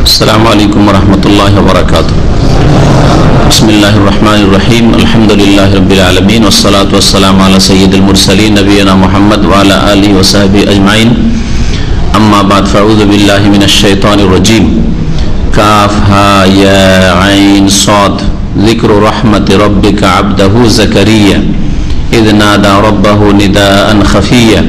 السلام عليكم ورحمة الله وبركاته. بسم الله الرحمن الرحيم. الحمد لله رب العالمين والصلاة والسلام على سيد المرسلين نبينا محمد وعلى آله وصحبه أجمعين. أما بعد فأعوذ بالله من الشيطان الرجيم. كافها يا عين صاد ذكر رحمة ربك عبده زكريا إذ نادى ربه نداء خفيا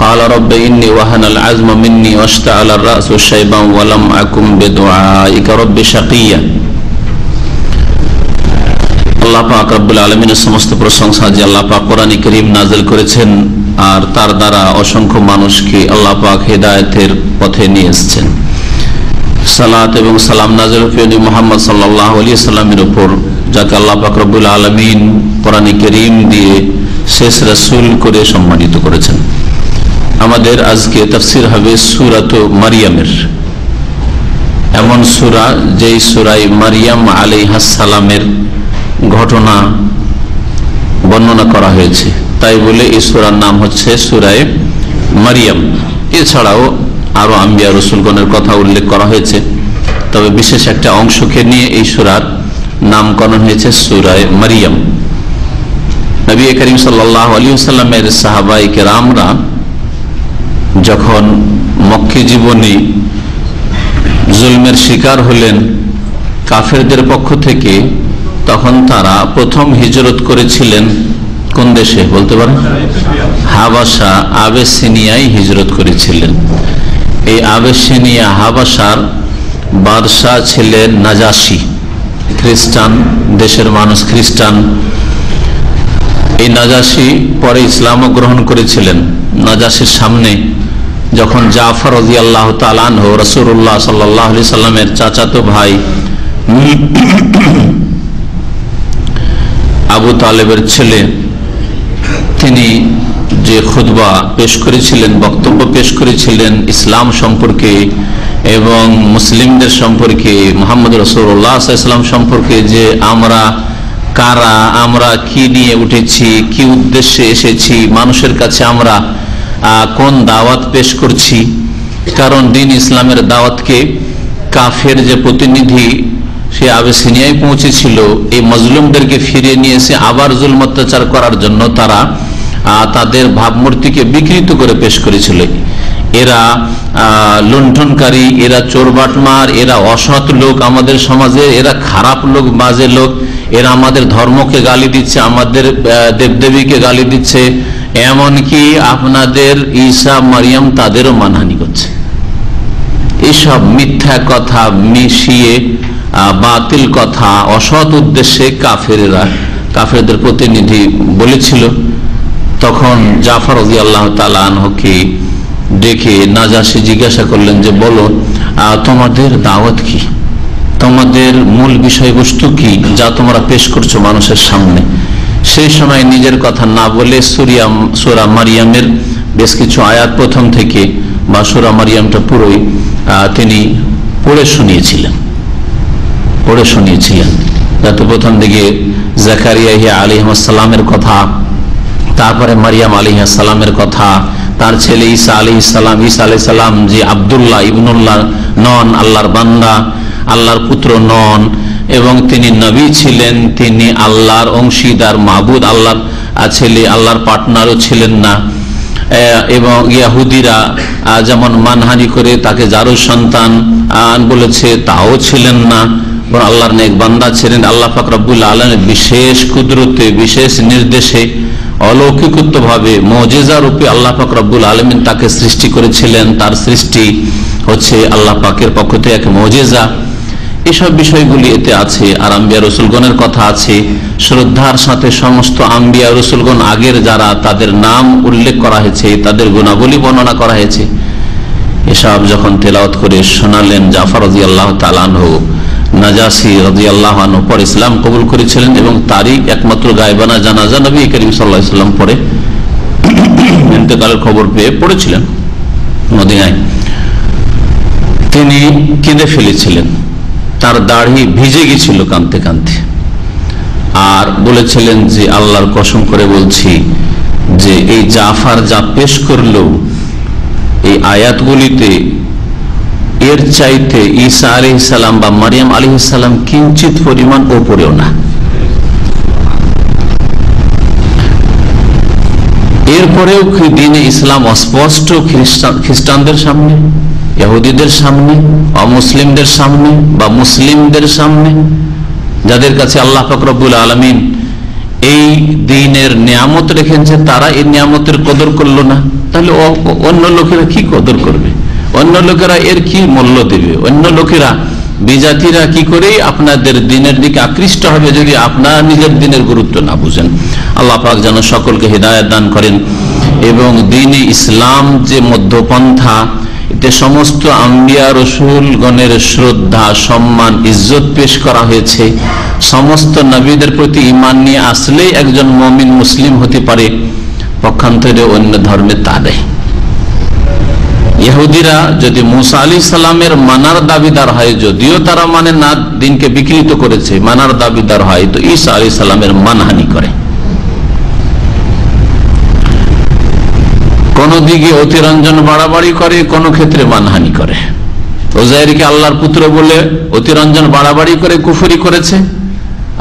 قال رب إني وهن العزم مني واشتعل الرأس شيبا ولم أكن بدعائك رب شقيا. আল্লাহ পাক রব্বুল আলামিনের সমস্ত প্রশংসা যে আল্লাহ পাক কোরআনে কারীম নাযিল করেছেন আর তার দ্বারা অসংখ্য মানুষকে আল্লাহ পাক হেদায়েতের পথে নিয়ে এসেছেন। সালাত এবং সালাম নাযিল প্রিয় মুহাম্মদ সাল্লাল্লাহু আলাইহি সাল্লামের উপর, যাকে আল্লাহ পাক রব্বুল আলামিন কোরআনে কারীম দিয়ে শেষ রাসূল করে সম্মানিত করেছেন। আমাদের আজকে তাফসীর হবে সূরাত মারইয়ামের, এমন সূরা যেই সূরায় মারইয়াম আলাইহিস সালামের ঘটনা বর্ণনা করা হয়েছে, তাই বলে এই সূরার নাম হচ্ছে সূরায়ে মারইয়াম। এছাড়াও আরো আম্বিয়া রাসূলগণের কথা উল্লেখ করা হয়েছে, তবে বিশেষ একটা অংশকে নিয়ে এই সূরার নামকরণ হয়েছে সূরায়ে মারইয়াম। নবী করিম সাল্লাল্লাহু আলাইহি ওয়াসাল্লামের সাহাবায়ে কেরামরা যখন মক্কি জীবনে জুলমের শিকার হলেন কাফেরদের পক্ষ থেকে, তখন তারা প্রথম হিজরত করেছিলেন কোন দেশে বলতে পারেন? হাবাসা, আবেসিনিয়ায় হিজরত করেছিলেন। এই আবেসিনিয়া হাবাসার বাদশাহ ছিলেন নাজাশী, খ্রিস্টান দেশের মানুষ, খ্রিস্টান। এই নাজাশী পরে ইসলামও গ্রহণ করেছিলেন। নাজাশীর সামনে যখন জাফর রাদিয়াল্লাহু তাআলা আনহু রাসূলুল্লাহ সাল্লাল্লাহু আলাইহি সাল্লামের চাচাতো ভাই আবু তালেবের ছেলে, তিনি যে খুতবা পেশ করেছিলেন, বক্তব্য পেশ করেছিলেন ইসলাম সম্পর্কে এবং মুসলিমদের সম্পর্কে, মুহাম্মদ রাসূলুল্লাহ সাল্লাল্লাহু আলাইহি ওয়াসাল্লাম সম্পর্কে, যে আমরা কারা, আমরা কি নিয়ে উঠেছি, কি উদ্দেশ্যে এসেছি, মানুষের কাছে আমরা কোন দাওয়াত পেশ করছি। কারণ দিন ইসলামের দাওয়াতকে কাফের যে প্রতিনিধি সে আবেসিনিয়ায় পৌঁছেছিল, এই মজলুমদেরকে ফিরিয়ে নিয়ে এসে আবার জুলম অত্যাচার করার জন্য তারা তাদের ভাবমূর্তিকে বিকৃত করে পেশ করেছিল। এরা লুণ্ঠনকারী, এরা চোরবাটমার, এরা অসৎ লোক আমাদের সমাজে, এরা খারাপ লোক, বাজে লোক, এরা আমাদের ধর্মকে গালি দিচ্ছে, আমাদের দেবদেবীকে গালি দিচ্ছে, এমনকি আপনাদের ঈসা মারিয়াম তাদেরও মানহানি করছে। এইসব মিথ্যা কথা মিশিয়ে বাতিল কথা অসৎ উদ্দেশ্যে কাফেরদের প্রতিনিধি বলেছিল। তখন জাফর রাদিয়াল্লাহু তাআলা আনহুকে ডেকে নাজাশী জিজ্ঞাসা করলেন যে বলো তোমাদের দাওয়াত কি, তোমাদের মূল বিষয়বস্তু কি, যা তোমরা পেশ করছো মানুষের সামনে। সেই সময় নিজের কথা না বলে সূরা মারইয়ামের বেশ কিছু আয়াত প্রথম থেকে বা সূরা মারইয়ামটা পুরোই তিনি পড়ে শুনিয়েছিলেন। যাতে প্রথম দিকে জাকারিয়া আলাইহিস সালামের কথা, তারপরে মারইয়াম আলাইহিস সালামের কথা, তার ছেলে ঈসা আলাইহিস সালাম যে আব্দুল্লাহ ইবনুল্লাহ নন, আল্লাহর বান্দা, আল্লাহর পুত্র নন, এবং তিনি নবী ছিলেন, তিনি আল্লাহর অংশীদার, মাবুদ, আল্লাহর ছেলে, আল্লাহর পার্টনারও ছিলেন না। এবং ইহুদিরা যেমন মানহানি করে তাকে জারুর সন্তান বলেছে, তাও ছিলেন না, আল্লাহর নেক বান্দা ছিলেন। আল্লাহ পাক রব্বুল আলামিন বিশেষ কুদরতে, বিশেষ নির্দেশে, অলৌকিকত্ব ভাবে, মুজিজা রূপে আল্লাহ পাক রব্বুল আলামিন তাকে সৃষ্টি করেছিলেন। তার সৃষ্টি হচ্ছে আল্লাহ পাকের পক্ষ থেকে এক মুজিজা। এসব বিষয়গুলি এতে আছে। আর আম্বিয়া রসুলগণের কথা আছে, শ্রদ্ধার সাথে সমস্ত আম্বিয়া রসুলগণ আগের যারা, তাদের নাম উল্লেখ করা হয়েছে, তাদের গুণাবলী বর্ণনা করা হয়েছে। এসব যখন তেলাওয়াত করে শোনালেন জাফর রাদিয়াল্লাহু তাআলা আনহু, নাজাশী রাদিয়াল্লাহু আনহু পরে ইসলাম কবুল করেছিলেন এবং তারই একমাত্র গায়বানা জানাজা নবী করিম সাল্লাল্লাহু আলাইহি ওয়াসাল্লাম পরে ইন্তেকালের খবর পেয়ে পড়েছিলেন মদিনায়। তিনি কেঁদে ফেলেছিলেন, তার দাড়ি ভিজে গেছিল কাঁদতে কাঁদতে, আর বলেছিলেন যে আল্লাহর কসম করে বলছি যে এই জাফর যা পেশ করলো এই আয়াতগুলিতে এর চাইতে ঈসা আলাইহিস সালাম বা মারিয়াম আলাইহিস সালাম কিঞ্চিত পরিমাণ ওপরেও না। এরপরেও দ্বীনে ইসলাম অস্পষ্ট খ্রিস্টানদের সামনে, ইহুদিদের সামনে, অমুসলিমদের সামনে বা মুসলিমদের সামনে, যাদের কাছে আল্লাহ পাক রব্বুল আলামিন এই দ্বীনের নিয়ামত রেখেছে, তারা এই নিয়ামতের কদর করলো না, তাহলে অন্য লোকেরা কি কদর করবে? অন্য লোকেরা এর কি মূল্য দেবে? অন্য লোকেরা, বিজাতিরা কি করে আপনাদের দ্বীনের দিকে আকৃষ্ট হবে যদি আপনারা নিজের দ্বীনের গুরুত্ব না বুঝেন? আল্লাহ পাক যেন সকলকে হিদায়াত দান করেন। এবং দ্বীনে ইসলাম যে মধ্যপন্থা, এতে সমস্ত আম্বিয়া রসুলগণের শ্রদ্ধা, সম্মান, ইজ্জত পেশ করা হয়েছে। সমস্ত নবীদের প্রতি ঈমান নিয়ে আসলেই একজন মুমিন মুসলিম হতে পারে, পক্ষান্তরে অন্য ধর্মে তা নেই। ইহুদিরা যদি মুসা আলাইহিস সালামের মানার দাবিদার হয়, যদিও তারা মানে না, দ্বীনকে বিকৃত করেছে, মানার দাবিদার হয়, তো ঈসা আলাইহিস সালামের মানহানি করে। কোন দিকে অতিরঞ্জন বাড়াবাড়ি করে, কোন ক্ষেত্রে মানহানি করে। উযাইরকে আল্লাহর পুত্র বলে অতিরঞ্জন বাড়াবাড়ি করে কুফরি করেছে,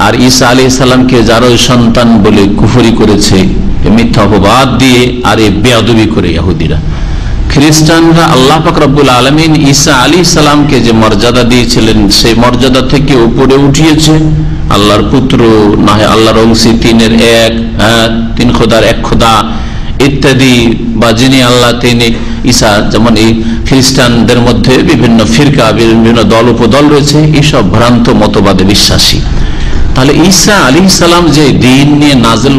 আর ঈসা আলাইহিস সালামকে যারই সন্তান বলে কুফরি করেছে মিথ্যা অপবাদ দিয়ে, আর এ বেয়াদবি করে ইহুদিরা। খ্রিস্টানরা আল্লাহ পাক রব্বুল আলামিন ঈসা আলাইহিস সালামকে যে মর্যাদা দিয়েছিলেন, সেই মর্যাদা থেকে উপরে উঠিয়েছে। আল্লাহর পুত্র, না হয় আল্লাহর অংশী, তিনের এক, তিন খোদার এক খোদা ইত্যাদি, বা যিনি আল্লাহ তিনি ঈসা। যেমন এই খ্রিস্টানদের মধ্যে বিভিন্ন ফিরকা, বিভিন্ন দল উপদল রয়েছে, এইসব ভ্রান্ত মতবাদে বিশ্বাসী। তাহলে ঈসা আলাইহিস সালাম যে দ্বীন নিয়ে নাযিল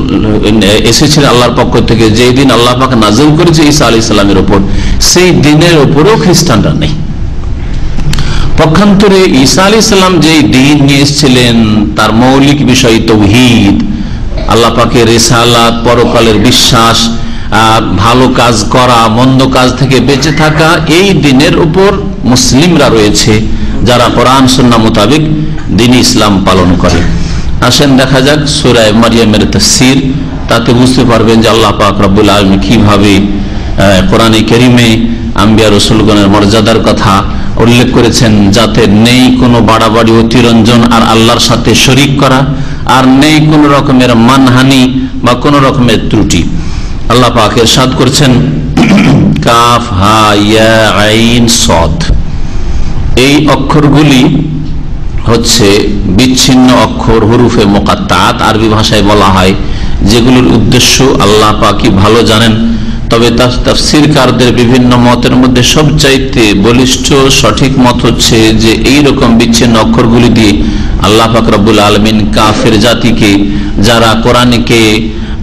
এসেছিলেন আল্লাহর পক্ষ থেকে, যে দিন আল্লাহ পাক নাযিল করেছে ঈসা আলাইহিস সালামের উপর, সেই দ্বীনের উপরেও খ্রিস্টানরা নেই। পক্ষান্তরে ঈসা আলাইহিস সালাম যে দ্বীন নিয়ে এসেছিলেন, তার মৌলিক বিষয় তাওহীদ, আল্লাহ পাকের রিসালাত, পরকালের বিশ্বাস, ভালো কাজ করা, মন্দ কাজ থেকে বেঁচে থাকা, এই দ্বীনের উপর মুসলিমরা রয়েছে, যারা কোরআন সুন্নাহ মোতাবেক দ্বীন ইসলাম পালন করে। আসেন দেখা যাক সূরা মারইয়ামের তাফসীর, তাতে বুঝতে পারবেন যে আল্লাহ পাক রব্বুল আলামিন কিভাবে কোরআনে কারীমে আম্বিয়া রাসূলগণের মর্যাদার কথা উল্লেখ করেছেন, যাতে নেই কোনো বাড়াবাড়ি, অতিরঞ্জন আর আল্লাহর সাথে শরীক করা, আর নেই কোনো রকমের মানহানি বা কোনো রকমের ত্রুটি। আল্লাহ পাক ইরশাদ করছেন, কাফ হা ইয়া আইন সদ, এই অক্ষরগুলি হচ্ছে বিচ্ছিন্ন অক্ষর, হুরুফে মুকাত্তাআত আরবি ভাষায় বলা হয়, যেগুলোর উদ্দেশ্য আল্লাহ পাকই ভালো জানেন। তবে তাফসীরকারদের বিভিন্ন মতের মধ্যে সবচাইতে বলিষ্ঠ সঠিক মত হচ্ছে যে এই রকম বিচ্ছিন্ন অক্ষরগুলি দিয়ে আল্লাহ পাক রব্বুল আলামিন কাফের জাতিকে, যারা কোরআনকে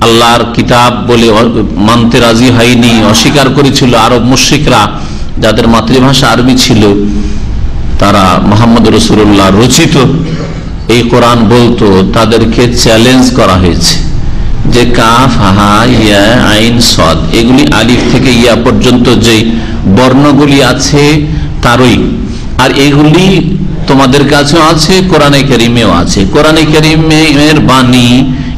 আল্লাহর কিতাব বলে মানতে রাজি হয়নি, অস্বীকার করেছিল, আরব মুশরিকরা যাদের মাতৃভাষা আরবি ছিল, তারা মুহাম্মদ রাসূলুল্লাহ রচিত এই কোরআন বলতো, তাদেরকে চ্যালেঞ্জ করা হয়েছে যে কাফ হা ইয়া আইন সদ, এগুলি আলিফ থেকে ইয়া পর্যন্ত যে বর্ণগুলি আছে তারই, আর এগুলি তোমাদের কাছেও আছে, কোরআনে কারীমেও আছে। কোরআনে কারীমের বাণী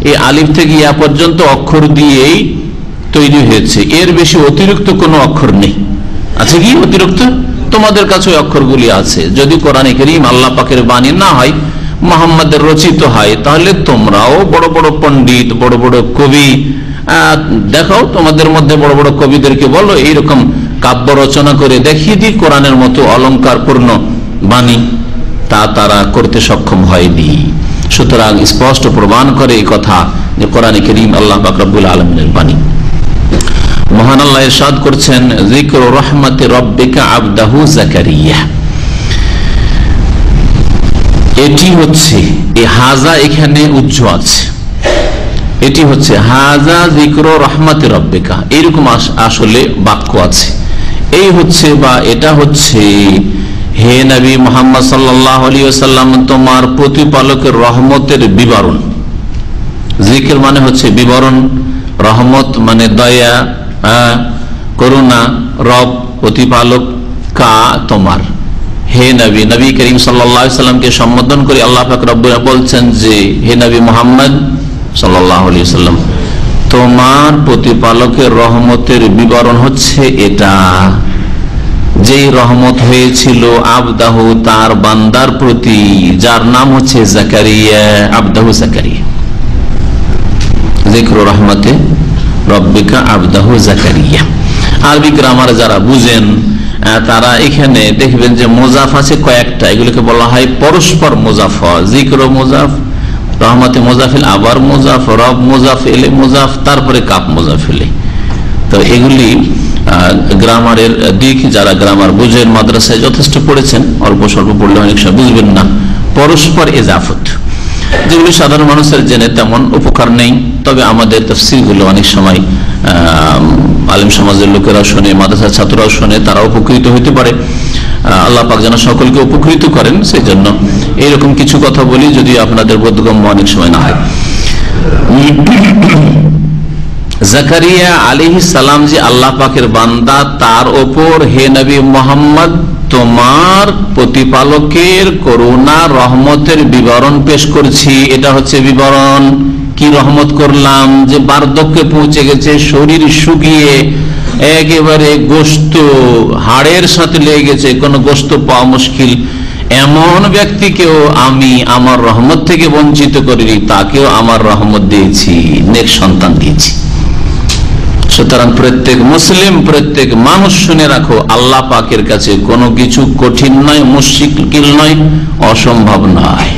এই আলিফ থেকে ইয়া পর্যন্ত অক্ষর দিয়েই তৈরি হয়েছে, এর বেশি অতিরিক্ত কোনো অক্ষর নেই। আছে কি অতিরিক্ত? তোমাদের কাছে অক্ষরগুলি আছে। যদি কোরআনে কারীম আল্লাহ পাকের বাণী না হয়, মুহাম্মাদের রচিত হয়, তাহলে তোমরাও বড় বড় পণ্ডিত, বড় বড় কবি দেখাও, তোমাদের মধ্যে বড় বড় কবিদেরকে বলো এইরকম কাব্য রচনা করে দেখিয়ে দিই কোরআনের মতো অলঙ্কারপূর্ণ বাণী, তা তারা করতে সক্ষম হয়নি। সুতরাং স্পষ্ট প্রমাণ করে এই কথা যে কোরআনে কারীম আল্লাহ পাক রব্বুল আলামিনের বাণী। মহান আল্লাহ ইরশাদ করছেন, যিকরু রাহমাতি রাব্বিকা আবদাহু যাকারিয়া, এটি হচ্ছে এই হাজা, এখানে উজ্জ আছে, এটি হচ্ছে হাজা যিকরু রাহমাতি রাব্বিকা, এরকম আসলে বাক্য আছে। এই হচ্ছে বা এটা হচ্ছে, হে নবী মুহাম্মদ সাল্লাল্লাহু আলাইহি ওয়াসাল্লাম, তোমার প্রতিপালকের রহমতের বিবরণ। জিকির মানে হচ্ছে বিবরণ, রহমত মানে দয়া, করুণা, রব প্রতিপালক, কা তোমার। হে নবী, নবী করিম সাল্লাল্লাহু আলাইহি ওয়াসাল্লামকে সম্বোধন করে আল্লাহ পাক রব্বুল বলছেন যে, হে নবী মুহাম্মদ সাল্লাল্লাহু আলাইহি ওয়াসাল্লাম, তোমার প্রতিপালকের রহমতের বিবরণ হচ্ছে এটা। যেই রহমত হয়েছিল আবদাহু তার বান্দার প্রতি, যার নাম হচ্ছে জাকারিয়া, আবদাহু জাকারিয়া। যিকরু রহমতে রব্বিকা আবদাহু জাকারিয়া। আরবি গ্রামার যারা বুঝেন তারা এখানে দেখবেন যে মোজাফ আছে কয়েকটা, এগুলোকে বলা হয় পরস্পর মোজাফ। যিকরু মোজাফ, রহমতে মোজাফিল, আবার মোজাফ, রব মোজাফ এলে মোজাফ, তারপরে কাপ মোজাফ এলে। তো এগুলি গ্রামারের দিক, যারা গ্রামার বুঝেন, মাদ্রাসায় যথেষ্ট পড়েছেন, অল্প স্বল্প পড়লে অনেক সময় বুঝবেন না। পরস্পর এজাফত, যেগুলি সাধারণ মানুষের জেনে তেমন উপকার নেই, তবে আমাদের তাফসীরগুলো অনেক সময় আলেম সমাজের লোকেরাও শোনে, মাদ্রাসার ছাত্ররাও শোনে, তারা উপকৃত হইতে পারে। আল্লাহ পাক যেন সকলকে উপকৃত করেন, সেই জন্য এইরকম কিছু কথা বলি, যদি আপনাদের বোধগম্য অনেক সময় না হয়। জাকারিয়া আলাইহিস সালাম যে আল্লাহ পাকের বান্দা, তার ওপর হে নবী মুহাম্মদ তোমার প্রতিপালকের করুণা রহমতের বিবরণ পেশ করছি। এটা হচ্ছে বিবরণ, কি রহমত করলাম যে বার্ধক্যে পৌঁছে গেছে, শরীর শুকিয়ে একেবারে গোশত হাড়ের সাথে লেগে গেছে, কোনো গোশত পাওয়া মুশকিল, এমন ব্যক্তিকেও আমি আমার রহমত থেকে বঞ্চিত করিনি, তাকেও আমার রহমত দিয়েছি, নেক সন্তান দিয়েছি। সুতরাং প্রত্যেক মুসলিম, প্রত্যেক মানুষ শুনে রাখো, আল্লাহ পাকের কাছে কোনো কিছু কঠিন নয়, মুশকিল নয়, অসম্ভব নয়।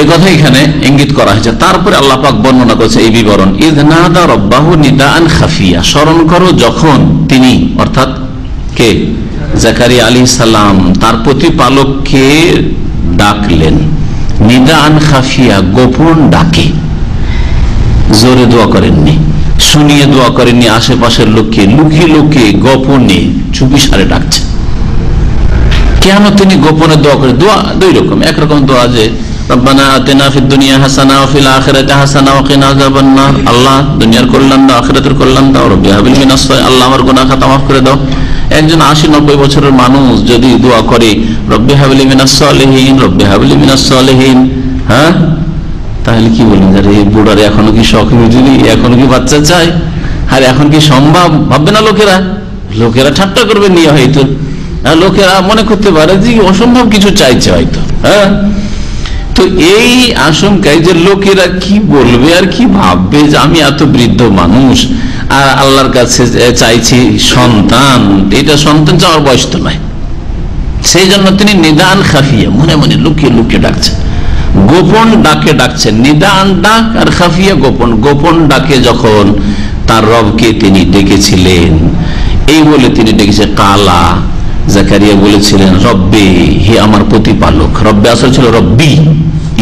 এ কথা এখানে ইঙ্গিত করা হয়েছে। তারপরে আল্লাহ পাক বর্ণনা করছে এই বিবরণ, ইয নাদা রাব্বাহু নিদাআন খাফিয়া, স্মরণ করো যখন তিনি, অর্থাৎ কে, জাকারিয়া আলাইহিস সালাম তার প্রতিপালককে ডাকলেন, নিদাআন খাফিয়া, গোপন ডাকে, জোরে দোয়া করেননি, শুনিয়ে দোয়া করেননি, আশেপাশের লোককে লুকিয়ে লুকিয়ে গোপনে চুপিসারে ডাকছে। কেন তিনি গোপনে দোয়া করে? দোয়া দুই রকম, একরকম দোয়া যে রব্বানা আতিনা ফিদ দুনিয়া হাসানা ওয়া ফিল আখিরাতি হাসানা ওয়া কিনা আযাবান নার, আল্লাহ দুনিয়ার কল্যাণ দাও, আখিরাতের কল্যাণ দাও, রব্বি হাবলি মিনাস সালিহিন, আল্লাহ আমার গুনাহ খাতা মাফ করে দাও। একজন 80-90 বছরের মানুষ যদি দোয়া করে রব্বি হাবলি মিনাস সালিহিন, রব্বি হাবলি মিনাস সালিহিন, হ্যাঁ, তাহলে কি বলবেন, আরে বুড়ারে এখনো কি শখ বুঝলি, এখনো কি বাচ্চা চাই, আর এখন কি সম্ভব, ভাববে না লোকেরা, লোকেরা ঠাট্টা করবে নিয়ে, হয়তো লোকেরা মনে করতে পারে যে অসম্ভব কিছু চাইছে হয়তো, হ্যাঁ। তো এই আশঙ্কায় যে লোকেরা কি বলবে আর কি ভাববে, যে আমি এত বৃদ্ধ মানুষ আর আল্লাহর কাছে চাইছি সন্তান, এটা সন্তান চাওয়ার বয়স তো নয়। সেই জন্য তিনি নিদান খাফিয়া, মনে মনে লুকিয়ে লুকিয়ে ডাকছেন, গোপন ডাকে ডাকছেন। নিদান ডাক আর খাফিয়া গোপন। গোপন ডাকে যখন তার রবকে তিনি ডেকেছিলেন, এই বলে তিনি ডেকেছে, কালা, জাকারিয়া বলেছিলেন, রব্বে, হে আমার প্রতিপালক। রব্বে আসলে ছিল রব্বি,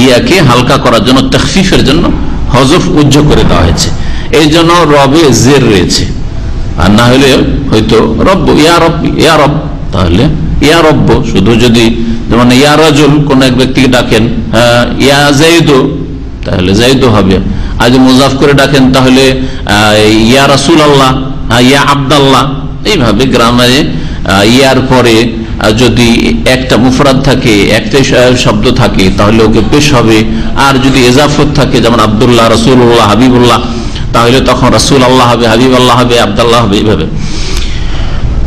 ইয়াকে হালকা করার জন্য, তাখফিফের জন্য হযফ উজ্জ করে দেওয়া হয়েছে, এই জন্য রবে জের রয়েছে, আর না হলে হয়তো রব্ব, ইয়া রব, ইয়া রব, তাহলে ইয়া রব্ব শুধু, যদি যেমন ইয়া রাজুল কোন এক ব্যক্তিকে ডাকেন, ইয়া জাইদু, তাহলে জাইদু হবে। আজ মুজাফ করে ডাকেন তাহলে ইয়া রাসূল আল্লাহ, ইয়া আব্দাল্লাহ। এইভাবে গ্রামারে ইয়ার পরে যদি একটা মুফরাদ থাকে, একটা শব্দ থাকে, তাহলে ওকে পেশ হবে। আর যদি এজাফত থাকে, যেমন আব্দুল্লাহ, রাসূলুল্লাহ, হাবিবুল্লাহ, তাহলে তখন রাসূল আল্লাহ হবে, হাবিব আল্লাহ হবে, আব্দুল্লাহ হবে, এইভাবে।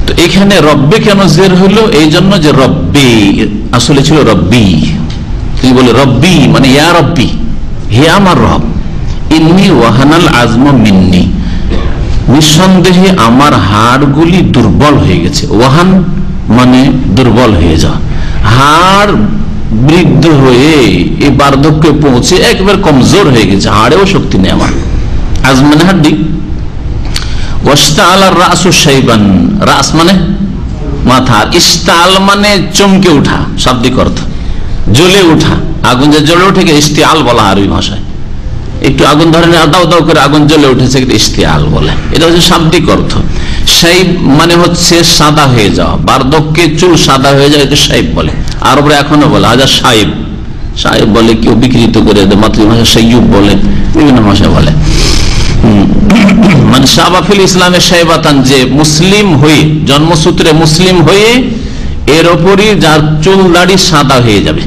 তো এখানে রব্বে কেন জের হলো? এই জন্য যে রব্বে আসলে ছিল রব্বি। কি বলে রব্বি মানে ইয়া রব্বি, হে আমার রব। ইন্নী ওয়াহানাল আজম মিন্নি, নিঃসন্দেহে আমার হাড়গুলি দুর্বল হয়ে গেছে। ওয়াহান মানে দুর্বল হয়ে যাওয়া, হাড় বৃদ্ধ হয়ে এই বার্ধক্যে পৌঁছে একবার কমজোর হয়ে গেছে, হাড়েও শক্তি নেই আমার। আজ মানে হাড্ডি। ওয়াস্তাআল রাসু শাইবান, রাস মানে মাথা, ইস্তাল মানে চমকে ওঠা, শাব্দিক অর্থ জ্বলে ওঠা। আগুন যে জ্বলে ওঠে ইস্তিআল বলা আরবি ভাষায়। একটু আগুন ধরে দাও দাও করে আগুন জ্বলে উঠেছে, ইস্তিআল বলে। এটা হচ্ছে শাব্দিক অর্থ। শাইব মানে হচ্ছে সাদা হয়ে যাওয়া, বার্ধক্যে চুল সাদা হয়ে যায়, এটা শাইব বলে। আরবরা এখনো বলে হাজার সাহেব, সাহেব বলে, কেউ বিকৃত করে মাতৃভাষা সাইয়ুব বলে, বিভিন্ন ভাষা বলে। মানে শাবাফিল ইসলামের সাহেবাতান, যে মুসলিম হয়ে, জন্মসূত্রে মুসলিম হয়ে এর ওপরই যার চুল দাড়ি সাদা হয়ে যাবে,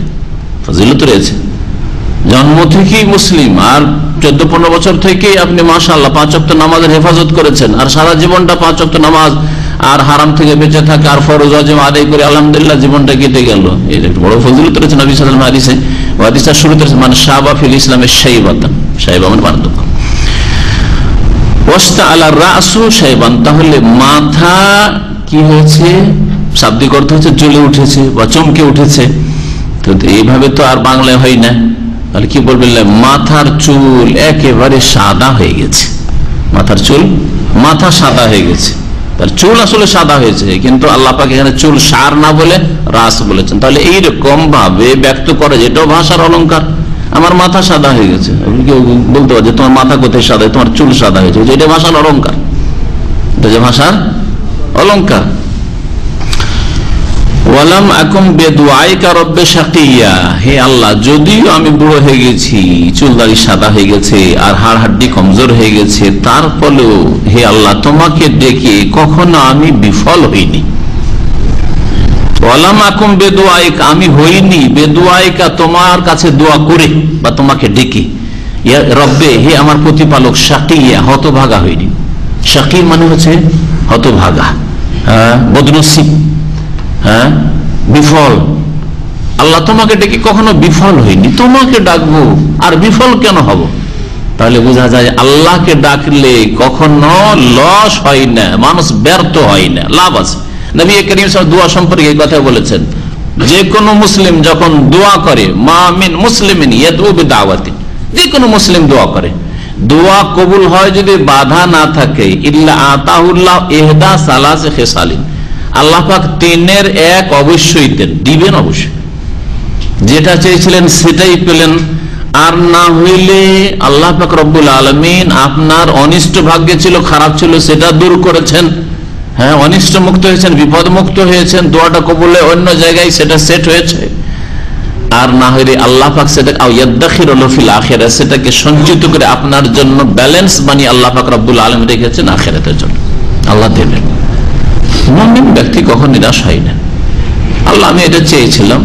ফজিলত রয়েছে। জন্ম থেকেই মুসলিম, আর 14-15 বছর থেকে আপনি মাশাআল্লাহ 5 ওয়াক্ত নামাজের হেফাজত করেছেন, আর সারা জীবনটা 5 ওয়াক্ত নামাজ আর হারাম থেকে বেঁচে থাকে আর ফরজ ওয়াজিব আদায় করে আলহামদুলিল্লাহ জীবনটা কেটে গেল। এই একটা বড় ফজিলত রয়েছে নবী সাল্লাল্লাহু আলাইহি ওয়াসাল্লাম হাদিসে শুরুতে মানে শাবা ফিল ইসলামের শাইবাতান, শাইবা মানে বার্ধক্য, ওয়াস্তা আলা রাসু শাইবান, তাহলে মাথা কি হয়েছে, শাব্দিক অর্থ হচ্ছে জ্বলে উঠেছে বা চমকে উঠেছে। তো এইভাবে তো আর বাংলায় হয় না, তাহলে কি বলবেন, মাথার চুল একেবারে সাদা হয়ে গেছে, মাথার চুল মাথা সাদা হয়ে গেছে। তার চুল আসলে সাদা হয়েছে, কিন্তু আল্লাহ পাক এখানে চুল সার না বলে রাস বলেছেন। তাহলে এইরকম ভাবে ব্যক্ত করে, যেটাও ভাষার অলংকার, আমার মাথা সাদা হয়ে গেছে। কেউ বলতে পারে যে তোমার মাথা কোথায় সাদা, তোমার চুল সাদা হয়েছে, এটা ভাষার অলংকার, এটা যে ভাষার অলংকার। ওয়ালাম আকুম বিদুআইকা রব্বি শাকিয়া, হে আল্লাহ যদিও আমি বুড়ো হয়ে গেছি, চুলদাড়ি সাদা হয়ে গেছে আর হাড় হাড্ডি কমজোর হয়ে গেছে, তারপরেও হে আল্লাহ তোমাকে ডেকে কখনো আমি বিফল হইনি। ওয়ালাম আকুম বিদুআইকা, আমি হইনি বিদুআইকা তোমার কাছে দোয়া করে বা তোমাকে ডেকে, ইয়া রব্বে হে আমার প্রতিপালক, শাকিয়া হতভাগা হইনি। শাকি মানে হচ্ছে হতভাগা, বদনসিব, হ্যাঁ বিফল। আল্লাহ তোমাকে ডেকে কখনো বিফল হয়নি, তোমাকে ডাকবো আর বিফল কেন হব? তাহলে বোঝা যায় আল্লাহকে ডাকলে কখনো লস হয় না, মানুষ ব্যর্থ হয় না, লাভ আছে। নবী করিম সাল্লাল্লাহু আলাইহি ওয়াসাল্লাম দোয়া সম্পর্কে এই কথা বলেছেন, যে কোনো মুসলিম যখন দোয়া করে, মা মিন মুসলিমিন ইয়াদউ বিদাওয়াতি, যে কোনো মুসলিম দোয়া করে, দোয়া কবুল হয় যদি বাধা না থাকে, ইল্লা আতাহুল্লাহ ইহদা সালাসি খিসালিন, আল্লাহ পাক 3-এর 1 অবশ্যই দিবেন, অবশ্যই যেটা চেয়েছিলেন সেটাই পেলেন। আর না হইলে আল্লাহ পাক রব্বুল আলামিন আপনার অনিষ্ট ভাগ্যে ছিল, খারাপ ছিল, সেটা দূর করেছেন, হ্যাঁ অনিষ্ট মুক্ত হয়েছেন, বিপদ মুক্ত হয়েছেন, দোয়াটা কবুলে অন্য জায়গায় সেটা সেট হয়েছে। আর না হইলে আল্লাহ পাক সেটা ইয়াদখিরুহু ফিল আখিরাহ, সেটাকে সঞ্চিত করে আপনার জন্য ব্যালেন্স বানিয়ে আল্লাহ পাক রব্বুল আলামিন রেখেছেন আখিরাতের জন্য, আল্লাহ দেবেন। মুমিন ব্যক্তি কখন নিরাশ হয় না। আল্লাহ আমি এটা চেয়েছিলাম,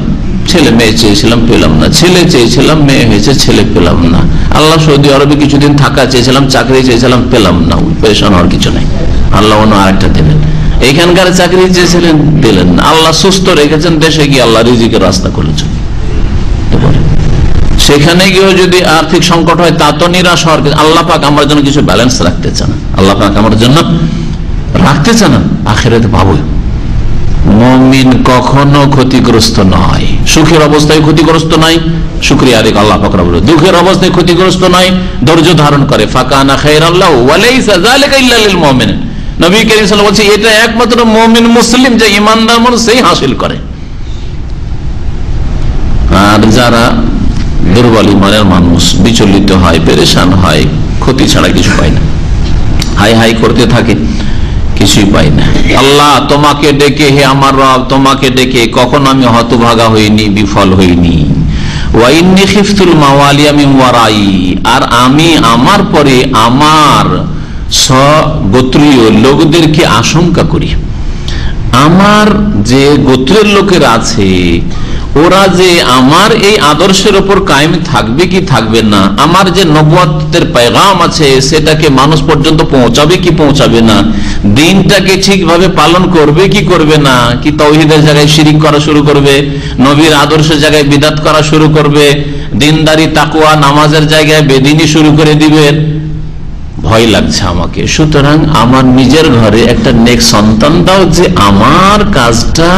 ছেলে মেয়ে চেয়েছিলাম পেলাম না, ছেলে চেয়েছিলাম মেয়ে হয়েছে, ছেলে পেলাম না। আল্লাহ সৌদি আরবে কিছুদিন থাকা চেয়েছিলাম, চাকরি চেয়েছিলাম পেলাম না, পেরেশান হওয়ার কিছু নাই, আল্লাহ অন্য আরেকটা দিলেন। এইখানকার চাকরি চেয়েছিলেন দিলেন না, আল্লাহ সুস্থ রেখেছেন, দেশে গিয়ে আল্লাহ রিজিকের রাস্তা করেছেন। সেখানে গিয়েও যদি আর্থিক সংকট হয় তা তো নিরাশ হওয়ার, আল্লাহ পাক আমার জন্য কিছু ব্যালেন্স রাখতে চান, আল্লাহ পাক আমার জন্য রাখতে চান, আখিরাতে পাবো। মুমিন কখনো ক্ষতিগ্রস্ত নয়, সুখের অবস্থায় ক্ষতিগ্রস্ত নয়, শুকরিয়া আদায় আল্লাহ পাক রব্বুল আলামিন, দুঃখের অবস্থায় ক্ষতিগ্রস্ত নয়, ধৈর্য ধারণ করে। ফাকানা খায়রাল লাহু ওয়া লাইসা যালিকা ইল্লা লিল মুমিন, নবী কারীম সাল্লাল্লাহু আলাইহি ওয়াসাল্লাম বলেন এটা একমাত্র মুমিন মুসলিম যে ঈমানদার মানুষ সেই হাসিল করে। আর যারা দুর্বল ঈমানের মানুষ বিচলিত হয়, পেরেশান হয়, ক্ষতি ছাড়া কিছু পায় না, হাই হাই করতে থাকে, কিছুই পাই না। আল্লাহ তোমাকে ডেকে, হে আমার রব তোমাকে ডেকে কখনো আমি হতভাগা হইনি, বিফল হইনি। ওয়া ইন্নী খিফতুল মাওয়ালিয়া মিন ওয়ারাই, আর আমি আমার পরে আমার গোত্রীয় লোকদেরকে আশঙ্কা করি, আমার যে গোত্রের লোকের আছে ওরা যে আমার এই আদর্শের উপর কায়েম থাকবে কি থাকবে না, আমার যে নবুয়তের পেগাম আছে সেটাকে মানুষ পর্যন্ত পৌঁছাবে কি পৌঁছাবে না, দিনটাকে ঠিকভাবে পালন করবে কি করবে না, কি তাওহীদের জায়গায় শিরিক করা শুরু করবে, নবীর আদর্শের জায়গায় বিদআত করা শুরু করবে, দিনদারি তাকওয়া নামাজের জায়গায় বেদিনী শুরু করে দিবে, ভয় লাগছে আমাকে। সুতরাং আমার নিজের ঘরে একটা নেক সন্তান দাও যে আমার কাজটা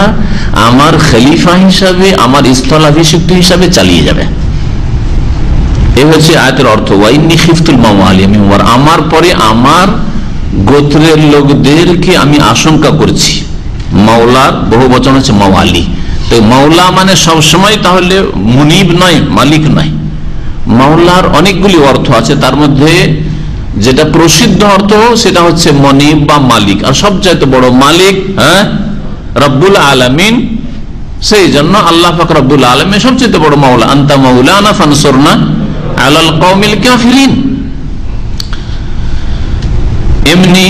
আমার খলিফা হিসাবে, আমার স্থলাভিষিক্ত হিসাবে চালিয়ে যাবে। এই হচ্ছে আয়াতের অর্থ, ওয়া ইন্নী খিফতুল মাওয়ালিয়া মিন ওয়ারা, আমার পরে আমার গোত্রের লোকদেরকে আমি আশঙ্কা করছি। মাওলার বহু বচন হচ্ছে মাওয়ালি, তো মাওলা মানে সবসময় তাহলে মুনিব নয়, মালিক নয়। মাওলার অনেকগুলি অর্থ আছে, তার মধ্যে যেটা প্রসিদ্ধ অর্থ সেটা হচ্ছে মনিব বা মালিক, আর সবচাইতে বড় মালিক রব্বুল আলামিন। সেই জন্য আল্লাহ পাক রব্বুল আলামিন সবচেয়ে বড় মাওলা। আনতা মাওলানা ফানসুরনা আলাল কওমিল কাফিরিন। এমনি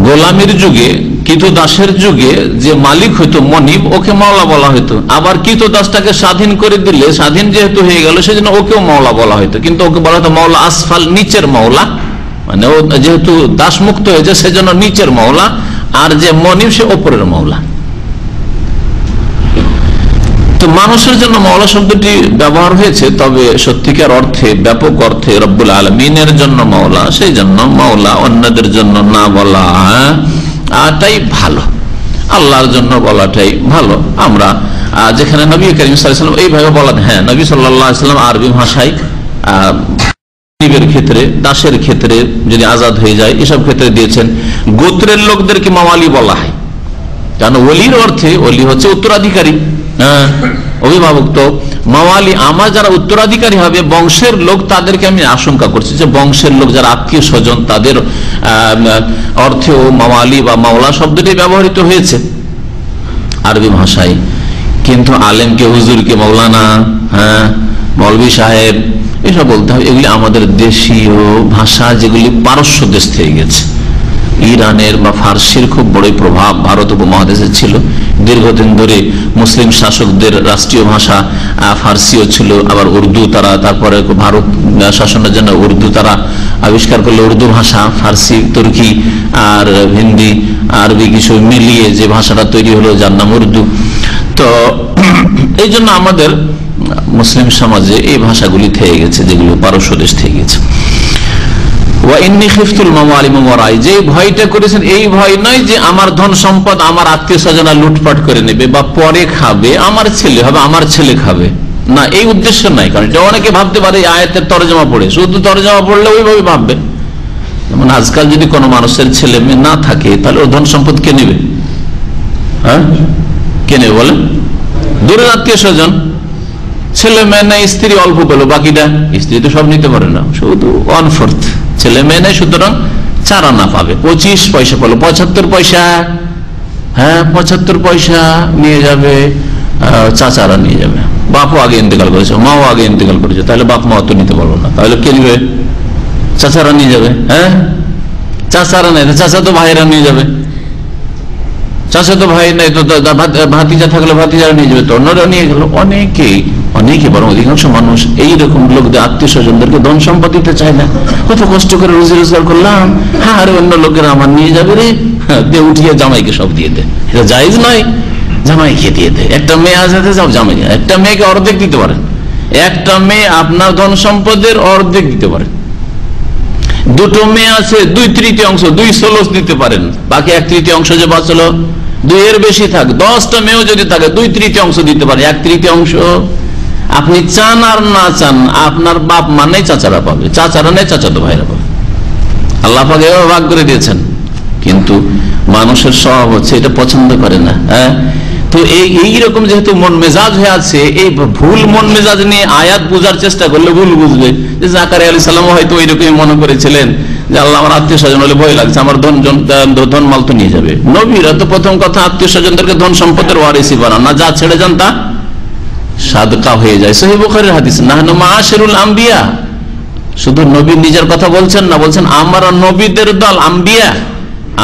গোলামির যুগে কৃতদাসের যুগে যে মালিক হইতো মনিব, ওকে মাওলা বলা হইতো। আবার কৃতদাসটাকে স্বাধীন করে দিলে, স্বাধীন যেহেতু হয়ে গেল, সেজন্য ওকেও মাওলা বলা হইতো, কিন্তু ওকে বলা হতো মাওলা আসফাল, নিচের মাওলা। মানে ও যেহেতু দাস মুক্ত হয়েছে সেজন্য নিচের মাওলা, আর যে মনিব সে ওপরের মাওলা। তো মানুষের জন্য মাওলা শব্দটি ব্যবহার হয়েছে, তবে সত্যিকার অর্থে, ব্যাপক অর্থে রব্বুল আলামিনের জন্য মাওলা, সেই জন্য মাওলা অন্যদের জন্য না বলা তাই ভালো, আল্লাহর জন্য বলাটাই ভালো। আমরা যেখানে নবী করিম সাল্লাল্লাহু আলাইহি ওয়াসাল্লাম এইভাবে বলেন, হ্যাঁ নবী সাল্লাল্লাহু আলাইহি ওয়াসাল্লাম আরবি ভাষায় ক্ষেত্রে, দাসের ক্ষেত্রে যদি আজাদ হয়ে যায় এসব ক্ষেত্রে দিয়েছেন। গোত্রের লোকদেরকে মাওয়ালি বলা হয়, কারণ ওলির অর্থে, ওলি হচ্ছে উত্তরাধিকারী, অভিভাবক। তো মাওয়ালি আমার যারা উত্তরাধিকারী হবে, বংশের লোক, তাদেরকে আমি আশঙ্কা করছি যে বংশের লোক যারা আত্মীয় স্বজন, তাদের অর্থেও মাওয়ালি বা মাওলা শব্দটি ব্যবহৃত হয়েছে আরবি ভাষায়। কিন্তু আলেমকে, হুজুরকে মাওলানা, মৌলভী সাহেব এসব বলতে হবে। এগুলি আমাদের দেশীয় ভাষা, যেগুলি পারস্য দেশ থেকে গেছে। ইরানের বা ফার্সির খুব বড় প্রভাব ভারত উপমহাদেশে ছিল দীর্ঘদিন ধরে। মুসলিম শাসকদের রাষ্ট্রীয় ভাষা ফার্সিও ছিল, আবার উর্দু তারা, তারপরে ভারত শাসনের জন্য উর্দু তারা আবিষ্কার করলো, উর্দু ভাষা, ফার্সি, তুর্কি আর হিন্দি, আরবি কিছু মিলিয়ে যে ভাষাটা তৈরি হলো, যার নাম উর্দু। তো এই জন্য আমাদের মুসলিম সমাজে এই ভাষাগুলি থেকে গেছে, যেগুলো পারস্য দেশ থেকে গেছে। যে ভয়টা করেছেন, এই ভয় নয় যে আমার ধন সম্পদ আমার আত্মীয় স্বজনা লুটপাট করে নেবে বা পরে খাবে, আমার ছেলে হবে, আমার ছেলে খাবে না, এই উদ্দেশ্য নাই। কারণ এটা অনেকে ভাবতে পারে আয়াতের তরজমা পড়ে, শুধু তরজমা পড়লে ওইভাবে ভাববে। যেমন আজকাল যদি কোনো মানুষের ছেলে মেয়ে না থাকে, তাহলে ও ধন সম্পদ কে নেবে? কে নেবে বলেন? দূরের আত্মীয় স্বজন। ছেলে মেয়ে নেই, স্ত্রী অল্প পেলো, বাকিটা স্ত্রী তো সব নিতে পারে না, শুধু 1/4 ছেলে মেয়ে নেই, সুতরাং 4 আনা পাবে, 25 পয়সা পেলো, 75 পয়সা, 75 পয়সা নিয়ে যাবে, চাচারা নিয়ে যাবে। বাপও আগে ইন্তেকাল করেছে, মাও আগে ইন্তেকাল করেছে, তাহলে বাপ মা তো নিতে পারবো না, তাহলে কে নিবে? চাচারা নিয়ে যাবে। চাচারা নেই, চাচা তো ভাইরা নিয়ে যাবে, চাচা তো ভাই নেই, তো ভাতিজা থাকলে ভাতিজারা নিয়ে যাবে, তো অন্যরা নিয়ে গেল। অনেকে বরং অধিকাংশ মানুষ এইরকম লোকদের, আত্মীয় স্বজনদেরকে ধন সম্পদ দিতে চায় না। কত কষ্ট করে রুজি রোজগার করলাম, আরে অন্য লোকেরা আমার নিয়ে যাবে রে, দিয়ে উঠিয়ে জামাইকে সব দিয়ে দে, এটা জায়েজ নয়। জামাইকে দিয়ে দে, একটা মেয়ে আছে সব জামাই, একটা মেয়েকে অর্ধেক দিতে পারেন, একটা মেয়ে আপনার ধন সম্পদের অর্ধেক দিতে পারেন। দুটো মেয়ে আছে, 2/3 2/16 দিতে পারেন, বাকি 1/3 যে বাঁচলো, 2 এর বেশি থাক, 10টা মেয়েও যদি থাকে 2/3 দিতে পারে। 1/3 আপনি চান আর না চান, আপনার বাপ মানেই চাচারা পাবে, চাচারা নেই চাচাতো ভাইরা পাবে। আল্লাহ পাক এভাবে ভাগ করে দিয়েছেন, কিন্তু মানুষের স্বভাব হচ্ছে এটা পছন্দ করে না। তো এইরকম যেহেতু মন মেজাজ হয়ে আছে, এই ভুল মন মেজাজ নিয়ে আয়াত বোঝার চেষ্টা করলে ভুল বুঝবে। যে জাকারিয়া আলাইহিস সালাম হয়তো ওইরকমই মনে করেছিলেন যে আল্লাহ আমার আত্মীয় স্বজন হলে ভয় লাগছে, আমার ধন মাল তো নিয়ে যাবে। নবীরা তো প্রথম কথা আত্মীয় স্বজনদেরকে ধন সম্পদের ওয়ারিসি বানান না, যা ছেড়ে যান তা সাদকা হয়ে যায়। সহিহ বুখারীর হাদিস, নাহনু মাআশিরুল আম্বিয়া। শুধু নবী নিজের কথা বলছেন না, বলছেন আমরা নবীদের দল,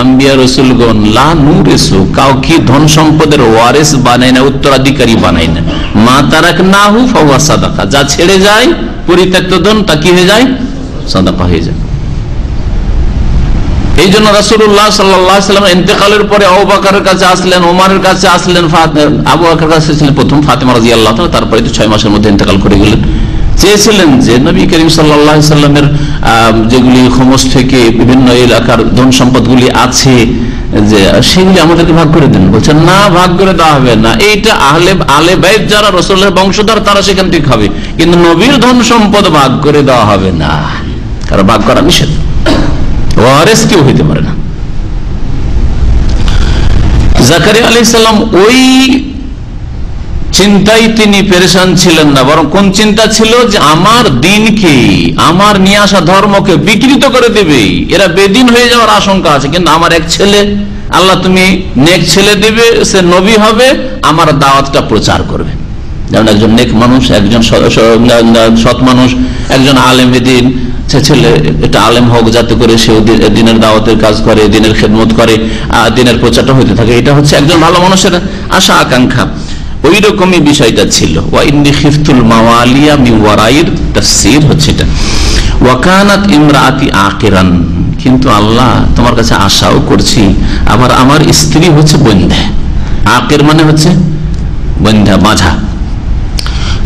আম্বিয়া রসুলগণ লা নুরিসু, কাউকে ধন সম্পদের ওয়ারিস বানাই না, উত্তরাধিকারী বানাই না। মা তারাকনাহু ফাহুয়া সাদাকা, যা ছেড়ে যায় পরিত্যক্ত ধন তা কি হয়ে যায়? সাদাকা হয়ে যায়। এই জন্য রাসূলুল্লাহ সাল্লাল্লাহু আলাইহি ওয়াসাল্লাম ইন্তেকালের পরে আবু বকরের কাছে আসলেন, ওমরের কাছে আসলেন, আবু বকরের কাছে ছিলেন প্রথম ফাতেমা রাদিয়াল্লাহু তাআলা, তারপরে তো 6 মাসের মধ্যে ইন্তেকাল করে গেলেন। চেয়েছিলেন যে নবী করিম সাল্লাল্লাহু আলাইহি ওয়াসাল্লামের যেগুলি খমস থেকে বিভিন্ন এলাকার ধন সম্পদগুলি আছে, যে সেগুলি আমাদেরকে ভাগ করে দেন। বলছেন না, ভাগ করে দেওয়া হবে না, এইটা আহলে বাইত যারা রাসূলের বংশধর তারা সেখান থেকে খাবে, কিন্তু নবীর ধন সম্পদ ভাগ করে দেওয়া হবে না, কারণ ভাগ করা নিষেধ, ওয়ারিস কেউ হইতে পারে না। জাকারিয়া আলাইহিস সালাম ওই চিন্তায় তিনি পেরেশান ছিলেন না, বরং কোন চিন্তা ছিল যে আমার দিনকে, আমার নিয়ে আসা ধর্মকে বিকৃত করে দেবে, এরা বেদিন হয়ে যাওয়ার আশঙ্কা আছে, কিন্তু আমার এক ছেলে, আল্লাহ তুমি নেক ছেলে দিবে, সে নবী হবে, আমার দাওয়াতটা প্রচার করবে। যেমন একজন নেক মানুষ, একজন সৎ মানুষ, একজন আলেম দ্বীন, ছেলে এটা আলেম হোক, যাতে করে সে দিনের দাওয়াতের কাজ করে, দিনের খেদমত করে, দিনের প্রচারটা হইতে থাকে। এটা হচ্ছে একজন ভালো মানুষের আশা আকাঙ্ক্ষা। ওই রকমই বিষয়টা ছিল। ওয়া ইন্নী খিফতুল মাওয়ালিয়া মিন ওয়ারাইর তাফসীর হচ্ছে এটা। ওয়া কানাত ইমরাতি আকিরান, কিন্তু আল্লাহ তোমার কাছে আশাও করছি, আবার আমার স্ত্রী হচ্ছে বন্ধা। আকির মানে হচ্ছে বন্ধা, বাঁধা।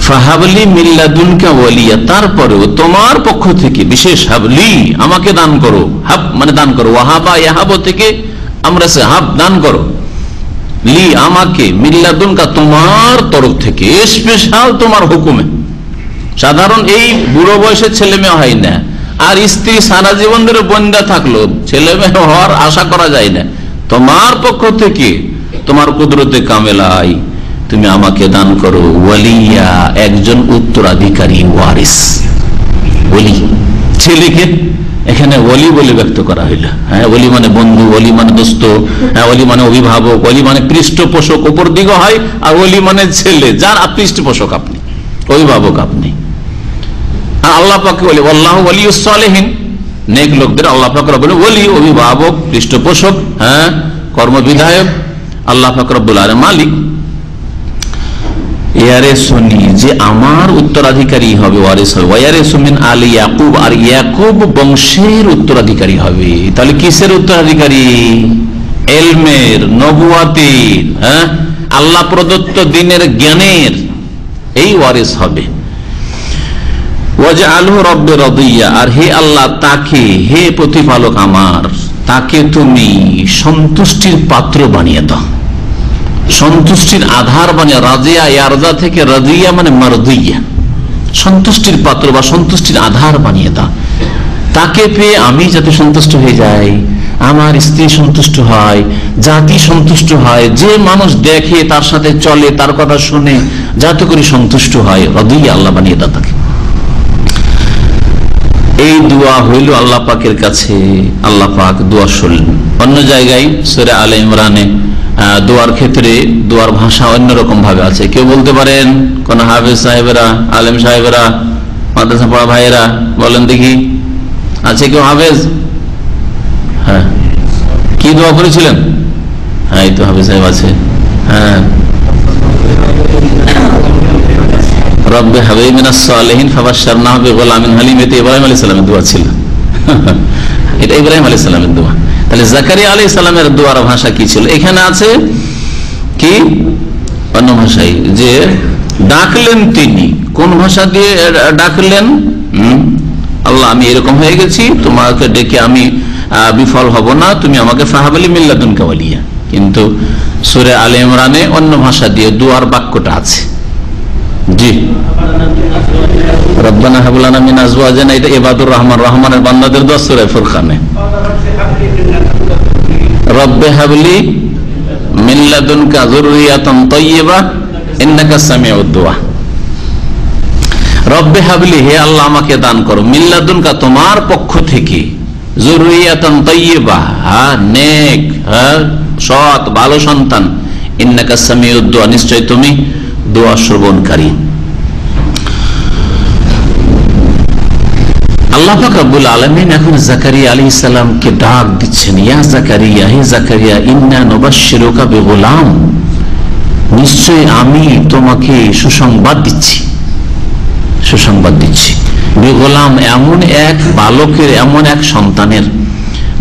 ফাহাবলি মিল্লাদুনকা ওয়ালিয়া, তারপরেও তোমার পক্ষ থেকে বিশেষ হাবলি, আমাকে দান করো। হাব মানে দান করো, ওয়াহাবা ইয়াহাব থেকে আমরা সে হাব দান করো, লি আমাকে, মিল্লাদুনকা তোমার তরফ থেকে, স্পেশাল তোমার হুকুমে। সাধারণ এই বুড়ো বয়সের ছেলে মেয়ে হয় না, আর স্ত্রী সারা জীবন ধরে বন্ধা থাকলো, ছেলে মেয়ে হওয়ার আশা করা যায় না। তোমার পক্ষ থেকে তোমার কুদরতে কামেলাই তুমি আমাকে দান করো ওয়ালিয়া, একজন উত্তরাধিকারী, ওয়ারিস। ওলি ছেলেকে এখানে ওলি বলে ব্যক্ত করা হইল। হ্যাঁ, ওলি মানে বন্ধু, ওলি মানে দোস্ত, হ্যাঁ, ওলি মানে অভিভাবক, ওলি মানে পৃষ্ঠপোষক উপর দিকে হয়, আর ওলি মানে ছেলে যার পৃষ্ঠপোষক আপনি, অভিভাবক আপনি। আর আল্লাহ পাকে বলি আল্লাহু ওয়ালিয়ুস সালিহিন, নেক লোকদের আল্লাহ পাক রব্বুল ওলি, অভিভাবক, পৃষ্ঠপোষক, হ্যাঁ, কর্মবিধায়ক আল্লাহ পাক রব্বুল আলামিন মালিক। যে আমার উত্তরাধিকারী হবে, ওয়ারিস হবে। ওয়ারিসু মিন আলি ইয়াকুব, আর ইয়াকুব বংশের উত্তরাধিকারী হবে। তাহলে কিসের উত্তরাধিকারী? ইলমের, নবুয়াতের, হ্যাঁ, আল্লাহ প্রদত্ত দ্বীনের জ্ঞানের, এই ওয়ারিস হবে। ওয়াজআলহু রাব্বি রাদিয়া, আর হে আল্লাহ তাকে, হে প্রতিপালক আমার, তাকে তুমি সন্তুষ্টির পাত্র বানিয়ে দাও, সন্তুষ্টির আধার বানিয়ে। রাজিয়া ইয়ারজা থেকে রাজিয়া মানে মারদিয়া, সন্তুষ্টির পাত্র বা সন্তুষ্টির আধার বানিয়ে দাও। তাকে পেয়ে আমি যাতে সন্তুষ্ট হয়ে যাই, আমার স্ত্রী সন্তুষ্ট হয়, জাতি সন্তুষ্ট হয়, যে মানুষ দেখে তার সাথে চলে, তার কথা শুনে যাতে করে সন্তুষ্ট হয়, রাদিয়া আল্লাহ বানিয়ে দাও তাকে। এই দোয়া হইল আল্লাহ পাকের কাছে। আল্লাহ পাক দোয়া শুনলেন। অন্য জায়গায় সূরা আলে ইমরানে দোয়ার ক্ষেত্রে দোয়ার ভাষা অন্যরকম ভাবে আছে। কেউ বলতে পারেন, কোন হাফেজ সাহেবেরা, আলেম সাহেবেরা, মাদ্রাসা পড়া ভাইয়েরা বলেন দেখি, আছে কেউ হাফেজ? হ্যাঁ, কি দোয়া করেছিলেন? হ্যাঁ, এই তো হাফেজ সাহেব আছে। হ্যাঁ, রব্বে হাবিবি মিনাস সালিহিন ফাবাশশারনাহু বিগুলামিন হালিম, এটা ইব্রাহিম আলাইহিস সালামের দোয়া ছিল। এটা ইব্রাহিম আলাইহিস সালামের দোয়া। তাহলে জাকারিয়া আলাইহিস সালামের দোয়ার ভাষা কি ছিল? এখানে আছে কি অন্য ভাষায়, যে ডাকলেন তিনি। কোন ভাষা দিয়ে ডাকলেন? আল্লাহ, আমি এরকম হয়ে গেছি, তোমাকে ডেকে আমি বিফল হব না, তুমি আমাকে ফাহাবলি মিল্লাদুনকা ওয়ালিয়া। কিন্তু সূরা আলে ইমরানে অন্য ভাষা দিয়ে দোয়ার বাক্যটা আছে। জি, রব্বানা হাব লানা মিন আজওয়াজিনা, এটা ইবাদুর রহমান, রহমানের বান্দাদের দোয়া সূরা ফুরকানে। রব্বে হাবলি মিন লাদুনকা যুররিয়াতান তাইয়্যিবা ইন্নাকা সামিউদ দুআ। রব্বে হাবলি, হে আল্লাহ আমাকে দান করো, মিন লাদুনকা তোমার পক্ষ থেকে, যুররিয়াতান তাইয়্যিবা, নেক, সৎ, ভালো সন্তান, ইন্নাকা সামিউদ দুআ, নিশ্চয় তুমি দোয়া শ্রবণকারী। আল্লাহ পাক রব্বুল আলামিন এখন জাকারিয়া আলাইহিস সালামকে ডাক দিচ্ছেন, ইয়া জাকারিয়া, হে জাকারিয়া, ইন্না নুবাশশিরুকা বিগুলাম, নিশ্চয় আমি তোমাকে সুসংবাদ দিচ্ছি, সুসংবাদ দিচ্ছি। বিগুলাম, এমন এক বালকের, এমন এক সন্তানের।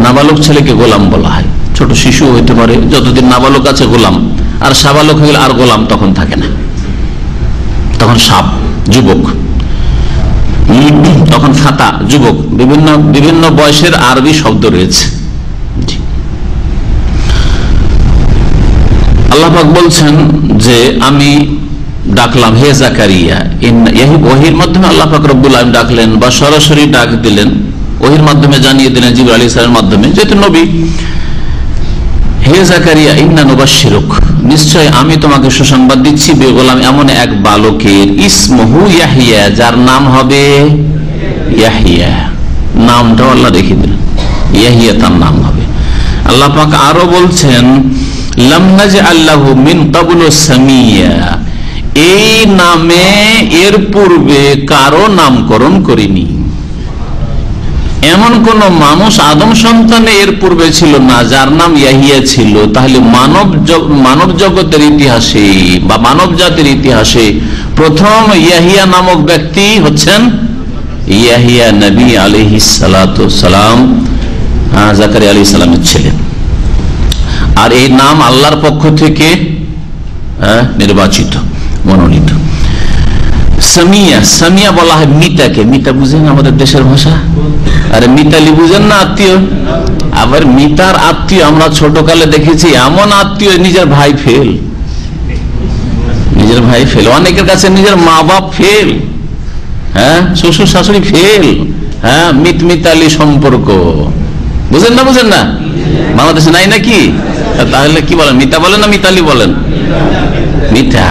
নাবালক ছেলেকে গোলাম বলা হয়, ছোট শিশু হইতে পারে, যতদিন নাবালক আছে গোলাম, আর সাবালক হয়ে গেলে আর গোলাম তখন থাকে না, তখন সাব, যুবক, তখন ফাতা, যুবক। বিভিন্ন বিভিন্ন বয়সের আরবি শব্দ রয়েছে। আল্লাহ পাক বলছেন যে আমি ডাকলাম, হে জাকারিয়া। ওহির মাধ্যমে আল্লাহ পাক রব্বুল আলামিন ডাকলেন, বা সরাসরি ডাক দিলেন, ওহির মাধ্যমে জানিয়ে দিলেন জিবরাইল আলাইহিস সালামের মাধ্যমে, যেহেতু নবী। হে জাকারিয়া, ইন্না নুবাশশিরুক, নিশ্চয় আমি তোমাকে সুসংবাদ দিচ্ছি, বিগুলাম, এমন এক বালকের, ইসমহু ইয়াহিয়া, যার নাম হবে ইয়াহিয়া। নামটাও আল্লাহ রেখে দিলেন, ইয়াহিয়া তার নাম হবে। আল্লাহ পাক আরো বলছেন, লাম নাজআল লাহু মিন ক্বাবলু সামিয়া, এই নামে এর পূর্বে কারো নামকরণ করিনি। এমন কোন মানুষ আদম সন্তানে এর পূর্বে ছিল না যার নাম ইয়াহিয়া ছিল, তাহলে মানব জগতের ইতিহাসে বা মানব জাতির ইতিহাসে প্রথম ইয়াহিয়া নামক ব্যক্তি হচ্ছেন ইয়াহিয়া নবী আলাইহিস সালাতু সালাম, জাকারিয়া আলাইহিস সালামের ছেলে। আর এই নাম আল্লাহর পক্ষ থেকে নির্বাচিত, মনোনীত। সামিয়া, সামিয়া বলা হয় মিতাকে। মিতা বুঝেন আমাদের দেশের ভাষা? আরে মিতালি বুঝেন না? আত্মীয়। আবার মিতার আত্মীয় আমরা ছোটকালে দেখেছি, এমন আত্মীয় নিজের ভাই ফেল, নিজের ভাই ফেল, অনেকের কাছে নিজের মা বাপ ফেল, হ্যাঁ, শ্বশুর শাশুড়ি ফেল, হ্যাঁ, মিতালি সম্পর্ক। বুঝেন না? বুঝেন না? বাংলাদেশে নাই নাকি? তাহলে কি বলেন, মিতা বলেন না মিতালি বলেন? মিতা।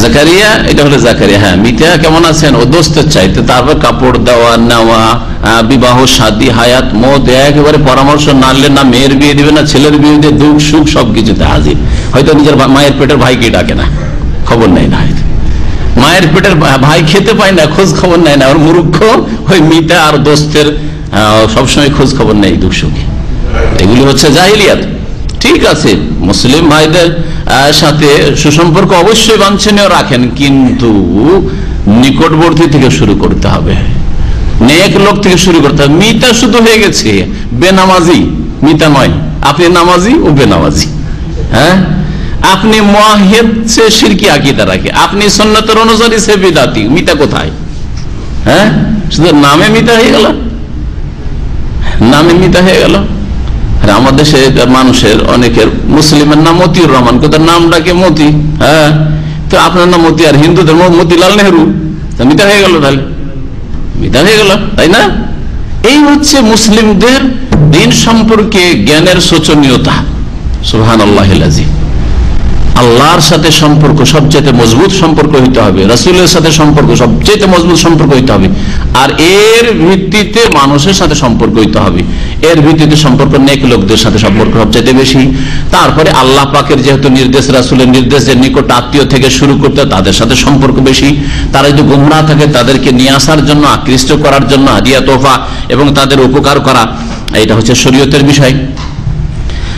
জাকারিয়া, এটা হলো জাকারিয়া। হ্যাঁ, মিতা কেমন আছেন? ও দোস্তের চাইতে, তারপর কাপড় দেওয়া নেওয়া, বিবাহ শাদী হায়াত মত একেবারে পরামর্শ না নিলে না মেয়ের বিয়ে দিবে না ছেলের বিয়ে দিয়ে, দুঃখ সুখ সবকিছুতে হাজির। হয়তো নিজের মায়ের পেটের ভাইকে ডাকে না, খবর নেই না, মায়ের পেটের ভাই খেতে পায় না, খোঁজ খবর নেয় না। ওর মূর্খ ওই মিতা আর দোস্তের সবসময় খোঁজ খবর নেই দুঃখ সুখে। এগুলি হচ্ছে জাহিলিয়াত। ঠিক আছে, মুসলিম ভাইদের সাথে সুসম্পর্ক অবশ্যই বাঞ্ছনীয় রাখেন, কিন্তু নিকটবর্তী থেকে শুরু করতে হবে, নেক লোক থেকে শুরু করতে হবে। মিতা শুধু হয়ে গেছে বেনামাজি, মিতা নয়। আপনি নামাজি ও বেনামাজি, হ্যাঁ, আপনি মুওয়াহিদ সে শিরকি আকীদা রাখে, আপনি সুন্নতের অনুসারী সে বিদআতি। মিতা কোথায়? হ্যাঁ, শুধু নামে মিতা হয়ে গেল, নামে মিতা হয়ে গেল। আমাদের দেশে মানুষের অনেকের, মুসলিমের নাম মতিউর রহমান, কিন্তু নামটাকে মতি। হ্যাঁ, তো আপনার নাম মতি, আর হিন্দুদের মতিলাল নেহরু, মিতা হয়ে গেল, তাহলে মিতা হয়ে গেল, তাই না? এই হচ্ছে মুসলিমদের দিন সম্পর্কে জ্ঞানের শোচনীয়তা। সুবহানাল্লাহিল আযীম। আল্লাহর সাথে সম্পর্ক সবচেয়ে মজবুত সম্পর্ক হইতে হবে, রাসূলের সাথে সম্পর্ক সবচেয়ে মজবুত সম্পর্ক হইতে হবে, আর এর ভিত্তিতে মানুষের সাথে সম্পর্ক হইতে হবে, এর ভিত্তিতে সম্পর্ক নেক লোকদের সাথে সম্পর্ক সবচেয়ে বেশি। তারপরে আল্লাহ পাকের যেহেতু নির্দেশ, রাসূলের নির্দেশ যে নিকট আত্মীয় থেকে শুরু করতে, তাদের সাথে সম্পর্ক বেশি। তারা যদি গোমরাহ থাকে তাদেরকে নিয়ে আসার জন্য, আকৃষ্ট করার জন্য হাদিয়া তোহফা এবং তাদের উপকার করা, এটা হচ্ছে শরীয়তের বিষয়।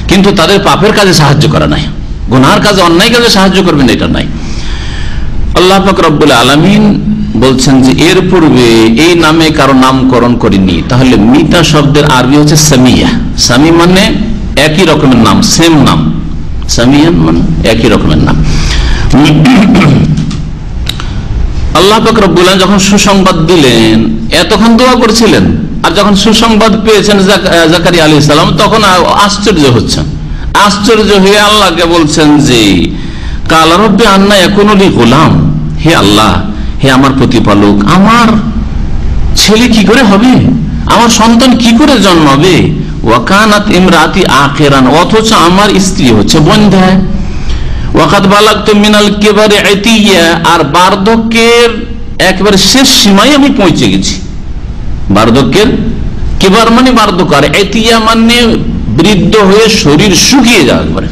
কিন্তু তাদের পাপের কাজে সাহায্য করা নাই, গুনার কাজে, অন্যায় কাজে সাহায্য করবেন, এটা নাই। আল্লাহ পাক রব্বুল আলামিন বলছেন যে এর পূর্বে এই নামে কারো নামকরণ করিনি। তাহলে মিতা শব্দের আরবি হচ্ছে সামিয়া। সামি মানে একই রকমের নাম, সেম নাম। সামিয়ান মানে একই রকমের নাম। আল্লাহ পাক রব্বুল আলামিন যখন সুসংবাদ দিলেন, এতক্ষণ দোয়া করছিলেন, আর যখন সুসংবাদ পেয়েছেন জাকারিয়া আলাইহিস সালাম, তখন আশ্চর্য হচ্ছেন। আশ্চর্য হয়ে আল্লাহকে বলছেন যে কালা রব্বি আন্না ইয়াকুনু লি গুলাম, হে আল্লাহ, হে আমার প্রতিপালক, আমার ছেলে কি করে হবে, আমার সন্তান কি করে জন্মাবে? ওয়া কানাত ইমরাতি আখিরান, অথচ আমার স্ত্রী হচ্ছে বন্ধ্যা। ওয়া কাদ বালাগতু মিনাল কিবারি ইতিয়া, আর বার্ধক্যের একেবারে শেষ সীমায় আমি পৌঁছে গেছি। বার্ধক্যের, কিবার মানে বার্ধক্য, আর ইতিয়া মানে বৃদ্ধ হয়ে শরীর শুকিয়ে যাওয়া, একবারে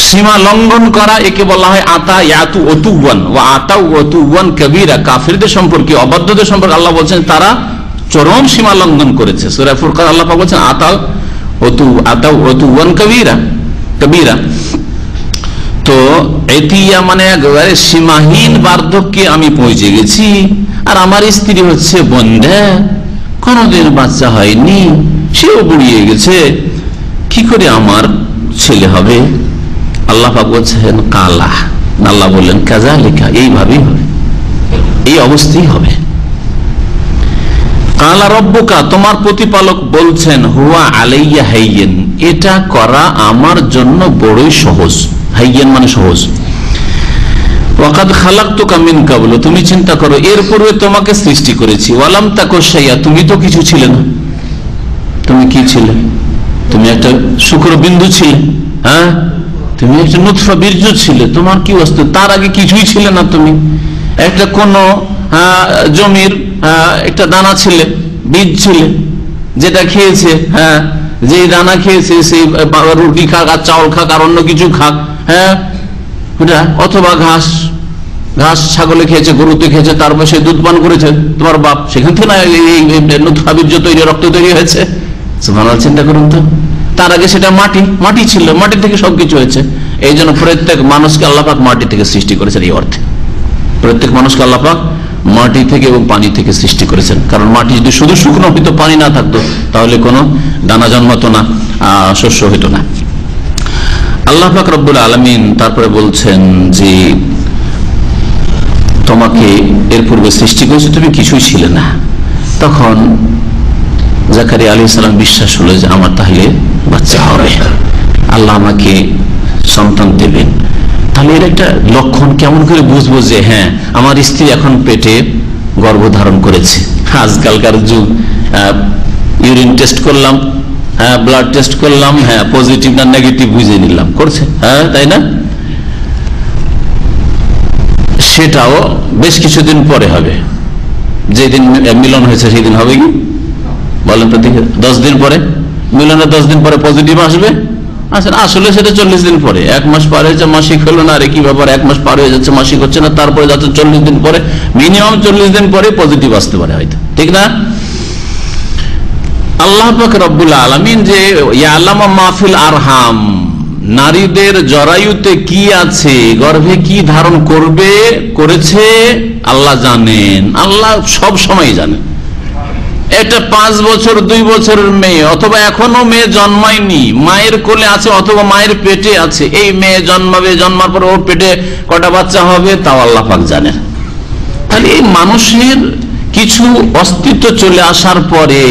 সীমা লঙ্ঘন করা, একে বলা হয় আতা ইয়াতু ওতুওয়ান ওয়া আতাউ ওতুওয়ান কবীরা। কাফিরদের সম্পর্কে, অবাধ্যদের সম্পর্কে আল্লাহ বলছেন তারা চরম সীমা লঙ্ঘন করেছে। সূরা ফুরকান আল্লাহ পাক বলছেন আতাউ ওতুওয়ান কবীরা কবীরা। তো ইতিয়া মানে একেবারে সীমাহীন বার্ধক্যে আমি পৌঁছে গেছি, আর আমার স্ত্রী হচ্ছে বন্ধ্যা, কোনদিন বাচ্চা হয়নি, সেও বুড়িয়ে গেছে, কি করে আমার ছেলে হবে? আল্লাহ পাক বলছেন কালা, আল্লাহ বললেন কাযালিকা, এইভাবেই হবে, এই অবস্থাই হবে। কালা রব্বুকা, তোমার প্রতিপালক বলছেন হুয়া আলাইয়া হাইয়্যিন, এটা করা আমার জন্য বড়ই সহজ। হাইয়্যিন মানে সহজ। ওয়াকাদ খালাকতুকা মিন ক্বাবলু, তুমি চিন্তা করো এর পূর্বে তোমাকে সৃষ্টি করেছি। ওয়ালাম তাকু শাইআ, তুমি তো কিছু ছিলে না। তুমি কি ছিলে? তুমি একটা শুক্রবিন্দু ছিলে, হ্যাঁ, তুমি একটা নুতফা বীর্য ছিলে, তোমার কি বস্তু? তার আগে কিছুই ছিলে না, তুমি একটা কোন জমির একটা দানা ছিলে, বীজ ছিলে, যেটা খেয়েছে, হ্যাঁ, যে দানা খেয়েছে সেই রুটি খাক আর চাউল খাক আর অন্য কিছু খাক, হ্যাঁ, অথবা ঘাস, ঘাস ছাগলে খেয়েছে, গরুতে খেয়েছে, তারপর সে দুধ পান করেছে তোমার বাপ, সেখান থেকে না নতুফা বীর্য তৈরি, রক্ত তৈরি হয়েছে। সুবহানাল্লাহ, চিন্তা করুন তো। তার আগে সেটা মাটি ছিল, মাটি থেকে সবকিছু হয়েছে। এই জন্য প্রত্যেক মানুষকে আল্লাহ পাক মাটি থেকে সৃষ্টি করেছেন। এই অর্থে প্রত্যেক মানুষকে আল্লাহ পাক মাটি থেকে এবং পানি থেকে সৃষ্টি করেছেন। কারণ মাটি যদি শুধু শুকনো হইতো, পানি না থাকতো, তাহলে কোনো দানা জন্মাতো না, শস্য হইতো না। আল্লাহ পাক রব্বুল আলামিন তারপরে বলছেন যে তোমাকে এর পূর্বে সৃষ্টি করেছে, তুমি কিছুই ছিলে না। তখন জাকারিয়া আলাইহিস সালাম বিশ্বাস হলো যে আমার তাহলে বাচ্চা হবে, আল্লাহ আমাকে সন্তান দেবেন। তাহলে এর একটা লক্ষণ কেমন করে বুঝবো যে হ্যাঁ আমার স্ত্রী এখন পেটে গর্ভধারণ করেছে? আজকালকার যুগ, ইউরিন টেস্ট করলাম, হ্যাঁ ব্লাড টেস্ট করলাম, হ্যাঁ পজিটিভ না নেগেটিভ বুঝে নিলাম, করছে, হ্যাঁ তাই না? সেটাও বেশ কিছুদিন পরে হবে, যেদিন মিলন হয়েছে সেই দিন হবে কি বলেন তো দেখে? 10 দিন পরে মিলনের 10 দিন পরে পজিটিভ আসবে। আসলে সেটা 40 দিন পরে, 1 মাস পার হয়েছে মাসিক হলো না, আরে কি ব্যাপার, 1 মাস পার হয়ে যাচ্ছে মাসিক হচ্ছে না, তারপরে যাচ্ছে 40 দিন পরে, মিনিমাম 40 দিন পরে পজিটিভ আসতে পারে হয়তো, ঠিক না? আল্লাহ পাক রব্বুল আলামিন যে ইয়ালামু মা ফিল আরহাম, নারীদের জরায়ুতে কি আছে, গর্ভে কি ধারণ করেছে আল্লাহ জানেন। আল্লাহ সব সময় জানেন। এটা 5 বছর 2 বছরের মেয়ে, অথবা এখনো মেয়ে জন্মায়নি, মায়ের কোলে আছে অথবা মায়ের পেটে আছে, এই মেয়ে জন্মাবে, জন্মার পর ওর পেটে কটা বাচ্চা হবে তাও আল্লাহ পাক জানেন। তাহলে এই মানুষের কিছু অস্তিত্ব চলে আসার পরে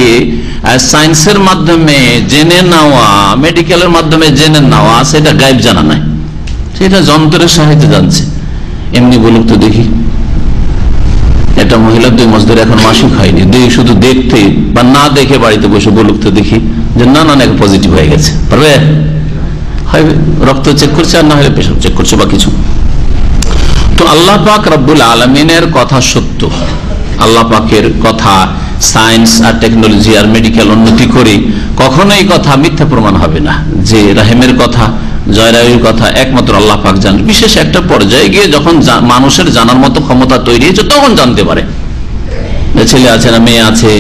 সায়েন্সের মাধ্যমে জেনে নেওয়া, মেডিকেলের মাধ্যমে জেনে নেওয়া, সেটা গায়েব জানা নাই, সেটা যন্ত্রের সাহায্যে জানছে। এমনি বলুক তো দেখি, একটা মহিলা 2 মাস ধরে এখন মাসিক হয়নি, শুধু দেখতে বা না দেখে বাড়িতে বসে বলুক তো দেখি যে না না পজিটিভ হয়ে গেছে, পারবে? হবে, রক্ত চেক করছে আর না হলে পেশাব চেক করছে বা কিছু। তো আল্লাহ পাক রব্বুল আলামিনের কথা সত্য, আল্লাহ পাকের কথা সায়েন্স আর টেকনোলজি আর মেডিকেল উন্নতি করে কখনো এই কথা মিথ্যা প্রমাণ হবে না। যে রাহিমের কথা, জয়রায়ুর কথা একমাত্র আল্লাহ পাক জানেন। বিশেষ একটা পর্যায়ে গিয়ে যখন মানুষের জানার মতো ক্ষমতা তৈরি হয়েছে তখন জানতে পারে ছেলে আছে না মেয়ে আছে,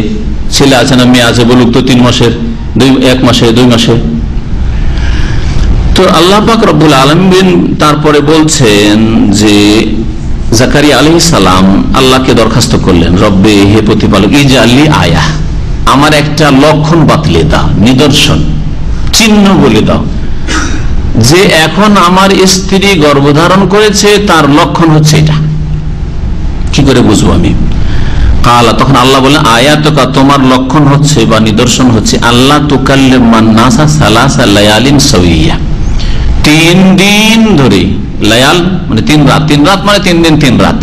ছেলে আছে না মেয়ে আছে বলুক তো 3 মাসের, 1 মাসে, 2 মাসে। তো আল্লাহ পাক রব্বুল আলামিন তারপরে বলছেন যে জাকারিয়া আলাইহিস সালাম আল্লাহকে দরখাস্ত করলেন, রব্বে, হে প্রতিপালক, ইজআলি আয়া, আমার একটা লক্ষণ বাতলে দাও, নিদর্শন, চিহ্ন বলে দাও যে এখন আমার স্ত্রী গর্ভধারণ করেছে, তার লক্ষণ হচ্ছে এটা, কি করে বুঝবো আমি? কালা, তখন আল্লাহ বলেন, আয়াতুকা, তোমার লক্ষণ হচ্ছে বা নিদর্শন হচ্ছে, আল্লাহ তুকাল্লিমান নাসা সালাসা লায়ালিন সাওয়িয়া, 3 দিন ধরে, লায়াল মানে 3 রাত, 3 রাত মানে 3 দিন 3 রাত।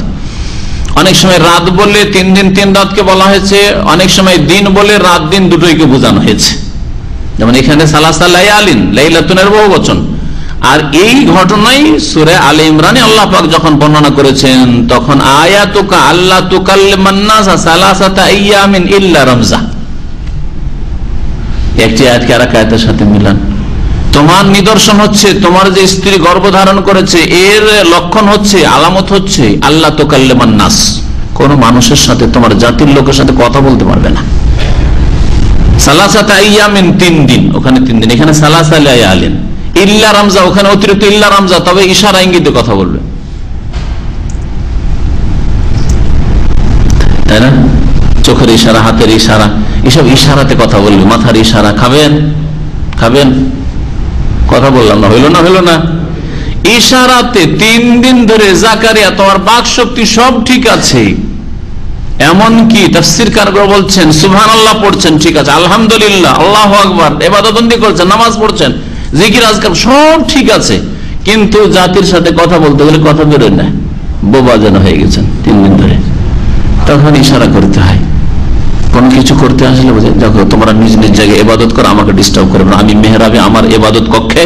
অনেক সময় রাত বলে 3 দিন 3 রাতকে বলা হয়েছে, অনেক সময় দিন বলে রাত দিন দুটোইকে বোঝানো হয়েছে। যেমন এখানে সালাসা লায়ালিন, লাইলাতুনের বহুবচন। আর এই ঘটনাই সূরা আলে ইমরানে আল্লাহ পাক যখন বর্ণনা করেছেন তখন আয়াতুকা আল্লাহ তুকাল্লিমান নাসা সালাসাতা আইয়ামিন ইল্লা রমজা, একটি আয়াতকে আরেক আয়াতের সাথে মিলান। তোমার নিদর্শন হচ্ছে, তোমার যে স্ত্রী গর্ভধারণ করেছে এর লক্ষণ হচ্ছে, আলামত হচ্ছে, আল্লাহ তুকাল্লিমান নাস, কোন মানুষের সাথে, তোমার জাতির লোকের সাথে কথা বলতে পারবে না। সালাসাতা আইয়ামিন 3 দিন, ওখানে 3 দিন, এখানে সালাসা লায়ালিন, ইল্লা রমজা, ওখানে অতিরিক্ত ইল্লা রমজা, তবে ইশারা ইঙ্গিতে কথা বলবে, তাই না? চোখের ইশারা, হাতের ইশারা, এসব ইশারাতে কথা বলবে, মাথার ইশারা, খাবেন খাবেন, কথা বললাম না, হইল না, ইশারাতে 3 দিন ধরে জাকারিয়া তোমার বাক শক্তি সব ঠিক আছে, এমনকি তাফসীরকাররা বলছেন সুবহানাল্লাহ পড়ছেন, ঠিক আছে, আলহামদুলিল্লাহ, আল্লাহু আকবার, ইবাদতবন্দি করছেন, নামাজ পড়ছেন, জিকির আজকার সব ঠিক আছে, কিন্তু জাতির সাথে কথা বলতে গেলে কথা বেরোয় না, বোবা যেন হয়ে গেছেন 3 দিন ধরে। তখন ইশারা করতে হয়, কোন কিছু করতে আসলে বোঝে, দেখো তোমরা নিজ নিজ জায়গায় ইবাদত করো, আমাকে ডিস্টার্ব করবে না, আমি মেহরাবে আমার ইবাদত কক্ষে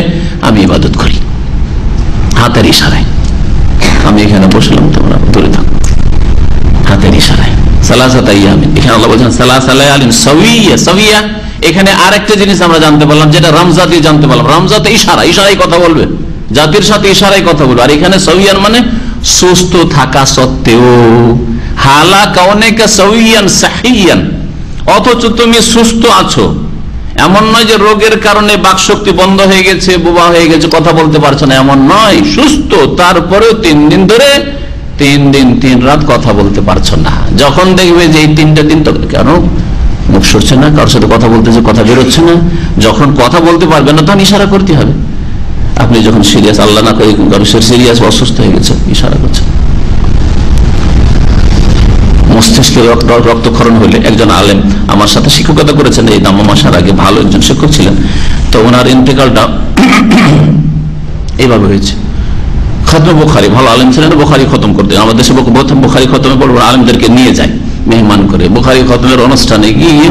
আমি ইবাদত করি, হাতের ইশারায়, আমি এখানে বসলাম, তোমরা দূরে থাকো, হাতের ইশারায়। সালাসাতা আইয়ামিন, এখানে আল্লাহ বলেন সালাসা লায়ালিন সাওয়িয়া, সাওয়িয়া, এখানে আরেকটা জিনিস আমরা জানতে পারলাম, যেটা রমজা দিয়ে জানতে পারলাম, রমজাতে ইশারা, ইশারায় কথা বলবে, জাতির সাথে ইশারায় কথা বলবে, আর এখানে সাওয়িয়ান মানে সুস্থ থাকা সত্ত্বেও, হালাকা অনেকে সাউইয়ান সাহিয়ান, অথচ তুমি সুস্থ আছো। এমন নয় যে রোগের কারণে বাকশক্তি বন্ধ হয়ে গেছে, বোবা হয়ে গেছে, কথা বলতে পারছো না, এমন নয়, সুস্থ, তারপরেও 3 দিন ধরে 3 দিন 3 রাত কথা বলতে পারছো না। যখন দেখবে যে এই 3টা দিন তো কেন মুখ সরছে না, কারোর সাথে কথা বলতেছে, কথা বেরোচ্ছে না, যখন কথা বলতে পারবে না তখন ইশারা করতে হবে। আপনি যখন সিরিয়াস, আল্লাহ না করে সিরিয়াস অসুস্থ হয়ে গেছে, ইশারা করছেন। মস্তিষ্কে রক্তক্ষরণ হলে, একজন আলেম আমার সাথে শিক্ষকতা করেছেন এই দাম্মাম আসার আগে, ভালো একজন শিক্ষক ছিলেন, তো ওনার ইন্তেকালটা এইভাবে হয়েছে। খতমে বুখারী, ভালো আলেম ছিলেন, বুখারী খতম করতেন। আমাদের দেশে বুখারী খতমে বড় বড় আলেমদেরকে নিয়ে যায় মেহমান করে। বুখারী খতমের অনুষ্ঠানে গিয়ে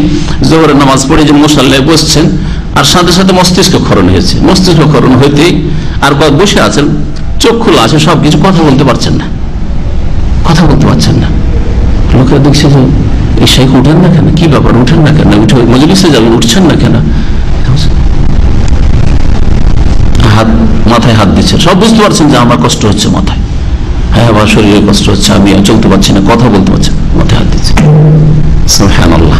জোহরের নামাজ পড়ে যে মুসাল্লায় বসছেন, আর সাথে সাথে মস্তিষ্ক ক্ষরণ হয়েছে। মস্তিষ্ক ক্ষরণ হইতেই আর বসে আছেন, চোখ খোলা আছে, সবকিছু, কথা বলতে পারছেন না, কথা বলতে পারছেন না। লোকেরা দেখছে যে এই শেখ উঠেন না কেন, কি ব্যাপার, উঠেন না কেন, উঠে মজলিসে যাবেন, উঠছেন না কেন, হাত মাথায় হাত দিচ্ছেন, সব বুঝতে পারছেন যে আমার কষ্ট হচ্ছে মাথায়, হ্যাঁ আমার শরীরে কষ্ট হচ্ছে, আমি চলতে পারছি না, কথা বলতে পারছি না, মাথায় হাত দিচ্ছে। সুবহানাল্লাহ।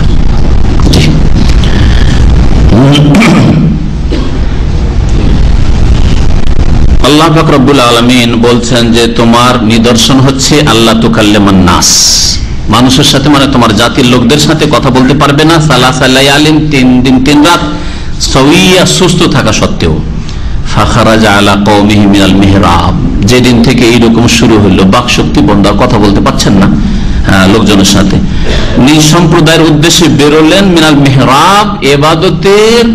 আল্লাহ পাক রব্বুল আলামিন বলছেন যে তোমার নিদর্শন হচ্ছে আল্লাহ তুকাল্লিমান নাস, মানুষের সাথে, মানে তোমার জাতির লোকদের সাথে কথা বলতে পারবে না, সালাসা লায়ালিন 3 দিন 3 রাত, সাওয়িয়া, সুস্থ থাকা সত্ত্বেও। ফাখারাজা আলা কওমিহি মিনাল মিহরাব, যেদিন থেকে এইরকম শুরু হলো, বাকশক্তি বন্ধ, কথা বলতে পারছেন না লোকজনের সাথে, নিজ সম্প্রদায়ের উদ্দেশ্যে বেরোলেন। মিনাল মিহরাব, ইবাদতের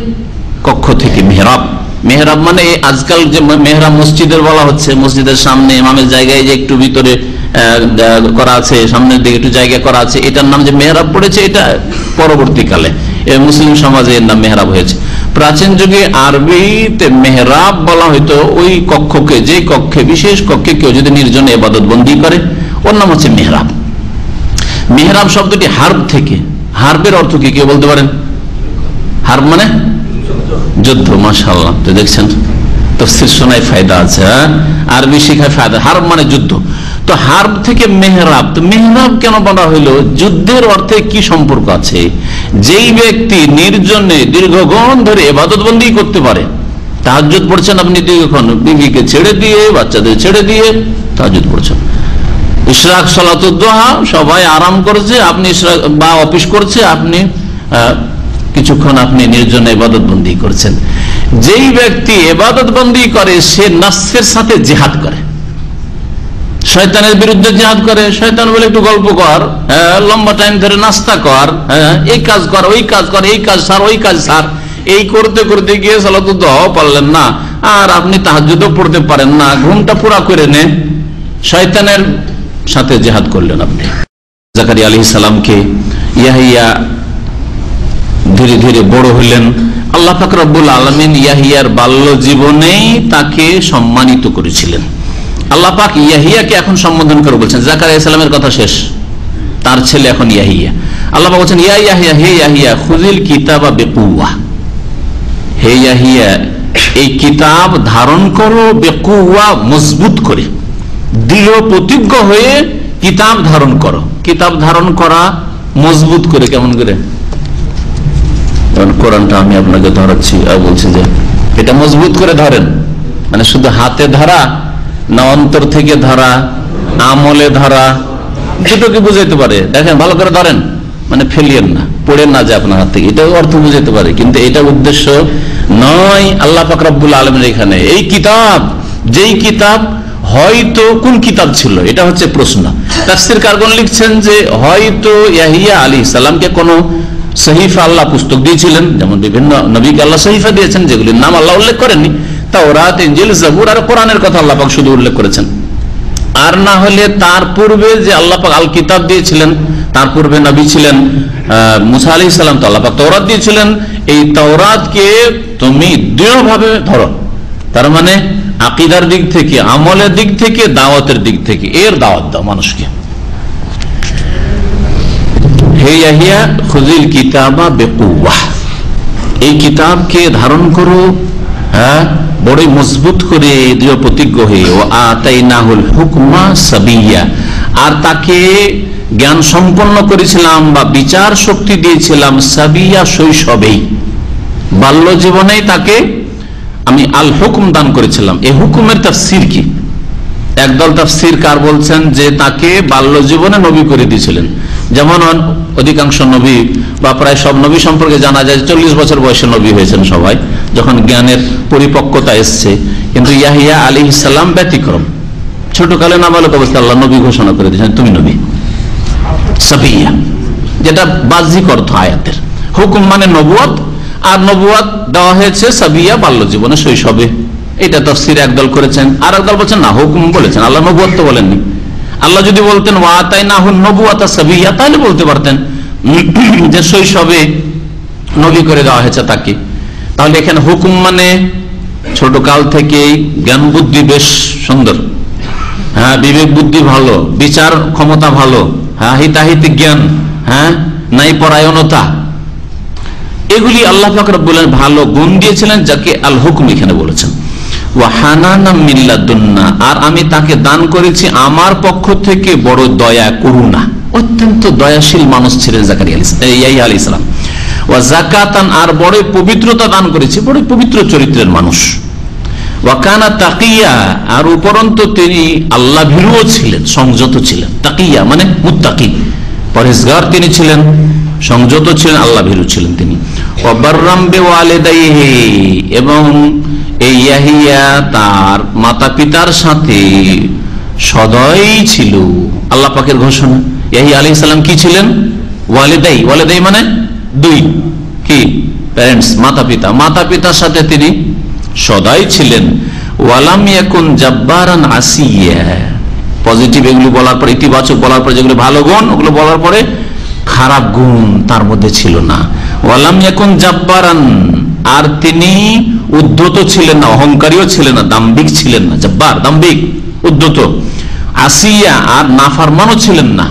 কক্ষ থেকে। মিহরাব, মেহরাব মানে আজকাল যে মেহরাব মসজিদের বলা হচ্ছে, মসজিদের সামনে ইমামের জায়গায় যে একটু ভিতরে করা আছে, সামনের দিকে একটু জায়গা করা আছে, এটার নাম যে মেহরাব পড়েছে, এটা পরবর্তীকালে মুসলিম সমাজে এর নাম মেহরাব হয়েছে। প্রাচীন যুগে আরবিতে মেহরাব বলা হয়তো ওই কক্ষকে, যে কক্ষে, বিশেষ কক্ষে কেউ যদি নির্জনে ইবাদত বন্দি করে, ওর নাম হচ্ছে মেহরাব। মেহরাব শব্দটি হার্ব থেকে, হার্বের অর্থ কি কেউ বলতে পারেন? হার্ব মানে যুদ্ধ। মাশাআল্লাহ, তো দেখছেন তাফসীর শোনায় ফায়দা আছে, আরবি শেখায় ফায়দা। হার্ব মানে যুদ্ধ, তো হার্ব থেকে মেহরাব। তো মেহরাব কেন বলা হইলো? যুদ্ধের অর্থে কি সম্পর্ক আছে? যেই ব্যক্তি নির্জনে দীর্ঘক্ষণ ধরে ইবাদত বন্দি করতে পারে, তাহাজ্জুদ পড়ছেন আপনি দীর্ঘক্ষণ, বিবিকে ছেড়ে দিয়ে, বাচ্চাদের ছেড়ে দিয়ে তাহাজ্জুদ পড়ছেন, ইশরাক সালাতুদ দুহা, সবাই আরাম করছে, আপনি ইশরাক বা অফিস করছে, আপনি কিছুক্ষণ আপনি নির্জনে ইবাদত বন্দি করছেন। যেই ব্যক্তি ইবাদত বন্দি করে, সে নফসের সাথে জিহাদ করে, শয়তানের বিরুদ্ধে জিহাদ করে। শয়তান বলে একটু গল্প কর, লম্বা টাইম ধরে নাস্তা কর, এই কাজ কর, ওই কাজ কর, এই কাজ সার, ওই কাজ সার, এই করতে করতে গিয়ে সালাতুদ দুহাও পারলেন না, আর আপনি তাহাজ্জুদও পড়তে পারেন না, ঘুমটা পুরা করে নে, শয়তানের সাথে জিহাদ করলেন আপনি। জাকারিয়া আলাইহিস সালামকে ইয়াহিয়া ধীরে ধীরে বড় হলেন। আল্লাহ পাক রব্বুল আলামিন ইয়াহিয়ার বাল্য জীবনেই তাকে সম্মানিত করেছিলেন। আল্লাহ পাক ইয়াহিয়াকে এখন সম্বোধন করে বলছেন, জাকারিয়া সালামের কথা শেষ, তার ছেলে এখন ইয়াহিয়া। আল্লাহ পাক বলছেন, ইয়া ইয়াহিয়া, হে ইয়াহিয়া, খুযিল কিতাবা বিকুওয়া, হে ইয়াহিয়া, এই কিতাব ধারণ করো, বিকুওয়া, মজবুত করে, দৃঢ় প্রতিজ্ঞ হয়ে কিতাব ধারণ করো। কিতাব ধারণ করা মজবুত করে, কেমন করে? কোরআনটা আমি আপনাকে ধরাচ্ছি আর বলছি যে এটা মজবুত করে ধরেন, মানে শুধু হাতে ধরা না অন্তর থেকে ধরা, আমলে ধরা, দুটোকে বুঝাইতে পারে। দেখেন ভালো করে ধরেন, মানে ফেলিয়েন না, পড়ে না যায় আপনার হাত থেকে, এটা অর্থ বুঝাইতে পারে, কিন্তু এটা উদ্দেশ্য নয় আল্লাহ পাক রব্বুল আলামিনের এখানে। এই কিতাব, যেই কিতাব, হয়তো কোন কিতাব ছিল, এটা হচ্ছে প্রশ্ন। তাফসীরকারগণ লিখছেন যে হয়তো ইয়াহিয়া আলাইহিস সালামকে কোন সহিফা, আল্লাহ পুস্তক দিয়েছিলেন, যেমন বিভিন্ন নবীকে আল্লাহ সহিফা দিয়েছেন যেগুলির নাম আল্লাহ উল্লেখ করেননি, তাওরাত, ইনজিল, জাবুর আর কোরআনের কথা আল্লাহ পাক শুধু উল্লেখ করেছেন। আর না হলে তার পূর্বে যে আল্লাহ পাক আল কিতাব দিয়েছিলেন, তার পূর্বে নবী ছিলেন মুসা আলাইহিস সালাম, তো আল্লাহ পাক তাওরাত দিয়েছিলেন। এই তাওরাতকে তুমি দৃঢ়ভাবে ধরো, তার মানে আকীদার দিক থেকে, আমলের দিক থেকে, দাওয়াতের দিক থেকে, এর দাওয়াত দাও মানুষকে। হে ইয়াহিয়া, খুযিল কিতাবা বিকুওয়া, এই কিতাবকে ধারণ করো হ্যাঁ, বড়ই মজবুত করে দৃঢ় প্রতিজ্ঞ হয়ে, ও আতাইনাহুল হুকমা সাবিয়্যা, আর তাকে জ্ঞান সম্পন্ন করেছিলাম বা বিচার শক্তি দিয়েছিলাম সাবিয়া, শৈশবেই, বাল্য জীবনেই তাকে আমি আল হুকুম দান করেছিলাম। এই হুকুমের তাফসীর কি? একদল তাফসীরকার বলছেন যে তাকে বাল্য জীবনে নবী করে দিয়েছিলেন। যেমন অধিকাংশ নবী বা প্রায় সব নবী সম্পর্কে জানা যায় 40 বছর বয়সে নবী হয়েছেন সবাই, যখন জ্ঞানের পরিপক্কতা এসছে। কিন্তু ইয়াহিয়া আলাইহিস সালাম ব্যতিক্রম, ছোটকালে নাবালক অবস্থায় আল্লাহ নবী ঘোষণা করে দিয়েছেন তুমি নবী সাবিয়া, যেটা বাহ্যিক অর্থ আয়াতের। হুকুম মানে নবুয়ত, আর নবুয়ত দেওয়া হয়েছে সাবিয়া, বাল্য জীবনে, শৈশবে। এটা তাফসীর একদল করেছেন। আর একদল বলছেন না, হুকুম বলেছেন, আল্লাহ নবুয়ত তো বলেননি। আল্লাহ যদি বলতেন ওয়া আতাইনাহুন নবুওয়াতা সাবিয়্যা, তাহলে বলতে পারতেন যে শৈশবে নবী করে দেওয়া হয়েছে তাকে। তাহলে এখানে হুকুম মানে ছোট কাল থেকেই জ্ঞান বুদ্ধি বেশ সুন্দর, হ্যাঁ, বিবেক বুদ্ধি ভালো, বিচার ক্ষমতা ভালো, হ্যাঁ, হিতাহিত জ্ঞান, হ্যাঁ, নাই পরায়ণতা, এগুলি আল্লাহ পাক রব্বুল আলামিন ভালো গুণ দিয়েছিলেন, যাকে আল হুকুম এখানে বলেছেন। ওয়া হানানা মিন লাদুন্না, আর আমি তাকে দান করেছি আমার পক্ষ থেকে বড় দয়া করুণা, অত্যন্ত দয়াশীল মানুষ ছিলেন ইয়াহিয়া আলাইহিস সালাম। ওয়া যাকাতান, আর বড় পবিত্রতা দান করেছি, বড় পবিত্র চরিত্রের মানুষ। ওয়া কানা তাকিয়া, আর উপরন্তু তিনি আল্লাহ ভীরুও ছিলেন, সংযত ছিলেন। তাকিয়া মানে মুত্তাকি, পরহেজগার তিনি ছিলেন, সংযত ছিলেন, আল্লাহ ভীরু ছিলেন তিনি। ওয়া বাররাম বিওয়ালিদাইহি, এবং এই ইয়াহিয়া তার মাতা পিতার সাথে সদয় ছিল। আল্লাহ পাকের ঘোষণা, ইয়াহিয়া আলাইহিস সালাম কি ছিলেন? ওয়ালিদাই, ওয়ালিদাই মানে দুই, কি প্যারেন্টস, মাতা পিতা, মাতা পিতার সাথে তিনি সদয় ছিলেন। ওয়ালাম ইয়াকুন জাব্বারান আসিয়া, পজিটিভ এগুলো বলার পর, ইতিবাচক বলার পর, যেগুলো ভালো গুণ ওগুলো বলার পরে খারাপ গুণ তার মধ্যে ছিল না। ওয়ালাম ইয়াকুন জাব্বারান, আর তিনি উদ্ধত ছিলেন না, অহংকারীও ছিলেন না, দাম্ভিক ছিলেন না। জব্বার দাম্ভিক, উদ্ধত। আসিয়া, আর নাফরমানও ছিলেন না,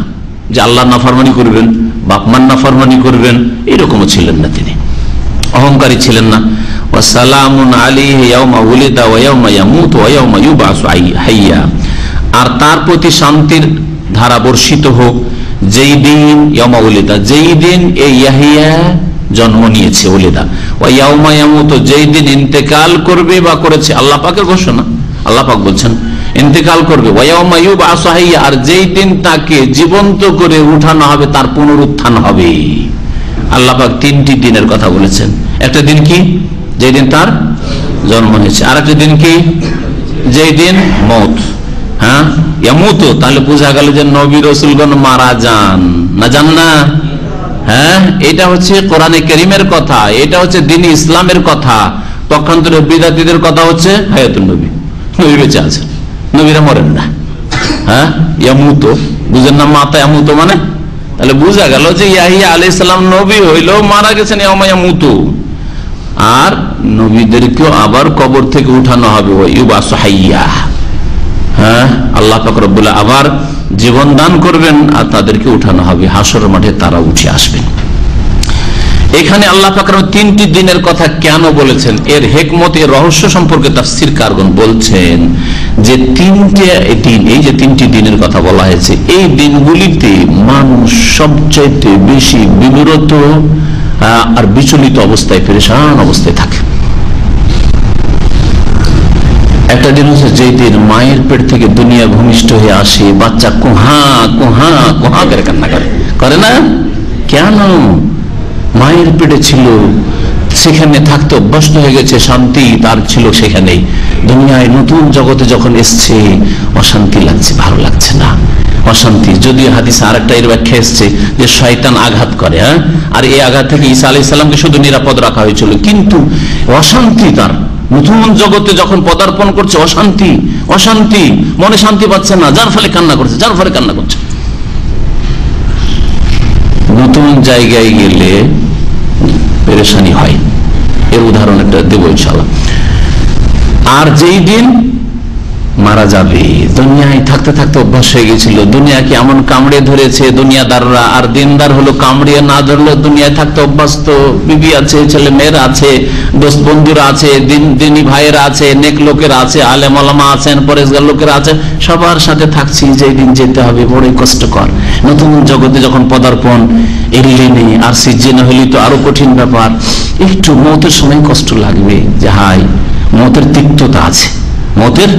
যে আল্লাহ নাফরমানি করবেন, বাপমান নাফরমানি করবেন, এরকমও ছিলেন না, তিনি অহংকারী ছিলেন না। ওয়া সালামুন আলাইহি ইয়াওমা উলিদা ওয়া ইয়াওমা ইয়ামুতু ওয়া ইয়াওমা ইউবআসু হাইয়া, আর তার প্রতি শান্তির ধারা বর্ষিত হোক যেই দিন, ইয়াওমা উলিদা, যেই দিন এই ইয়াহিয়া জন্ম নিয়েছে, উলিদা, ওয়া ইয়াওমা ইয়ামুতু, যেই দিন ইন্তেকাল করবে বা করেছে, আল্লাহ পাকের ঘোষণা, আল্লাহ পাক বলছেন ইন্তেকাল করবে। ওয়া ইয়াওমা ইউবআসু হাইয়া, আর যেই দিন তাকে জীবন্ত করে উঠানো হবে, তার পুনরুত্থান হবে। আল্লাহ পাক তিনটি দিনের কথা বলেছেন। একটা দিন কি? যেই দিন তার জন্ম হয়েছে। আর একটা দিন কি? যেই দিন মওত, হ্যাঁ, ইয়ামুতু, তাহলে বোঝা গেল যে নবী রাসূলগণ মারা যান না, যান না? হ্যাঁ, এটা হচ্ছে কোরআনে কারীমের কথা, এটা হচ্ছে দ্বীন ইসলামের কথা। পক্ষান্তরে বিদআতীদের কথা হচ্ছে হায়াতুন নবী, নবী বেঁচে আছেন, নবীরা মরেন না। হ্যাঁ, ইয়ামুতু, বুঝেন না? মাতা ইয়ামুতু মানে, তাহলে বোঝা গেল যে ইয়াহিয়া আলাইহিস সালাম নবী হইলেও মারা গেছেন ইয়াওমা ইয়ামুতু, আর নবীদেরকেও আবার কবর থেকে উঠানো হবে, ইউবআসু হাইয়া। হ্যাঁ, আল্লাহ পাক রব্বুল আবার জীবন দান করবেন আর তাদেরকে উঠানো হবে, হাসরের মাঠে তারা উঠে আসবেন। এখানে আল্লাহ পাক তিনটি দিনের কথা কেন বলেছেন, এর হিকমত, এর রহস্য সম্পর্কে তাফসীরকারগণ বলছেন যে তিনটে দিন, এই যে তিনটি দিনের কথা বলা হয়েছে, এই দিনগুলিতে মানুষ সবচাইতে বেশি বিব্রত আর বিচলিত অবস্থায়, পেরেশান অবস্থায় থাকে। একটা দিন হচ্ছে যেই দিন মায়ের পেট থেকে দুনিয়া ভূমিষ্ঠ হয়ে আসে, বাচ্চা কুহা কুহা কুহা করে কান্না করে না? কেন? মায়ের পেটে ছিল, সেখানে থাকতে অভ্যস্ত হয়ে গেছে, শান্তি তার ছিল সেখানেই। দুনিয়ায় নতুন জগতে যখন এসছে অশান্তি লাগছে, ভালো লাগছে না, অশান্তি। যদিও হাদিসে আরেকটা এর ব্যাখ্যা এসছে যে শয়তান আঘাত করে, হ্যাঁ, আর এই আঘাত থেকে ঈসা আলাইহিস সালামকে শুধু নিরাপদ রাখা হয়েছিল, কিন্তু অশান্তি তার। নতুন জগতে যখন পদার্পণ করছে, অশান্তি, অশান্তি, মনে শান্তি পাচ্ছে না, যার ফলে কান্না করছে, যার ফলে কান্না করছে। নতুন জায়গায় গেলে পেরেশানি হয়, এর উদাহরণ একটা দেবো ইনশাআল্লাহ। আর যেই দিন মারা যাবে। দুনিয়ায় থাকতে থাকতে অভ্যাস হয়ে গেছিল, দুনিয়াকে এমন কামড়ে ধরেছে দুনিয়াদাররা, আর দিনদার হলো কামড়িয়ে না ধরলে দুনিয়ায় থাকতে অভ্যস্ত। বিবি আছে, ছেলে মেয়েরা আছে, দোস্ত বন্ধুরা আছে, দিনী ভাইয়েরা আছে, নেক লোকেরা আছে, আলেম ওলামা আছেন, পরেশগার লোকেরা আছে, সবার সাথে থাকছি। যেই দিন যেতে হবে বড়ই কষ্টকর। নতুন জগতে যখন পদার্পণ, ইল্লিনে আর সিজ্জিনে হলে তো আরো কঠিন ব্যাপার। একটু মৌতের সময় কষ্ট লাগবে যে হাই মৌতের তিক্ততা আছে, মৌতের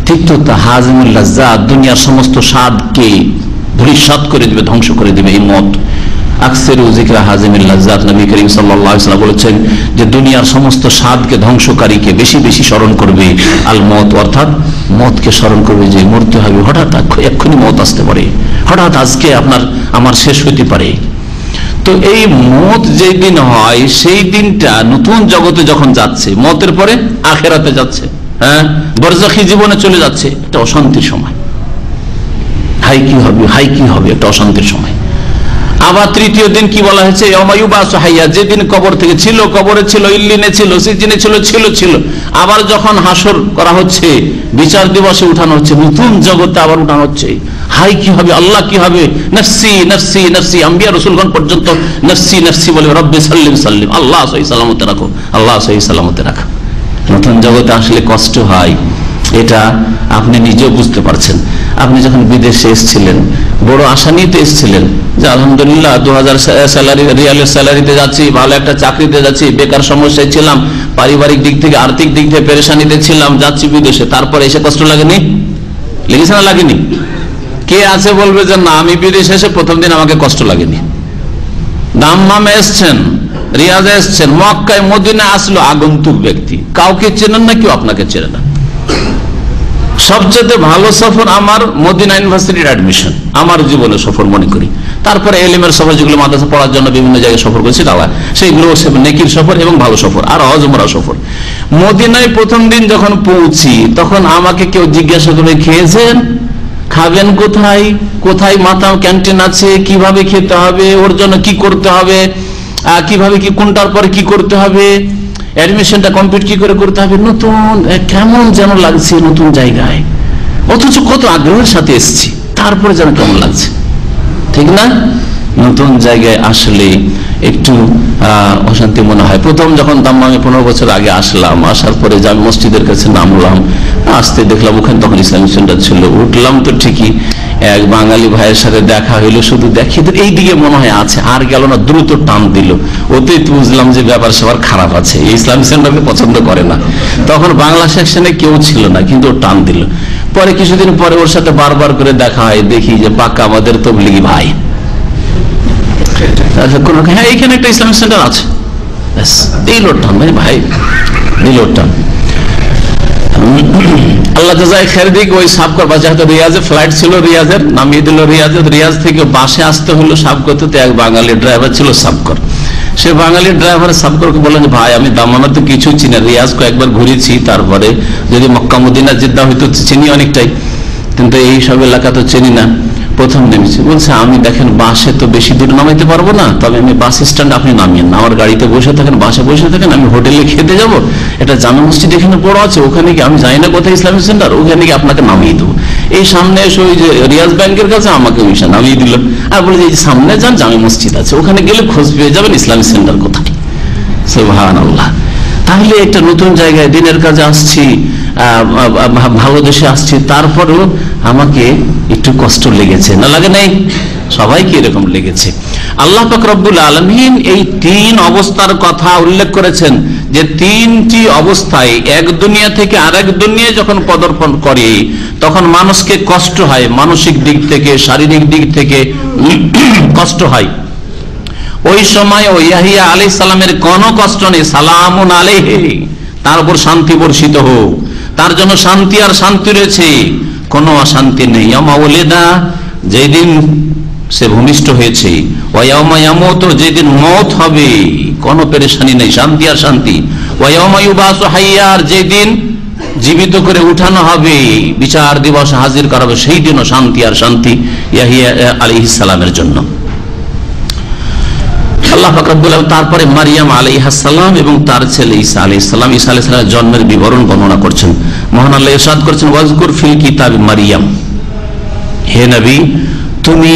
তিক্ততা হাজিমুল লাজ্জাত, দুনিয়ার সমস্ত স্বাদকে ধূলিসাৎ করে দিবে, ধ্বংস করে দিবে এই মত। আকসিরু যিকরা হাজিমুল লাজ্জাত, নবী করিম সাল্লাল্লাহু আলাইহি ওয়াসাল্লাম বলেছেন যে দুনিয়ার সমস্ত স্বাদকে ধ্বংসকারীকে বেশি বেশি স্মরণ করবে আল মত, অর্থাৎ মতকে স্মরণ করবে যে মরতে হবে, হঠাৎ এক্ষুনি মত আসতে পারে, হঠাৎ আজকে আমার শেষ হইতে পারে। তো এই মত যেই দিন হয় সেই দিনটা নতুন জগতে যখন যাচ্ছে, মতের পরে আখিরাতে যাচ্ছে, হ্যাঁ বরজাখী জীবনে চলে যাচ্ছে, একটা অশান্তির সময়। হাই কি হবে, হাই কি হবে, একটা অশান্তির সময়। আবার তৃতীয় দিন কি বলা হয়েছে, যেদিন কবর থেকে ছিল, কবরে ছিল, ইল্লিনে ছিল, সিজিনে ছিল, ছিল ছিল, আবার যখন হাসর করা হচ্ছে, বিচার দিবসে উঠানো হচ্ছে, নতুন জগতে আবার উঠানো হচ্ছে। হাই কি হবে, আল্লাহ কি হবে, নফসি নফসি নফসি, আম্বিয়া রাসূলগণ পর্যন্ত নফসি নফসি বলে, রব্বি সাল্লিম সাল্লিম, আল্লাহ সহি সালামতে রাখো, আল্লাহ সহি সালামতে রাখো। নতুন জগতে আসলে কষ্ট হয়, এটা আপনি নিজেও বুঝতে পারছেন। আপনি যখন বিদেশে এসেছিলেন বড় আশা নিয়ে তো এসেছিলেন যে আলহামদুলিল্লাহ 2000 স্যালারি, রিয়ালের স্যালারিতে যাচ্ছি, ভালো একটা চাকরিতে যাচ্ছি, বেকার সমস্যায় ছিলাম, পারিবারিক দিক থেকে আর্থিক দিক থেকে পেরেশানিতে ছিলাম, যাচ্ছি বিদেশে। তারপরে এসে কষ্ট লাগেনি? লেগেছে না লাগেনি? কে আছে বলবে যে না আমি বিদেশে এসে প্রথম দিন আমাকে কষ্ট লাগেনি? দাম্মামে এসছেন, রিয়াজে এসছেন, মক্কায় মদিনা আসলো আগন্তুক ব্যক্তি, কাউকে চেনেন না, কেউ আপনাকে চেনে না। সবচেয়ে ভালো সফর আমার মদিনা ইউনিভার্সিটির অ্যাডমিশন, আমার জীবনে সফর মনে করি। তারপরে এলিমের সফর, যেগুলো মাদ্রাসা পড়ার জন্য বিভিন্ন জায়গায় সফর করেছি, সেইগুলো নেকির সফর এবং ভালো সফর, আর হজ উমরা সফর। মদিনায় প্রথম দিন যখন পৌঁছি তখন আমাকে কেউ জিজ্ঞাসা করে খেয়েছেন, খাবেন কোথায়, কোথায় মাতাম ক্যান্টিন আছে, কিভাবে খেতে হবে, ওর জন্য কি করতে হবে, কিভাবে কি কোনটার পরে কি করতে হবে, অ্যাডমিশনটা কমপ্লিট কি করে করতে হবে। নতুন কেমন যেন লাগছে নতুন জায়গায়, অথচ কত আগ্রহের সাথে এসেছি, তারপরে যেন কেমন লাগছে, ঠিক না? নতুন জায়গায় আসলে একটু অশান্তি মনে হয়। প্রথম যখন দাম্মামে 15 বছর আগে আসলাম, আসার পরে জামি মসজিদের কাছে নামলাম, আসতে দেখলাম ওখানে তখন ইসলামিক সেন্টার ছিল। উঠলাম তো ঠিকই, এক বাঙালি ভাইয়ের সাথে দেখা হইলো, শুধু দেখি এই দিকে মনে হয় আছে, আর গেল না, দ্রুত টান দিল। ওতেই বুঝলাম যে ব্যাপার সবার খারাপ আছে, এই ইসলামিক সেন্টারকে পছন্দ করে না। তখন বাংলা সেকশনে কেউ ছিল না, কিন্তু ও টান দিল। পরে কিছুদিন পরে ওর সাথে বারবার করে দেখা হয়, দেখি যে পাক্কা আমাদের তবলিগি ভাই। হ্যাঁ এখানে একটা ইসলামিক সেন্টার আছে, দিল টান ভাই, দিল টান। আল্লাহ জাযায়ে খায়ের দিক। ওই সাবকর বা যেহেতু রিয়াজে ফ্লাইট ছিল, রিয়াজের নামিয়ে দিল রিয়াজে, রিয়াজ থেকে বাসে আসতে হলো সাবকরতে। এক বাঙালি ড্রাইভার ছিল সাবকর, সে বাঙালি ড্রাইভার সাবকরকে বললেন ভাই আমি দামামে তো কিছু চিনি, রিয়াজ কয়েকবার ঘুরেছি, তারপরে যদি মক্কা মদিনা জিদ্দা হয়তো চিনি অনেকটাই, কিন্তু এই সব এলাকা তো চিনি না, প্রথম নেমেছি। বলছে আমি দেখেন বাসে তো বেশি দূর নামাইতে পারবো না, তবে আমি বাস স্ট্যান্ড আপনি নামিয়েন না, আমার গাড়িতে বসে থাকেন, বাসে বসে থাকেন, আমি হোটেলে খেতে যাবো, এটা জামে মসজিদ এখানে বড় আছে, ওখানে কি আমি জানি না কোথায় ইসলামিক সেন্টার, ওখানে কি আপনাকে নামিয়ে দেবো। এই সামনে এসে ওই যে রিয়াজ ব্যাংকের কাছে আমাকে নামিয়ে দিল, আর বলে যে সামনে যান জামে মসজিদ আছে, ওখানে গেলে খোঁজ পেয়ে যাবেন ইসলামিক সেন্টার কোথায়। সুবহানাল্লাহ। তাহলে একটা নতুন জায়গায় দিনের কাজে আসছি, ভালো দেশে আসছি, তারপরেও আমাকে একটু কষ্ট লেগেছে, না লাগে নাই? সবাইকে এরকম লেগেছে। আল্লাহ পাক রব্বুল আলামিন এই 3 অবস্থার কথা উল্লেখ করেছেন, যে 3টি অবস্থায় এক দুনিয়া থেকে আরেক দুনিয়ায় যখন পদার্পণ করে তখন মানুষকে কষ্ট হয়, মানসিক দিক থেকে শারীরিক দিক থেকে কষ্ট হয়। ওই সময় ইয়াহিয়া আলাইহিস সালামের কোনো কষ্ট নেই, সালামুন আলাইহি, তার উপর শান্তি বর্ষিত হোক, তার জন্য শান্তি আর শান্তি রয়েছে, কোনো অশান্তি নেই। ইয়াউমা ওয়ালিদা, যেদিন সে ভূমিষ্ঠ হয়েছে, ওয়া ইয়াউমা ইয়ামুতু, যেদিন মওত হবে, কোনো পেরেশানি নেই, শান্তি আর শান্তি। ওয়া ইয়াউমা ইউবাসু হাইয়ার, যেদিন জীবিত করে উঠানো হবে, বিচার দিবস হাজির করা হবে, সেই দিনও শান্তি আর শান্তি ইয়াহিয়া আলাইহিস সালামের জন্য। আল্লাহ পাক রব্বুল আলামিন তারপরে মারিয়াম আলাইহিস সালাম এবং তার ছেলে ঈসা আলাইহিস সালাম, ঈসা আলাইহিস সালামের জন্মের বিবরণ বর্ণনা করছেন। মহান আল্লাহ ইরশাদ করেছেন, ওয়াজকুর ফিল কিতাবি মারিয়াম, হে নবী তুমি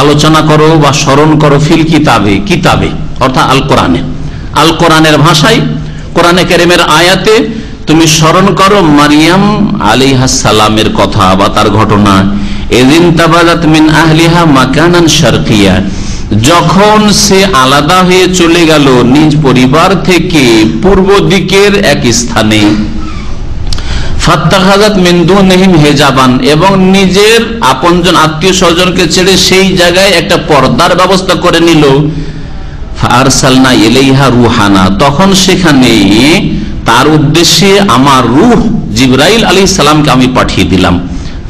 আলোচনা করো বা স্মরণ করো ফিল কিতাবে, কিতাবে অর্থাৎ আল কোরআনে, আল কোরআনের ভাষায়, কোরআনে কারীমের আয়াতে তুমি স্মরণ করো মারিয়াম আলাইহিস সালামের কথা বা তার ঘটনা। এদিন তাবাদাত মিন আহলিহা মাকানান শারকিয়া, যখন সে আলাদা হয়ে চলে গেল নিজ পরিবার থেকে পূর্ব দিকের এক স্থানে, ফাত্তাখাযাত মিন দুনিহিম হিজাবান, এবং নিজের আপনজন আত্মীয় স্বজনকে ছেড়ে সেই জায়গায় একটা পর্দার ব্যবস্থা করে নিল। ফারসালনা ইলাইহা রূহানা, তখন সেখানে তার উদ্দেশ্যে আমার রূহ জিবরাইল আলাইহিস সালামকে আমি পাঠিয়ে দিলাম।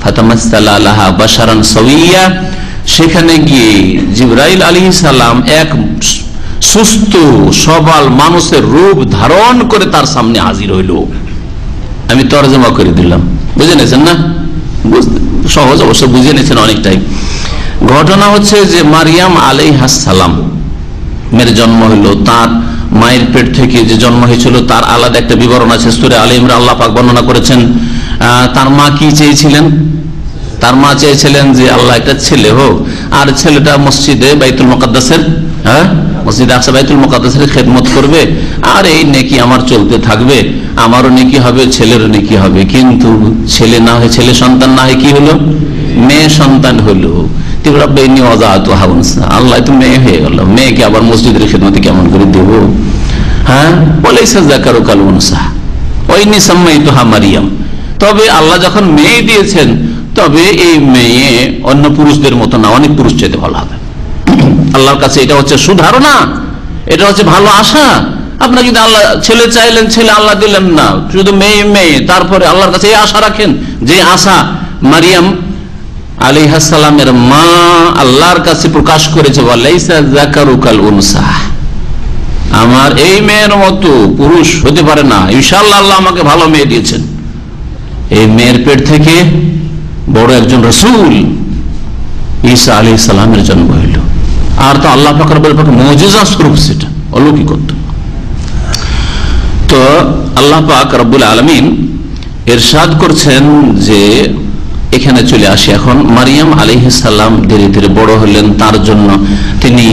ফাতামাসসালা লাহা বাশারান সাওয়িয়া, সেখানে গিয়ে জিবরাইল আলাইহিস সালাম এক সুস্থ সবল মানুষের রূপ ধারণ করে তার সামনে হাজির হইল। আমি তরজমা করে দিলাম, বুঝে নিয়েছেন না? সহজ অবশ্য বুঝে নিয়েছেন অনেকটাই। ঘটনা হচ্ছে যে মারিয়াম আলাইহিস সালাম মেয়ের জন্ম হইলো, তার মায়ের পেট থেকে যে জন্ম হয়েছিল তার আলাদা একটা বিবরণ আছে। সূরা আলে ইমরান আল্লাহ পাক বর্ণনা করেছেন তার মা কি চেয়েছিলেন। তার মা চেয়েছিলেন যে আল্লাহ একটা ছেলে হোক, আর ছেলেটা মসজিদে বাইতুল মুকাদ্দাসের, মসজিদে আকসা বাইতুল মুকাদ্দাসের খেদমত করবে, আর এই নেকি আমার চলতে থাকবে, আমারও নেকি হবে, ছেলেরও নেকি হবে। কিন্তু ছেলে না হয়, ছেলে সন্তান না হয় কি হলো, মেয়ে সন্তান হলো। আল্লাহ তো মেয়ে হয়ে গেল, মেয়েকে আবার মসজিদের খেদমতে কেমন করে দেবো? হ্যাঁ, বলে মারিয়াম। তবে আল্লাহ যখন মেয়ে দিয়েছেন, তবে এই মেয়ে অন্য পুরুষদের মতো না, অনেক পুরুষ চাইতে ভালো হবে আল্লাহর কাছে। এটা হচ্ছে সুধারণা, এটা হচ্ছে ভালো আশা। আপনার যদি আল্লাহ ছেলে চাইলেন, ছেলে আল্লাহ দিলেন না, শুধু মেয়ে মেয়ে, তারপরে আল্লাহর কাছে এই আশা রাখেন, যে আশা মারিয়াম আলাইহিস সালামের মা আল্লাহর কাছে প্রকাশ করেছে, ওয়ালাইসা যাকারু কাল উনসা, আমার এই মেয়ের মতো পুরুষ হতে পারে না, ইনশাআল্লাহ আল্লাহ আমাকে ভালো মেয়ে দিয়েছেন। এই মেয়ের পেট থেকে বড় একজন রাসূল ঈসা আলাইহিস সালামের জন্ম হইল। আর তো আল্লাহ পাক রব্বুল আলামিন মুজিজা স্বরূপ, সেটা অলৌকিকত্ব। তো আল্লাহ পাক রব্বুল আলামিন ইরশাদ করছেন যে এখানে চলে আসি। এখন মারিয়াম আলাইহিস সালাম ধীরে ধীরে বড় হলেন, তার জন্য তিনি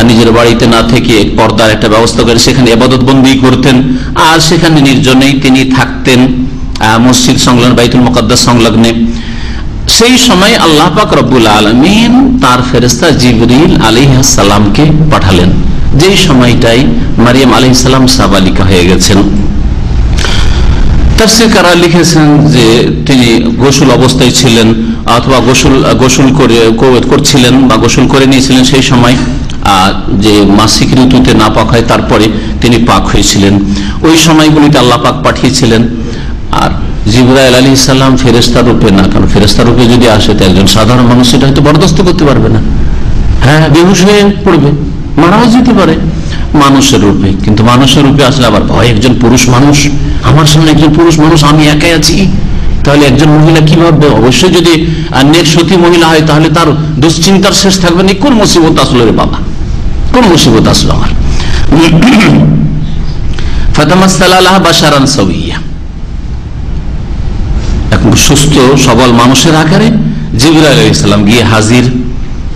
নিজের বাড়িতে না থেকে পর্দার একটা ব্যবস্থা করে সেখানে ইবাদত বন্দি করতেন, আর সেখানে নির্জনেই তিনি থাকতেন মসজিদ সংলগ্ন, বাইতুল মুকাদ্দাস সংলগ্নে। সেই সময় আল্লাহ পাক রব্বুল আলামিন তার ফেরেশতা জিবরিল আলাইহিস সালামকে পাঠালেন, যেই সময়টাই মারিয়াম আলাইহিস সালাম সাবালিকা হয়ে গেছেন। তাফসীরকাররা লিখেছেন যে তিনি গোসল অবস্থায় ছিলেন, অথবা গোসল করছিলেন বা গোসল করে নিয়েছিলেন সেই সময়, যে মাসিক ঋতুতে না পাক হয় তারপরে তিনি পাক হয়েছিলেন। ওই সময়গুলিতে আল্লাহ পাক পাঠিয়েছিলেন। আর জিবরাইল আলাইহিস সালাম ফেরেশতা রূপে না, কারণ ফেরেশতা রূপে যদি আসে তো একজন সাধারণ মানুষ সেটা হয়তো বরদাস্ত করতে পারবে না, হ্যাঁ, বেহুশ হয়ে পড়বে, মারাও যেতে পারে। মানুষের রূপে, কিন্তু মানুষের রূপে আসলে আবার ভয়, একজন পুরুষ মানুষ, আমার সামনে একজন পুরুষ মানুষ, আমি একাই আছি, তাহলে একজন মহিলা কি ভাববে? অবশ্যই যদি সতী মহিলা হয় তাহলে তার দুশ্চিন্তার শেষ থাকবে না, কোন মুসিবত আসলো রে বাবা, কোন মুসিবত আসলো আমার। ফাতামাসসালা লাহা বাশারান সাওয়িয়া, এক সুস্থ সবল মানুষের আকারে জিবরাইল আলাইহিস সালাম গিয়ে হাজির।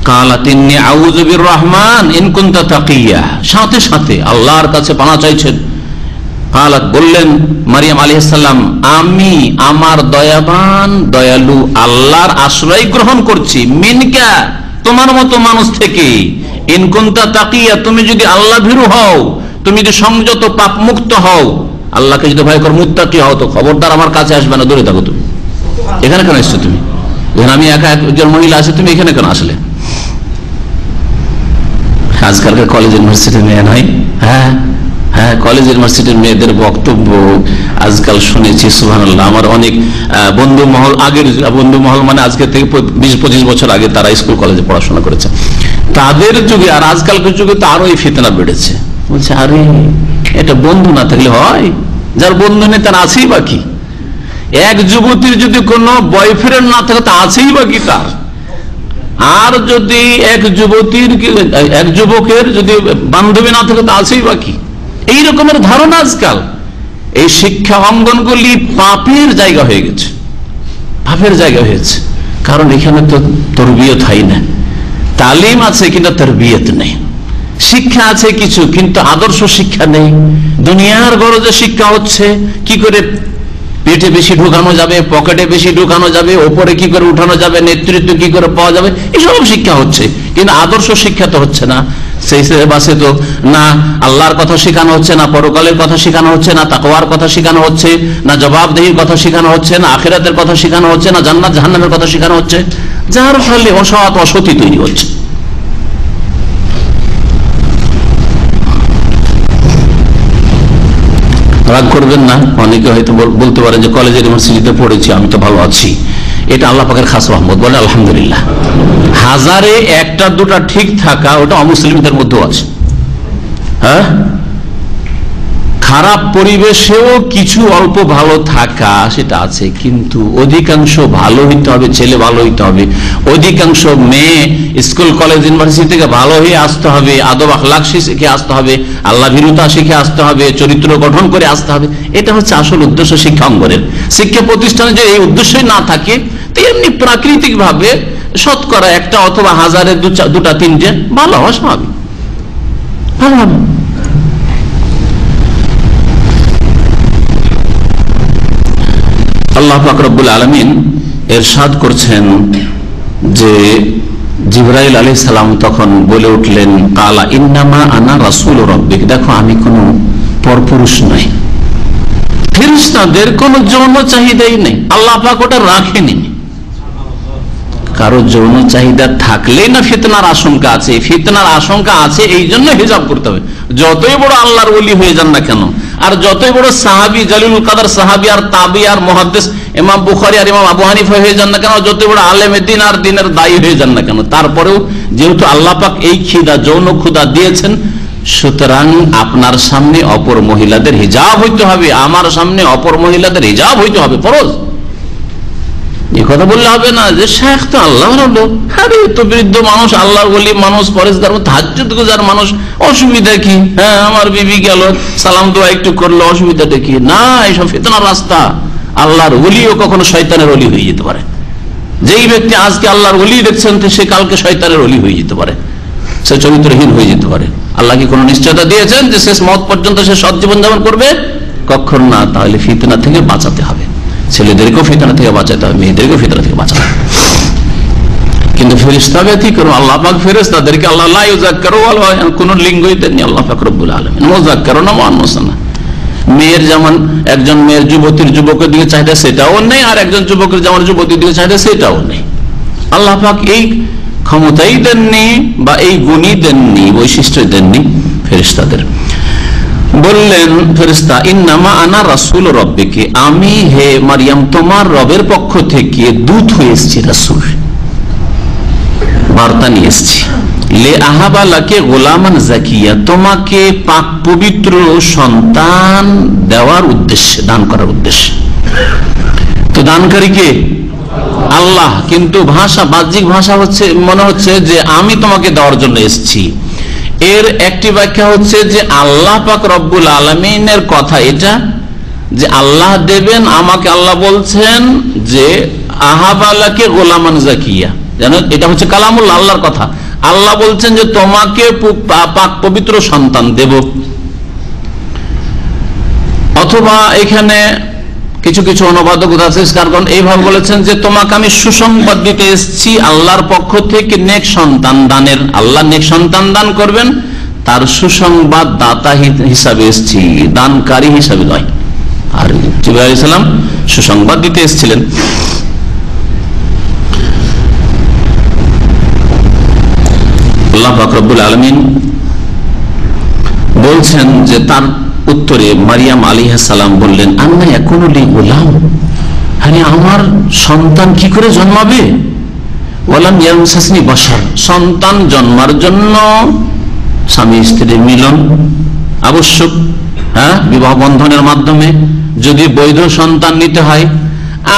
কালাত ইন্নী আউযু বিররহমান ইন কুনতা তাকিয়া, সাথে সাথে আল্লাহর কাছে পানা চাইছেন। কালাত বললেন মারিয়াম আলাইহিস সালাম, আমি আমার দয়াবান দয়ালু আল্লাহর আশ্রয় গ্রহণ করছি, মিনকা, তোমার মতো মানুষ থেকে, ইন কুনতা তাকিয়া, তুমি যদি আল্লাহ ভীরু হও, তুমি যদি সংযত পাপ মুক্ত হও, আল্লাহকে যদি ভয় কর, মুত্তাকি হও, তো খবরদার আমার কাছে আসবে না, দূরে থাকো। তুমি এখানে কেন এসছো? তুমি এখানে, আমি একা একজন মহিলা আছে, তুমি এখানে কেন আসলে? আজকালকার কলেজ ইউনিভার্সিটির মেয়ে নয়, হ্যাঁ হ্যাঁ, কলেজ ইউনিভার্সিটির মেয়েদের বক্তব্য আজকাল শুনেছি, সুবহানাল্লাহ। আমার অনেক বন্ধু মহল, আগের বন্ধু মহল মানে আজকে থেকে 20-25 বছর আগে তারা স্কুল কলেজে পড়াশোনা করেছে, তাদের যুগে আর আজকালকার যুগে তো আরো এই ফিতনা বেড়েছে। বলছে, আরে এটা বন্ধু না থাকলে হয়, যার বন্ধু নেই তার আছেই বাকি। এক যুবতীর যদি কোনো বয়ফ্রেন্ড না থাকে তা আছেই বাকি তার। আর যদি এক যুবকের যদি বান্ধবী না থাকে তা আছেই বাকি, এই রকমের ধারণা আজকাল। এই শিক্ষা অঙ্গনগুলি পাপের জায়গা হয়ে গেছে, পাপের জায়গা হয়েছে। কারণ এখানে তো তরবিয়ত হয় না, তালিম আছে কিন্তু তরবিয়ত নেই। শিক্ষা আছে কিছু কিন্তু আদর্শ শিক্ষা নেই। দুনিয়ার গরজে শিক্ষা হচ্ছে, কি করে পেটে বেশি ঢুকানো যাবে, পকেটে বেশি ঢুকানো যাবে, ওপরে কি করে উঠানো যাবে, নেতৃত্ব কি করে পাওয়া যাবে, এসব শিক্ষা হচ্ছে। কিন্তু আদর্শ শিক্ষা তো হচ্ছে না। সেই বাসে তো না আল্লাহর কথা শেখানো হচ্ছে, না পরকালের কথা শেখানো হচ্ছে, না তাকওয়ার কথা শেখানো হচ্ছে, না জবাবদেহির কথা শেখানো হচ্ছে, না আখিরাতের কথা শেখানো হচ্ছে, না জান্নাত জাহান্নামের কথা শেখানো হচ্ছে, যার ফলে অসৎ অসতী তৈরি হচ্ছে। রাগ করবেন না, অনেকে হয়তো বলতে পারেন যে কলেজের ইউনিভার্সিটিতে পড়েছি, আমি তো ভালো আছি। এটা আল্লাহ পাকের খাস রহমত, বলে আলহামদুলিল্লাহ। হাজারে একটা দুটা ঠিক থাকা ওটা অমুসলিমদের মধ্যেও আছে। হ্যাঁ, খারাপ পরিবেশেও কিছু অল্প ভালো থাকা সেটা আছে, কিন্তু অধিকাংশ ভালো হইতে হবে, ছেলে ভালো হইতে হবে, অধিকাংশ মেয়ে স্কুল কলেজ ইউনিভার্সিটি থেকে ভালো হয়ে আসতে হবে, আদব আখলাক শিখে আসতে হবে, আল্লাহ ভীরুতা শিখে আসতে হবে, চরিত্র গঠন করে আসতে হবে। এটা হচ্ছে আসল উদ্দেশ্য শিক্ষা অঙ্গনের। শিক্ষা প্রতিষ্ঠানে যে এই উদ্দেশ্যই না থাকে, তেমনি প্রাকৃতিক ভাবে শতকরা একটা অথবা হাজারে দুটা তিনটে ভালো হওয়া স্বাভাবিক, ভালো হবে। আল্লাহ পাক রব্বুল আলামিন ইরশাদ করছেন যে জিবরাইল আলাইহিস সালাম তখন বলে উঠলেন, কালা ইন্নামা আনা রাসূল রাব্বিক, দেখো আমি কোনো পরপুরুষ নই। ফেরেশতাদের কোনো যৌন চাহিদাই নেই, আল্লাহ পাক ওটা রাখেনি। কারো যৌন চাহিদা থাকলেই না ফিতনার আশঙ্কা আছে। ফিতনার আশঙ্কা আছে, এই জন্য হিজাব করতে হবে। যতই বড় আল্লাহর ওলি হয়ে যান না কেন, আর যতই বড় সাহাবী জালিলুল কাদার সাহাবী আর তাবি আর মুহাদ্দিস ইমাম বুখারী আর ইমাম আবু হানিফা হয়ে যান না কেন, যতই বড় আলেমে দ্বীন আর দ্বীনের দায়ী হয়ে যান না কেন, তারপরেও যেহেতু আল্লাহ পাক এই খিদা যৌন ক্ষুধা দিয়েছেন, সুতরাং আপনার সামনে অপর মহিলাদের হিজাব হইতে হবে, আমার সামনে অপর মহিলাদের হিজাব হইতে হবে, ফরজ। এই কথা বললে হবে না যে শেখ তো আল্লাহর লোক, আরে তো বৃদ্ধ মানুষ, আল্লাহর ওলি মানুষ, পরেশগার তাহাজ্জুদ গুজার মানুষ, অসুবিধা কি? হ্যাঁ, আমার বিবি গেল সালাম দোয়া একটু করলো, অসুবিধাটা কি? না, এইসব ফিতনার রাস্তা। আল্লাহর ওলিও কখনো শয়তানের ওলি হয়ে যেতে পারে। যেই ব্যক্তি আজকে আল্লাহর ওলি দেখছেন, সে কালকে শয়তানের ওলি হয়ে যেতে পারে, সে চরিত্রহীন হয়ে যেতে পারে। আল্লাহ কি কোনো নিশ্চয়তা দিয়েছেন যে শেষ মত পর্যন্ত সে সৎ জীবন যাপন করবে? কখন না। তাহলে ফিতনা থেকে বাঁচাতে হবে, ছেলেদেরকেও ফিতনা থেকে বাঁচাতে হবে, মেয়েদেরকেও ফিতনা থেকে বাঁচাতে হবে। কিন্তু ফেরেশতা ব্যতিক্রম, আল্লাহ পাক ফেরেশতাদেরকে আল্লাহ লা ইউযাক্কারু কোন লিঙ্গই দেননি আল্লাহ পাক রব্বুল আলামিন, মুযাক্কারু না মুআন্নাস না। মেয়ের যেমন একজন মেয়ের যুবতীর যুবকের দিকে চাহিদা সেটাও নেই, আর একজন যুবকের যেমন যুবতীর দিকে চাহিদা সেটাও নেই। আল্লাহ পাক এই ক্ষমতাই দেননি বা এই গুণই দেননি, বৈশিষ্ট্য দেননি ফেরেশতাদের। বললেন ফেরেশতা, ইন্নামা আনা রাসূল রাব্বিকি, আমি হে মারিয়াম তোমার রবের পক্ষ থেকে দূত হয়ে এসেছি, রাসূল, বার্তা নিয়ে এসেছি। লে আহাবা লাকে গোলামান জাকিয়া, তোমাকে পাক পবিত্র সন্তান দেওয়ার উদ্দেশ্যে, দান করার উদ্দেশ্যে। তো দানকারী কে? আল্লাহ। কিন্তু ভাষা, বাহ্যিক ভাষা হচ্ছে, মনে হচ্ছে যে আমি তোমাকে দেওয়ার জন্য এসেছি। এর একটি ব্যাখ্যা হচ্ছে যে আল্লাহ পাক রব্বুল আলামিনের কথা এটা, যে আল্লাহ দেবেন আমাকে। আল্লাহ বলছেন যে আহাবালাকে গোলামান জাকিয়া, জানো এটা হচ্ছে কালামুল্লাহ, আল্লাহর কথা। আল্লাহ বলছেন যে তোমাকে পাক পবিত্র সন্তান দেব। অথবা এখানে কিছু কিছু অনুবাদক কারণ এইভাবে বলেছেন যে তোমাকে আমি সুসংবাদ দিতে এসেছি আল্লাহর পক্ষ থেকে নেক সন্তান দানের। আল্লাহ নেক সন্তান দান করবেন, তার সুসংবাদ দাতা হিসাবে এসেছি, দানকারী হিসাবে নয়। আর জিবরাইল আলাইহিস সালাম সুসংবাদ দিতে এসেছিলেন। আল্লাহ পাক রব্বুল আলামিন বলছেন যে তার উত্তরে মারিয়াম আলাইহিস সালাম বললেন, আন্না ইয়াকুনু লি গুলাম, মানে আমার সন্তান কি করে জন্মাবে? ওয়ালাম ইয়ামসাসনি বাশার, সন্তান জন্মার জন্য স্বামী স্ত্রীর মিলন আবশ্যক, হ্যাঁ, বিবাহ বন্ধনের মাধ্যমে যদি বৈধ সন্তান নিতে হয়।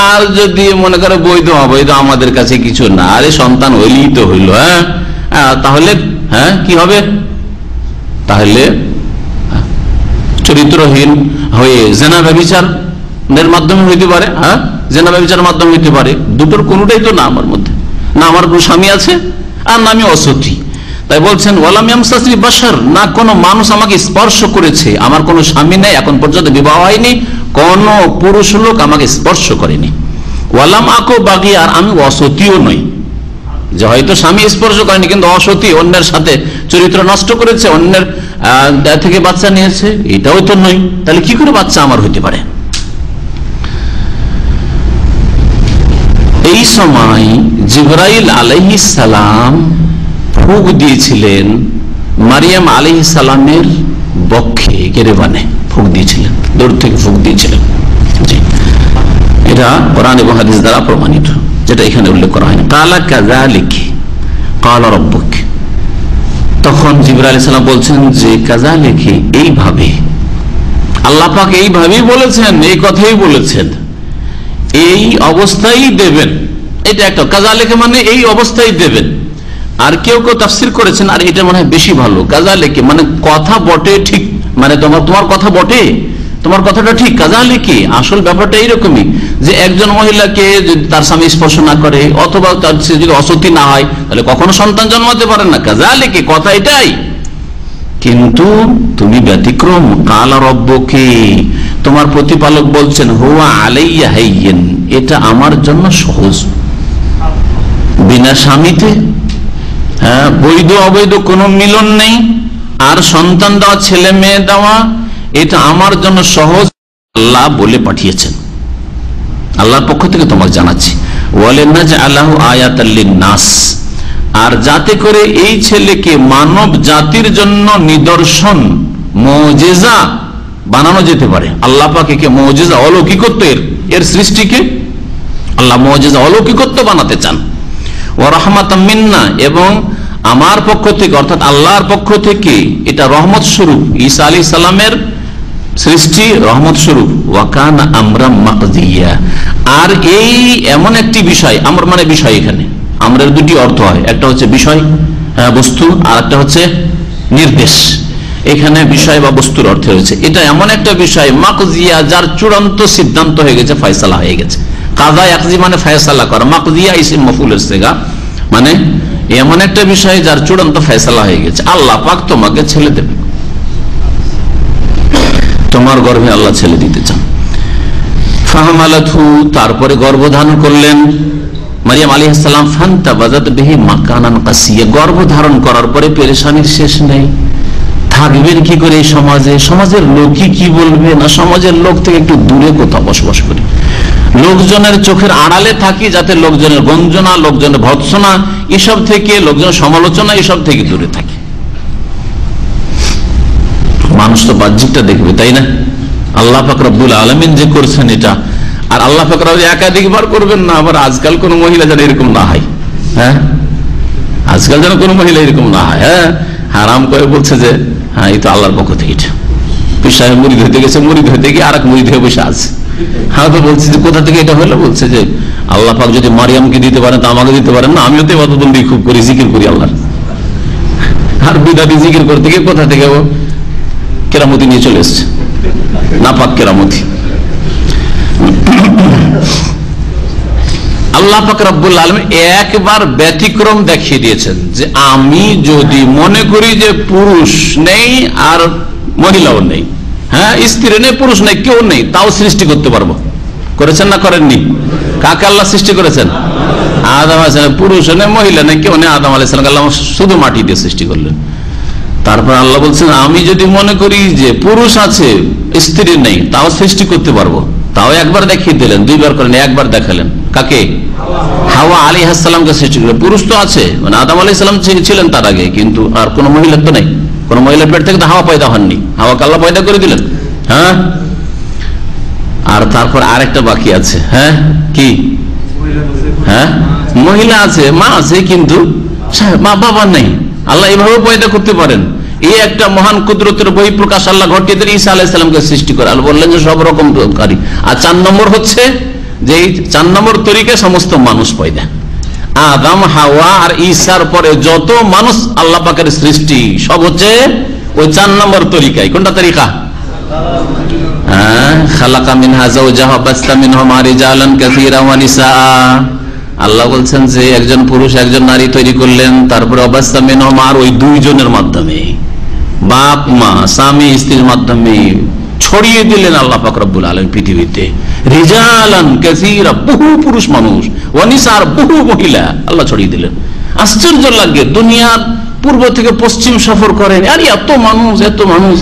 আর যদি মনে করে বৈধ অবৈধ আমাদের কাছে কিছু না, আরে সন্তান হইলেই তো হইল, তাহলে কি হবে? তাহলে চরিত্রহীন হয়ে জেনা ব্যভিচারের মাধ্যমে হইতে পারে, জেনা ব্যভিচারের মাধ্যমে হইতে পারে। দুটোর কোনোটাই তো না আমার মধ্যে, না আমার কোনো স্বামী আছে আর না আমি অসতী। তাই বলছেন ওয়ালাম ইয়ামসাসনি বাশার, না কোনো মানুষ আমাকে স্পর্শ করেছে, আমার কোনো স্বামী নেই, এখন পর্যন্ত বিবাহ হয়নি, কোন পুরুষ লোক আমাকে স্পর্শ করেনি। ওয়ালাম আকো বাগী, আর আমি অসতীও নই, যে হয়তো স্বামী স্পর্শ করেনি কিন্তু অসতী, অন্যের সাথে চরিত্র নষ্ট করেছে, অন্যের থেকে বাচ্চা নিয়েছে, এটাও তো নই। তাহলে কি করে বাচ্চা আমার হইতে পারে? এই সময় জিবরাইল আলাইহিস সালাম ফুঁক দিয়েছিলেন মারিয়াম আলাইহিস সালামের বক্ষে, গেরেবানে ফুঁক দিয়েছিলেন, দূর থেকে ফুঁক দিয়েছিলেন। এটা কোরআন এবং হাদিস দ্বারা প্রমাণিত, যেটা এখানে উল্লেখ করা হয়নি। কালা কাযালিকা ক্বালা রাব্বুক, তখন জিবরাইল আলাইহিস সালাম বলছেন যে কাযালিকা, এইভাবে আল্লাহ পাক এইভাবেই বলেছেন, এই কথাই বলেছেন, এই অবস্থায় দেবেন। এটা একটা কাযালিকা মানে এই অবস্থায় দেবেন। আর কেউ কেউ তাফসীর করেছেন, আর এটা মনে হয় বেশি ভালো, কাযালিকা মানে কথা বটে ঠিক, মানে তোমার কথা বটে, তোমার কথাটা ঠিক। কাযালিকা আসল ব্যাপারটা এইরকমই যে একজন মহিলাকে যদি তার স্বামী স্পর্শ না করে অথবা তার সে যদি অসতী না হয় তাহলে কখনো সন্তান জন্মাতে পারে না। কাযালিকা কথা এটাই, কিন্তু তুমি ব্যতিক্রম। কালা রাব্বুকি, তোমার প্রতিপালক বলছেন হুয়া আলাইয়া হাইয়িন, এটা আমার জন্য সহজ। বিনা স্বামীতে বৈধ অবৈধ কোনো মিলন নেই, আর সন্তান দেওয়া, ছেলে মেয়ে দেওয়া, এটা আমার জন্য সহজ। আল্লাহ বলে পাঠিয়েছেন, আল্লাহর পক্ষ থেকে তোমাকে জানাচ্ছি। ওয়ালিনাজআলাহু আয়াতাল লিন্নাস, আর যাতে করে এই ছেলেকে মানব জাতির জন্য নিদর্শন, মুজিজা বানানো যেতে পারে। আল্লাহ পাক একে মুজিজা, অলৌকিকত্ব, এর সৃষ্টিকে আল্লাহ মুজিজা, অলৌকিকত্ব বানাতে চান। ওয়া রাহমাতাম মিন্না, এবং আমার পক্ষ থেকে অর্থাৎ আল্লাহর পক্ষ থেকে এটা রহমত স্বরূপ। ঈসা আলাইহিস সালামের সৃষ্টি রহমত স্বরূপ। ওয়া কানা আমরাম মাকদিয়া, আর এই এমন একটি বিষয়, আমর মানে বিষয়, এখানে আমরের দুটি অর্থ হয়, একটা হচ্ছে বিষয় বস্তু, আর একটা হচ্ছে নির্দেশ। এখানে বিষয় বা বস্তুর অর্থে রয়েছে, এটা এমন একটা বিষয় মাকদিয়া, যার চূড়ান্ত সিদ্ধান্ত হয়ে গেছে, ফয়সালা হয়ে গেছে। কাযা ইয়াকজি মানে ফয়সালা করা, মাকদিয়া ইসম মাফউলের সিগা, মানে এমন একটা বিষয় যার চূড়ান্ত ফয়সালা হয়ে গেছে। আল্লাহ পাক তোমাকে ছেলে দেবে, তোমার গর্ভে আল্লাহ ছেলে দিতে চান। ফাহামালাতহু, তারপরে গর্ভধারণ করলেন মারিয়াম আলাইহিস সালাম। ফান্তাবাযাত বিহি মাকানান কাসিয়া, গর্ভধারণ করার পরে পেরেশানির শেষ নেই। থাকবেন কি করে এই সমাজে, সমাজের লোকই কি বলবে, না সমাজের লোক থেকে একটু দূরে কোথাও বসবাস করি, লোকজনের চোখের আড়ালে থাকি, যাতে লোকজনের গঞ্জনা, লোকজনের ভৎসনা, এসব থেকে, লোকজনের সমালোচনা, এসব থেকে দূরে থাকি। মানুষ তো বাহ্যিকটা দেখবে, তাই না? আল্লাহ পাক রব্বুল আলামিন যে করছেন এটা, আর আল্লাহ পাক একাধিকবার করবেন না। আবার আজকাল কোন মহিলা যেন এরকম না হয়, আজকাল যেন কোন মহিলা এরকম না হয়, হারাম করে বলছে যে এই তো আল্লাহর পক্ষ থেকে এটা। পিসায় মুরিদ হইতে গেছে, মুরিদ হইতে গিয়ে আর এক মুরিদ হয়ে বসে আছে। তো বলছে যে কোথা থেকে এটা হলো, বলছে যে আল্লাহ পাক যদি মারিয়ামকে দিতে পারেন তা আমাকে দিতে পারেন না, আমিও তো ইবাদতবন্দি খুব করি, জিকির করি আল্লাহর। আর বিদাতি জিকির করতে গিয়ে কোথা থেকে কেরামতি নিয়ে চলে এসছে, নাপাক কেরামতি। আল্লাহ পাক রব্বুল আলামিন একবার ব্যতিক্রম দেখিয়ে দিয়েছেন যে আমি যদি মনে করি যে পুরুষ নেই আর মহিলাও নেই, স্ত্রী নেই, পুরুষ নেই, কেউ নেই, তাও সৃষ্টি করতে পারবো। করেছেন না করেননি? কাকে আল্লাহ সৃষ্টি করেছেন? আদম আলাইহিস সালাম। পুরুষ নেই, মহিলা নেই, কেউ নেই, আদম আলাইহিস সালাম আল্লাহ শুধু মাটি দিয়ে সৃষ্টি করলেন। তারপর আল্লাহ বলছেন আমি যদি মনে করি যে পুরুষ আছে স্ত্রী নেই, তাও সৃষ্টি করতে পারবো। তাও একবার দেখিয়ে দিলেন, দুইবার করেন, একবার দেখালেন। কাকে? হাওয়া আলাইহিস সালামকে সৃষ্টি করলেন। পুরুষ তো আছে, মানে আদম আলাইহিস সালাম ছিলেন তার আগে, কিন্তু আর কোন মহিলা তো নেই, কোন মহিলার পেট থেকে তো হাওয়া পয়দা হননি, হাওয়াকে আল্লাহ পয়দা করে দিলেন। আর তারপর আরেকটা বাকি আছে, কি? মহিলা আছে, মা আছে, কিন্তু মা বাবা নেই। আল্লাহ এইভাবে পয়দা করতে পারেন। এই একটা মহান কুদরতের বহিঃপ্রকাশ আল্লাহ ঘটিয়ে দিলেন ঈসা আলাইহিস সালামকে সৃষ্টি করে। আল্লাহ বললেন যে সব রকম কারি। আর 4 নম্বর হচ্ছে যে এই 4 নম্বর তরিকায় সমস্ত মানুষ পয়দা। আদম, হাওয়া আর ঈসার পরে যত মানুষ আল্লাহ পাকের সৃষ্টি সব হচ্ছে ওই 4 নম্বর তরিকায়। কোনটা তরিকা? খালাকা মিনহা যাওজাহা বাসতা মিনহুমা রিজালান কাসীরা ওয়া নিসা। আল্লাহ বলছেন যে একজন পুরুষ একজন নারী তৈরি করলেন, তারপরে অবাস্তা মিনহুমা, আর ওই দুইজনের মাধ্যমে, বাপ মা স্বামী স্ত্রীর মাধ্যমে ছড়িয়ে দিলেন আল্লাহ পাক রব্বুল আলামিন পৃথিবীতে রিজালান কাসীরা, বহু পুরুষ মানুষ, ওয়া নিসা, বহু মহিলা আল্লাহ ছড়িয়ে দিলেন। আশ্চর্য লাগে, দুনিয়ার পূর্ব থেকে পশ্চিম সফর করেন, আর এত মানুষ এত মানুষ।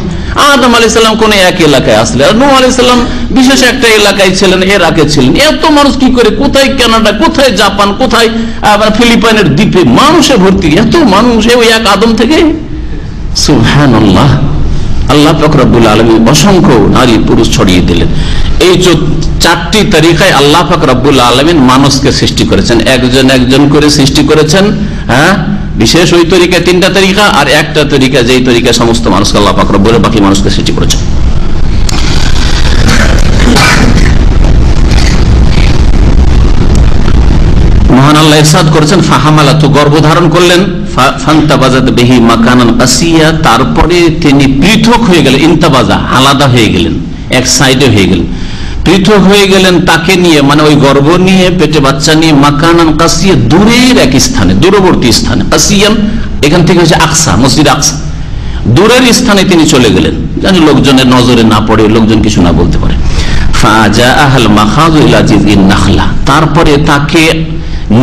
আদম আলাইহিস সালাম কোন এক এলাকায় আসলেন, নূহ আলাইহিস সালাম বিশেষ একটা এলাকায় ছিলেন, এর আগে ছিলেন। এত মানুষ কি করে, কোথায় কানাডা, কোথায় জাপান, কোথায় ফিলিপাইনের দ্বীপে মানুষে ভর্তি, এত মানুষ ওই এক আদম থেকে। সুবহানাল্লাহ। আল্লাহ পাক রব্বুল আলামিন অসংখ্য নারী পুরুষ ছড়িয়ে দিলেন। এই 4টি তরিকায় আল্লাহ পাক রব্বুল আলামিন মানুষকে সৃষ্টি করেছেন, একজন একজন করে সৃষ্টি করেছেন। বিশেষ ওই তরিকা 3টা তরিকা, আর একটা তরিকা যেই তরিকায় সমস্ত মানুষকে আল্লাহ পাক রব্বুল বাকি মানুষকে সৃষ্টি করেছেন। মহান আল্লাহ ইরশাদ করেছেন ফাহামালাতু, গর্ভধারণ করলেন, ফান্তাবাজাত বিহি মাকানান কাসিয়া, তারপরে তিনি পৃথক হয়ে গেলেন, ইন্তাবাজা আলাদা হয়ে গেলেন, এক সাইডে হয়ে গেলেন, পৃথক হয়ে গেলেন তাকে নিয়ে, মানে ওই গর্ভ নিয়ে, পেটে বাচ্চা নিয়ে, মাকানান কাসিয়া, দূরের এক স্থানে, দূরবর্তী স্থানে। কাসিয়ান এখান থেকে হচ্ছে আকসা, মসজিদ আকসা, দূরের স্থানে তিনি চলে গেলেন, যেন লোকজনের নজরে না পড়ে, লোকজন কিছু না বলতে পারে। ফাজাআহাল মাখাযু ইলা জিযইন নাখলা, তারপরে তাকে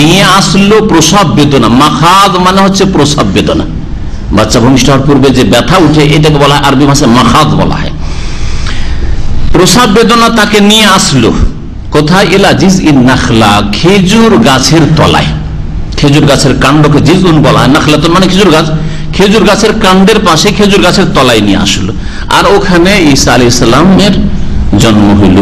নিয়ে আসলো প্রসব বেদনা। মাখাদ মানে হচ্ছে প্রসব বেদনা, বাচ্চা ভূমিষ্ঠ হওয়ার পূর্বে যে ব্যথা উঠে, এটাকে বলা হয় আরবি ভাষায় মাখাদ বলা হয়। প্রসব বেদনা তাকে নিয়ে আসলো কোথায়? ইলা জিযইন নাখলা, খেজুর গাছের তলায়। খেজুর গাছের কাণ্ডকে জিজুন বলা হয়, নাখলাতুন মানে খেজুর গাছ, খেজুর গাছের কাণ্ডের পাশে খেজুর গাছের তলায় নিয়ে আসলো। আর ওখানে ঈসা আলাইহিস সালামের জন্ম হইল।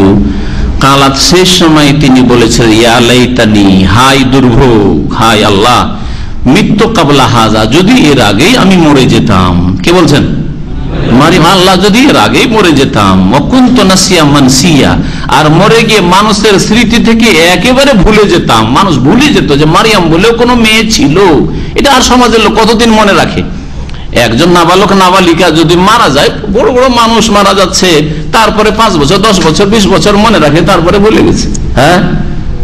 কালাত, শেষ সময় তিনি বলেছেন ইয়া লাইতানি, হাই দুর্ভোগ, হাই আল্লাহ, মৃত্যু কাবলা হাজা, যদি এর আগেই আমি মরে যেতাম। কে বলছেন? মারিম, আল্লাহ যদি এর আগেই মরে যেতাম। ওয়াকুনতু নাসিয়া মানসিয়া, আর মরে গিয়ে মানুষের স্মৃতি থেকে একেবারে ভুলে যেতাম। মানুষ ভুলে যেত যে মারিয়াম বলেও কোনো মেয়ে ছিল। এটা আর সমাজের লোক কতদিন মনে রাখে? একজন নাবালক নাবালিকা যদি মারা যায়, বড় বড় মানুষ মারা যাচ্ছে, তারপরে 5 বছর 10 বছর 20 বছর মনে রাখে, তারপরে ভুলে গেছে।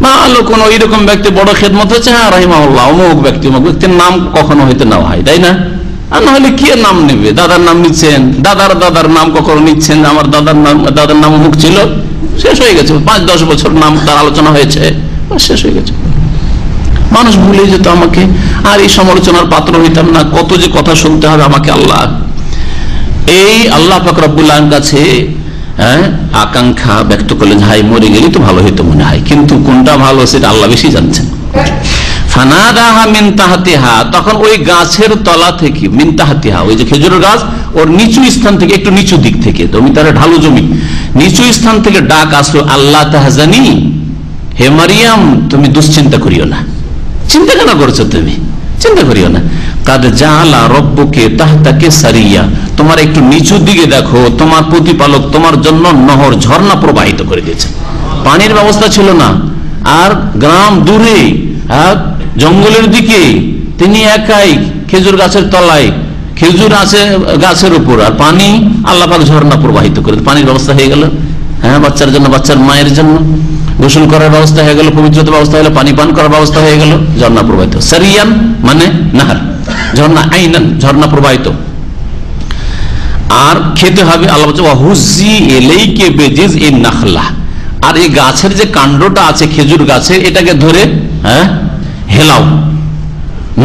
ভালো কোন এইরকম ব্যক্তি বড় খেদমত হচ্ছে, হ্যাঁ রাহিমাহুল্লাহ, অমুক ব্যক্তি, অমুক ব্যক্তির নাম কখনো হইতে নেওয়া হয়, তাই না? আর নাহলে কে নাম নেবে? দাদার নাম নিচ্ছেন, দাদার নাম কখনো নিচ্ছেন, আমার দাদার নাম অমুক ছিল, শেষ হয়ে গেছে। 5-10 বছর নাম তার আলোচনা হয়েছে, শেষ হয়ে গেছে। মানুষ ভুলে যেত আমাকে, আর এই সমালোচনার পাত্র হইতাম না। কত যে কথা শুনতে হবে আমাকে আল্লাহ। এই আল্লাহ পাক রব্বুল আলামিনের কাছে আকাঙ্ক্ষা ব্যক্ত করলেন, হাই মরে গেলি তো ভালো হইতো মনে হয়, কিন্তু কোনটা ভালো সেটা আল্লাহ বেশি জানছেন। ফানাদাহা মিন তাহতিহা, তখন ওই গাছের তলা থেকে, মিন তাহতিহা ওই যে খেজুরের গাছ, ওর নিচু স্থান থেকে, একটু নিচু দিক থেকে, জমি তার ঢালু জমি, নিচু স্থান থেকে ডাক আসলো, আল্লাহ তাহজানি, হে মারিয়াম তুমি দুশ্চিন্তা করিও না। চিন্তা কেন করছো তুমি? চিন্তা করিও না। কাদ জাআলা রব্বুকে তাহতাকে সারিয়া, তোমার একটু নিচু দিকে দেখো, তোমার প্রতিপালক তোমার জন্য নহর, ঝর্ণা প্রবাহিত করে দিয়েছে। পানির ব্যবস্থা ছিল না, আর গ্রাম দূরে, জঙ্গলের দিকে, তিনি একাই খেজুর গাছের তলায়, খেজুর আছে গাছের উপর, আর পানি আল্লাহ পাক ঝর্ণা প্রবাহিত করে, পানির ব্যবস্থা হয়ে গেল। বাচ্চার জন্য, বাচ্চার মায়ের জন্য গোসল করার ব্যবস্থা হয়ে গেল, পবিত্রতার ব্যবস্থা হলো, পানি পান করার ব্যবস্থা হয়ে গেল, ঝর্ণা প্রবাহিত। সারিয়ান মানে নাহার, ঝর্ণা, আইনান ঝর্ণা প্রবাহিত। আর খেতে হবে, আল্লাহ বলছে ওয়াহুজি ইলাইকা বিজিজইন নাখলা, আর এই গাছের যে কাণ্ডটা আছে খেজুর গাছের, এটাকে ধরে হেলাও,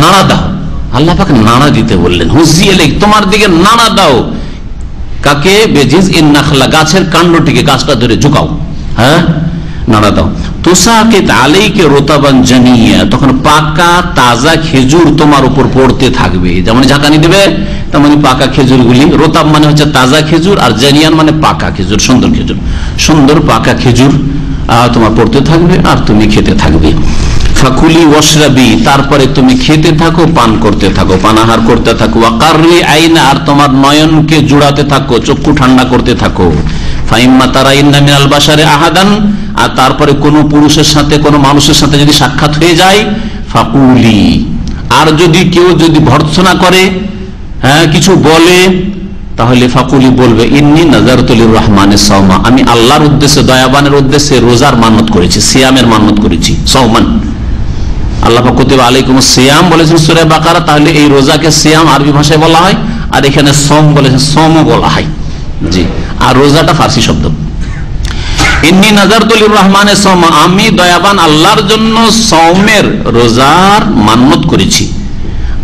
নাড়া দাও। আল্লাহ পাক নাড়া দিতে বললেন, হুজি ইলাইক, তোমার দিকে নাড়া দাও। কাকে? বিজিজইন নাখলা, গাছের কাণ্ডটিকে, গাছটা ধরে ঝুকাও, নাড়া দাও। তুসাকিত আলাইকা রুতাবান জানিয়া, তখন পাকা তাজা খেজুর তোমার উপর পড়তে থাকবে, যেমন ঝাঁকানি দেবে তেমনি পাকা খেজুরগুলি। রোতাব মানে হচ্ছে তাজা খেজুর, আর জানিয়ান মানে পাকা খেজুর, সুন্দর খেজুর, সুন্দর পাকা খেজুর তোমার পড়তে থাকবে, আর তুমি খেতে থাকবে। ফাকুলি ওয়াশরাবি, তারপরে তুমি খেতে থাকো, পান করতে থাকো, পানাহার করতে থাকো। ওয়াকাররি আইনা, আর তোমার নয়নকে জুড়াতে থাকো, চক্ষু ঠান্ডা করতে থাকো। ফাইম্মা তারাইন্না মিনাল বাশারি আহাদান, আর তারপরে কোনো পুরুষের সাথে কোনো মানুষের সাথে যদি সাক্ষাৎ হয়ে যায় ফাকুলি, আর যদি কেউ যদি ভর্ৎসনা করে, হ্যাঁ কিছু বলে, তাহলে ফাকুলি বলবে ইন্নী নাযারতু লিররহমানিস সাওমা, আমি আল্লাহর উদ্দেশ্যে দয়াবানের উদ্দেশ্যে রোজার মান্নত করেছি, সিয়ামের মান্নত করেছি। সাওমান আল্লাহ পাক কুতিবা আলাইকুমুস সিয়াম বলেছেন সূরা বাকারা, তাহলে এই রোজাকে সিয়াম আরবি ভাষায় বলা হয়, আর এখানে সম বলেছেন সমও বলা হয়। জি, আর রোজাটা ফার্সি শব্দ। ইন্নী নাযারতু লিররহমানিস সাওমা, আমি দয়াবান আল্লাহর জন্য সওমের রোজার মান্নত করেছি।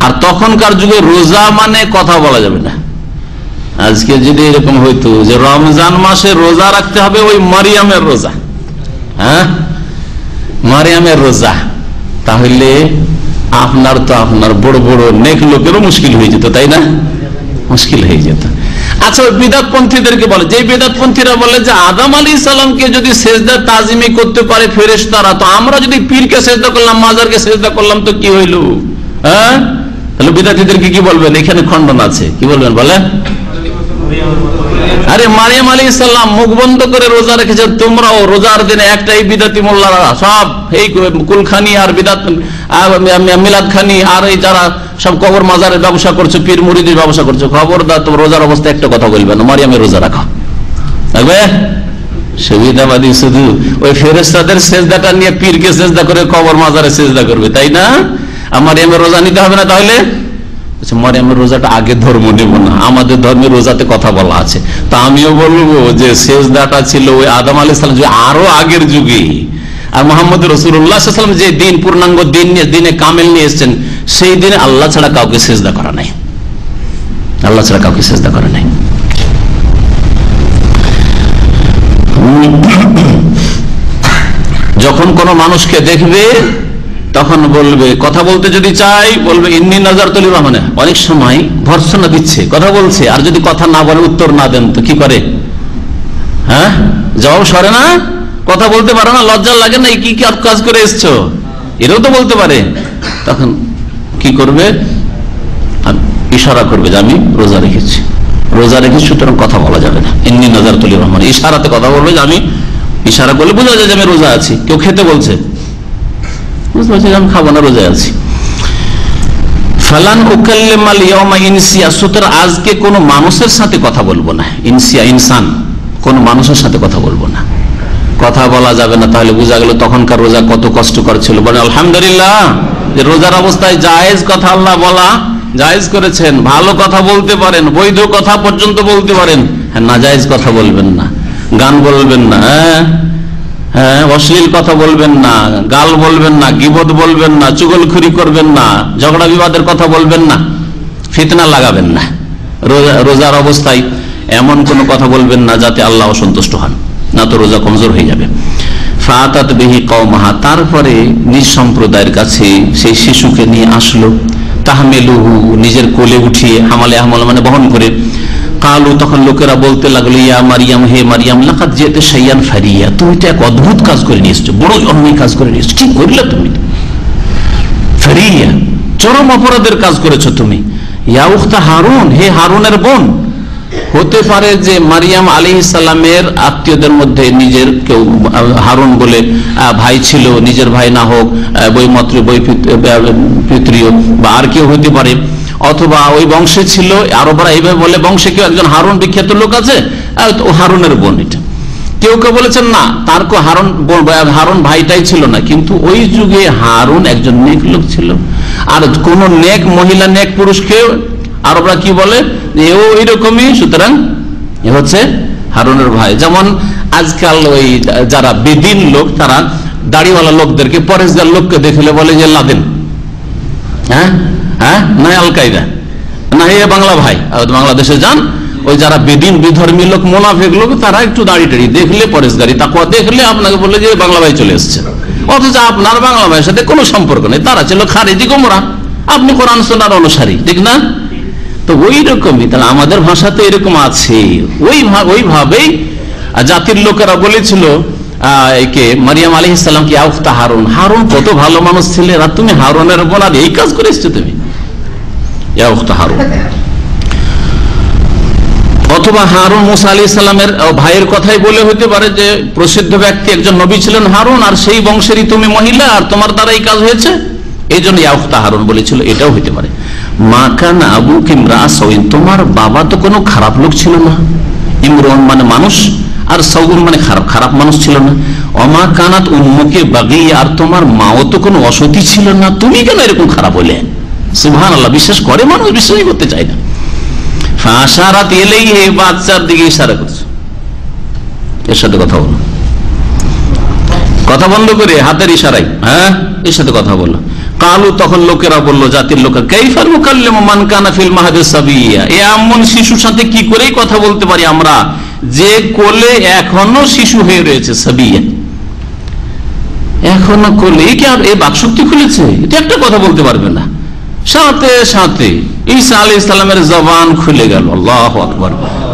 আর তখনকার যুগে রোজা মানে কথা বলা যাবে না। আজকে যদি এরকম হইতো যে রমজান মাসে রোজা রাখতে হবে, ওই মারিয়ামের রোজা, হ্যাঁ মারিয়ামের রোজা, তাহলে আপনার বড় বড় নেক লোকেরও মুশকিল হয়ে যেত, তাই না? মুশকিল হয়ে যেত। আচ্ছা, বিদআতপন্থীদেরকে বলে, যে বিদআতপন্থীরা বলে যে আদম আলাইহিস সালামকে যদি সেজদা তাজিমি করতে পারে ফেরেশতারা, তো আমরা যদি পীরকে সেজদা করলাম, মাজারকে সেজদা করলাম, তো কি হইল? হ্যাঁ, তাহলে বিদআতীদেরকে কি বলবেন? এখানে খণ্ডন আছে, কি বলবেন বলেন? আরে মারিয়াম আলাইহিস সালাম মুখ বন্ধ করে রোজা রেখেছে, তোমরাও রোজার দিনে একটাই বিদআতি মোল্লারা সব এই কুলখানি আর বিদআত মিলাদ খানি আর এই যারা সব কবর মাজারের ব্যবসা করছো, পীর মুরিদের ব্যবসা করছো, খবরদার তোমরা রোজার অবস্থায় একটা কথা বলবে না, মারিয়ামের রোজা রাখো। দেখবে সুবিধাবাদী শুধু ওই ফেরেশতাদের সেজদাটা নিয়ে পীরকে সেজদা করে কবর মাজারে সেজদা করবে, তাই না? আর মারিয়ামের রোজা নিতে হবে না। তাহলে মারিয়ামের রোজাটা আগে ধর্ম নেব না, আমাদের ধর্মের রোজাতে কথা বলা আছে। তা আমিও বলবো যে সেজদাটা ছিল ওই আদম আলাইহিস সালাম আরো আগের যুগে, আর মুহাম্মদ রাসূলুল্লাহ সাল্লাল্লাহু আলাইহি ওয়াসাল্লাম যে দিন পূর্ণাঙ্গ দিন নিয়ে দিনে কামেল নিয়ে এসেছেন, সেই দিনে আল্লাহ ছাড়া কাউকে সেজদা করা নাই, আল্লাহ ছাড়া কাউকে সেজদা করা নাই। যখন কোন মানুষকে দেখবে তখন বলবে, কথা বলতে যদি চাই বলবে ইন্নী নাযারতু লিররহমানি। অনেক সময় ভর্ৎসনা দিচ্ছে, কথা বলছে, আর যদি কথা না বলে, উত্তর না দেন, তো কি করে? হ্যাঁ, জবাব সরে না, কথা বলতে পারে না, লজ্জা লাগে না, কি কাজ করে এসছো, এটাও তো বলতে পারে। তখন কি করবে? ইশারা করবে যে আমি রোজা রেখেছি, রোজা রেখেছি, সুতরাং কথা বলা যাবে না। ইন্নী নাযারতু লিররহমানি, ইশারাতে কথা বলবে যে আমি, ইশারা করলে বোঝা যায় যে আমি রোজা আছি। কেউ খেতে বলছে, বুঝতে পারছি আমি খাবো না, রোজা আছি। ফালান উকাল্লিমাল ইয়াওমা ইনসিয়া, সুতরাং আজকে কোন মানুষের সাথে কথা বলবো না। ইনসিয়া ইনসান, কোন মানুষের সাথে কথা বলবো না, কথা বলা যাবে না। তাহলে বোঝা গেল তখনকার রোজা কত কষ্টকর ছিল। বলেন আলহামদুলিল্লাহ যে রোজার অবস্থায় জায়েজ কথা আল্লাহ বলা জায়েজ করেছেন। ভালো কথা বলতে পারেন, বৈধ কথা পর্যন্ত বলতে পারেন, হ্যাঁ নাজায়েজ কথা বলবেন না, গান বলবেন না, হ্যাঁ অশ্লীল কথা বলবেন না, গাল বলবেন না, গীবত বলবেন না, চুগলখুরি করবেন না, ঝগড়া বিবাদের কথা বলবেন না, ফিতনা লাগাবেন না। রোজার অবস্থায় এমন কোন কথা বলবেন না যাতে আল্লাহ অসন্তুষ্ট হন, না তো রোজা কমজোর হয়ে যাবে। ফাআতাত বিহি কওমাহা, তারপরে নিজ সম্প্রদায়ের কাছে সেই শিশুকে নিয়ে আসলো, তাহমিলুহু, নিজের কোলে উঠিয়ে, হামালে হামাল মানে বহন করে। কালু, তখন লোকেরা বলতে লাগলো, ইয়া মারিয়াম, হে মারিয়াম, লাকাদ জি'তা শাইয়ান ফারিয়া, তুমি তো এক অদ্ভুত কাজ করে নিয়ে এসেছো, বড় অন্যায় কাজ করে নিয়ে এসেছো, কি করলে তুমি? ফারিয়া, চরম অপরাধের কাজ করেছো তুমি। ইয়া উখতা হারুন, হে হারুনের বোন। হতে পারে যে মারিয়াম আলাইহিস সালামের আত্মীয়দের মধ্যে নিজের কেউ হারুন বলে ভাই ছিল, নিজের ভাই না হোক পিতৃয় বা আর কেউ হতে পারে, অথবা ওই বংশে ছিল। আরবরা এইভাবে বলে, বংশে কেউ একজন হারুন বিখ্যাত লোক আছে, ও হারুনের বোন। এটা কেউ কেউ বলেছেন না, তার হারুন ভাইটাই ছিল না, কিন্তু ওই যুগে হারুন একজন নেক লোক ছিল। আর কোন নেক মহিলা নেক পুরুষকে আরবরা কি বলে, এও এইরকমই, সুতরাং এ হচ্ছে হারুনের ভাই। যেমন আজকাল ওই যারা বেদিন লোক, তারা দাড়িওয়ালা লোকদেরকে, পরেশগার লোককে দেখলে বলে যে লাদেন, হ্যাঁ হ্যাঁ, না আল কায়দা, না হে বাংলা ভাই। বাংলাদেশে যান, ওই যারা বেদিন বিধর্মী লোক, মোনাফেক লোক, তারা একটু দাড়ি টাড়ি দেখলে, পরেশগারি তাকওয়া দেখলে আপনাকে বলে যে বাংলা ভাই চলে এসছে, অথচ আপনার বাংলা ভাইয়ের সাথে কোনো সম্পর্ক নেই। তারা ছিল খারেজি গোমরা, আপনি কোরআন সুন্নাহর অনুসারী, ঠিক না? তো ওই রকমই, তাহলে আমাদের ভাষাতে এরকম আছে। ওইভাবেই জাতির লোকেরা বলেছিল একে, মারিয়াম আলাইহিস সালাম কি আউখতা হারুন, হারুন কত ভালো মানুষ ছিলেন, আর তুমি হারুনের বোন, আর এই কাজ করে এসছো তুমি, ইয়া উখতা হারুন। অথবা হারুন মুসা আলাইহিস সালামের ভাইয়ের কথাই বলে হতে পারে যে প্রসিদ্ধ ব্যক্তি একজন নবী ছিলেন হারুন, আর সেই বংশেরই তুমি মহিলা, আর তোমার দ্বারা এই কাজ হয়েছে, এই জন্য ইয়া উখতা হারুন বলেছিল, এটাও হতে পারে। মা কানা আবুকি ইমরাআ সাউইন, তোমার বাবা তো কোনো খারাপ লোক ছিল না, ইমরান মানে মানুষ, আর সাউন মানে খারাপ, খারাপ মানুষ ছিল না। অমা কানাত উম্মুকে বাগিয়া, আর তোমার মাও তো কোনো অসতী ছিল না, তুমি কেন এরকম খারাপ হলে? সুবহানাল্লাহ, বিশ্বাস করে মানুষ, বিশ্বাসই করতে চায় না। ফাশারাত ইলাইহি, বাচ্চার দিকে ইশারা করছে, এর সাথে কথা বলো, কথা বন্ধ করে হাতের ইশারায়, হ্যাঁ এর সাথে কথা বলো। কালু, তখন লোকেরা বললো, জাতির লোকেরা, কাইফা নুকাল্লিমু মান কানা ফিল মাহদি সাবিয়্যা, এমন শিশুর সাথে কি করেই কথা বলতে পারি আমরা যে কোলে এখনো শিশু হয়ে রয়েছে, সাবিয়্যা এখনো কোলে, কি আর এই বাকশক্তি খুলেছে, এটা একটা কথা বলতে পারবে না। সাথে সাথে ঈসা আলাইহিস সালামের জবান খুলে গেল, আল্লাহু আকবার।